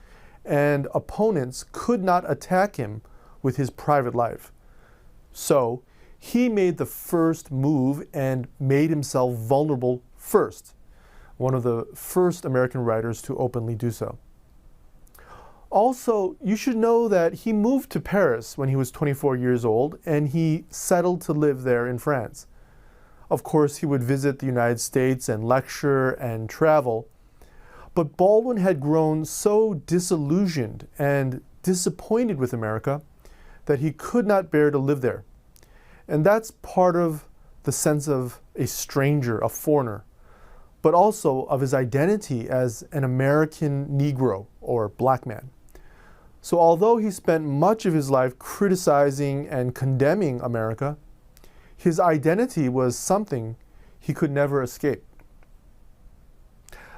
and opponents could not attack him with his private life. So he made the first move and made himself vulnerable first, one of the first American writers to openly do so. Also, you should know that he moved to Paris when he was 24 years old, and he settled to live there in France. Of course, he would visit the United States and lecture and travel, but Baldwin had grown so disillusioned and disappointed with America that he could not bear to live there. And that's part of the sense of a stranger, a foreigner, but also of his identity as an American Negro or black man. So although he spent much of his life criticizing and condemning America, his identity was something he could never escape.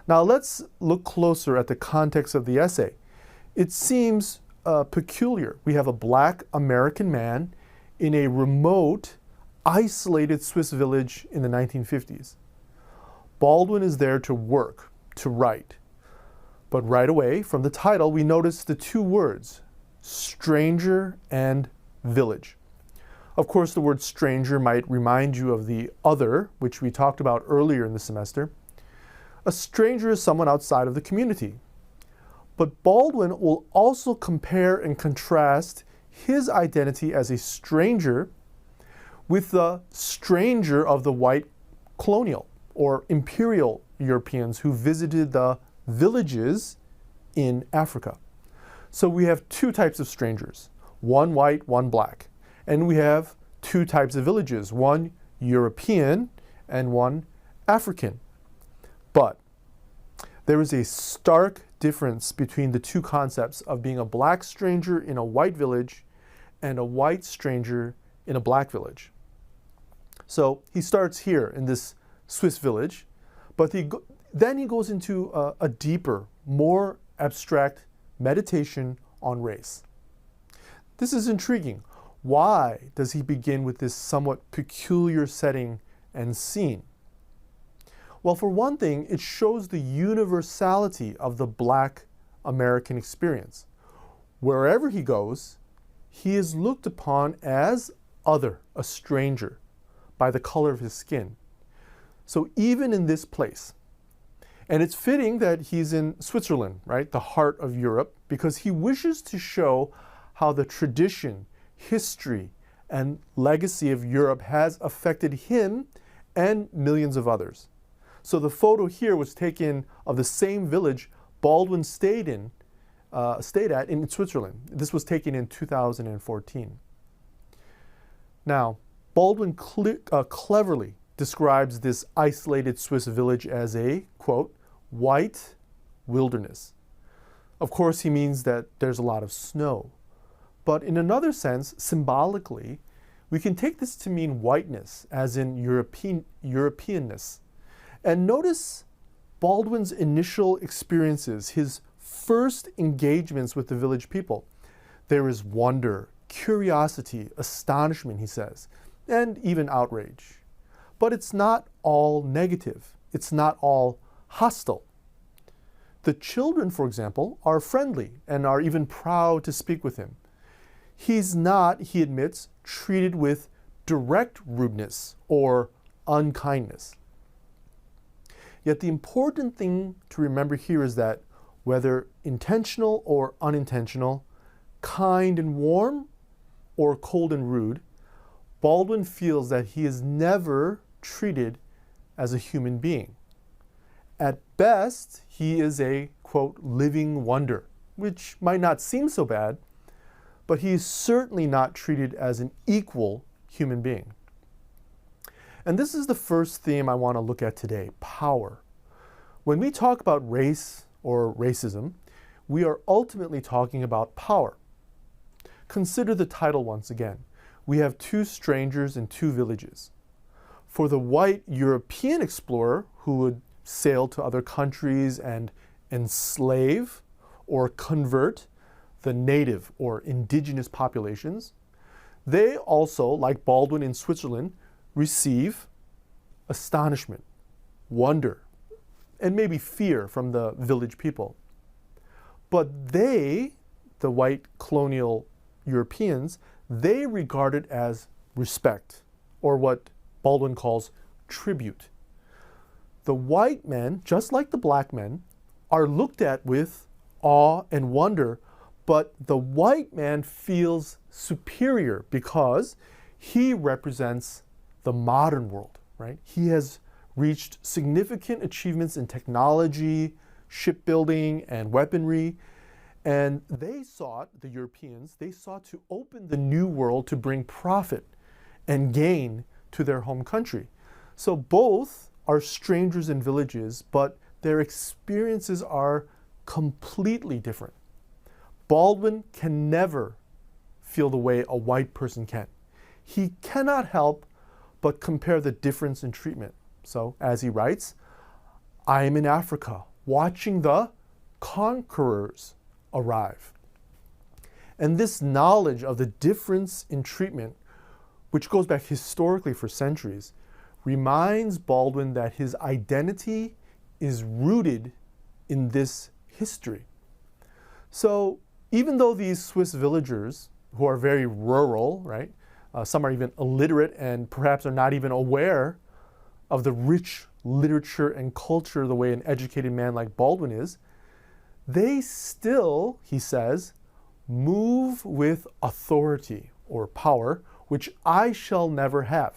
Now let's look closer at the context of the essay. It seems peculiar. We have a black American man in a remote, isolated Swiss village in the 1950s. Baldwin is there to work, to write. But right away, from the title, we notice the two words, stranger and village. Of course, the word stranger might remind you of the other, which we talked about earlier in the semester. A stranger is someone outside of the community. But Baldwin will also compare and contrast his identity as a stranger with the stranger of the white colonial or imperial Europeans who visited the villages in Africa. So we have two types of strangers, one white, one black. And we have two types of villages, one European and one African. But there is a stark difference between the two concepts of being a black stranger in a white village and a white stranger in a black village. So he starts here in this Swiss village, but then he goes into a deeper, more abstract meditation on race. This is intriguing. Why does he begin with this somewhat peculiar setting and scene? Well, for one thing, it shows the universality of the black American experience. Wherever he goes, he is looked upon as other, a stranger, by the color of his skin. So even in this place, and it's fitting that he's in Switzerland, right, the heart of Europe, because he wishes to show how the tradition, history, and legacy of Europe has affected him and millions of others. So the photo here was taken of the same village Baldwin stayed at in Switzerland. This was taken in 2014. Now, Baldwin cleverly describes this isolated Swiss village as a, quote, white wilderness. Of course, he means that there's a lot of snow. But in another sense, symbolically, we can take this to mean whiteness, as in Europeanness. And notice Baldwin's initial experiences, his first engagements with the village people. There is wonder, curiosity, astonishment, he says, and even outrage. But it's not all negative. It's not all hostile. The children, for example, are friendly and are even proud to speak with him. He's not, he admits, treated with direct rudeness or unkindness. Yet the important thing to remember here is that whether intentional or unintentional, kind and warm or cold and rude, Baldwin feels that he is never treated as a human being. At best, he is a, quote, living wonder, which might not seem so bad, but he is certainly not treated as an equal human being. And this is the first theme I want to look at today, power. When we talk about race or racism, we are ultimately talking about power. Consider the title once again. We have two strangers in two villages. For the white European explorer who would sail to other countries and enslave or convert the native or indigenous populations, they also, like Baldwin in Switzerland, receive astonishment, wonder, and maybe fear from the village people. But they, the white colonial Europeans, they regard it as respect, or what Baldwin calls tribute. The white men, just like the black men, are looked at with awe and wonder, but the white man feels superior because he represents the modern world, right? He has reached significant achievements in technology, shipbuilding, and weaponry, and they sought, the Europeans, they sought to open the new world to bring profit and gain to their home country. So both are strangers in villages, but their experiences are completely different. Baldwin can never feel the way a white person can. He cannot help but compare the difference in treatment. So, as he writes, I am in Africa watching the conquerors arrive. And this knowledge of the difference in treatment, which goes back historically for centuries, reminds Baldwin that his identity is rooted in this history. So even though these Swiss villagers, who are very rural, right, some are even illiterate and perhaps are not even aware of the rich literature and culture the way an educated man like Baldwin is, they still, he says, move with authority or power, which I shall never have.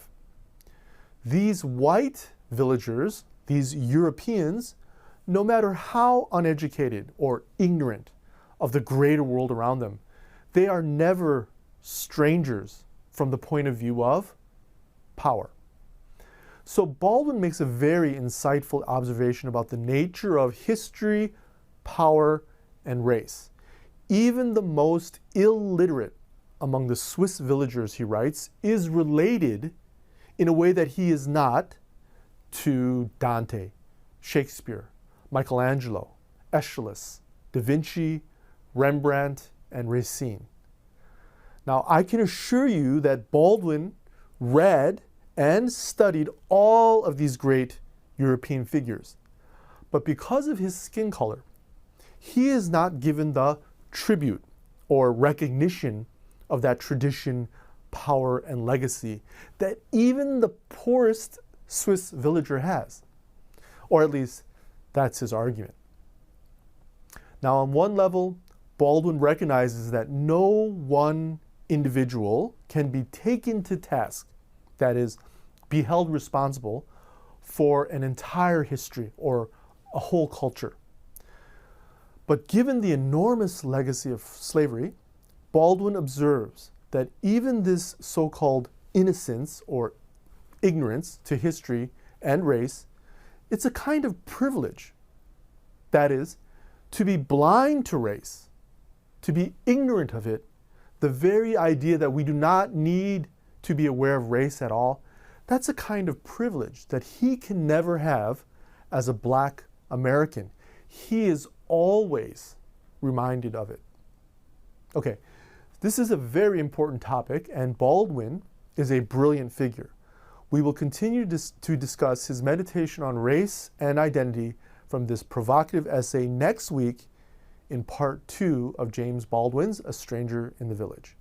These white villagers, these Europeans, no matter how uneducated or ignorant of the greater world around them, they are never strangers from the point of view of power. So Baldwin makes a very insightful observation about the nature of history, power, and race. Even the most illiterate among the Swiss villagers, he writes, is related in a way that he is not to Dante, Shakespeare, Michelangelo, Aeschylus, Da Vinci, Rembrandt, and Racine. Now, I can assure you that Baldwin read and studied all of these great European figures. But because of his skin color, he is not given the tribute or recognition of that tradition, power, and legacy that even the poorest Swiss villager has. Or at least that's his argument. Now, on one level, Baldwin recognizes that no one individual can be taken to task, that is, be held responsible for an entire history or a whole culture. But given the enormous legacy of slavery, Baldwin observes that even this so-called innocence or ignorance to history and race, it's a kind of privilege. That is, to be blind to race, to be ignorant of it, the very idea that we do not need to be aware of race at all, that's a kind of privilege that he can never have as a black American. He is always reminded of it. Okay, this is a very important topic, and Baldwin is a brilliant figure. We will continue to discuss his meditation on race and identity from this provocative essay next week in part 2 of James Baldwin's A Stranger in the Village.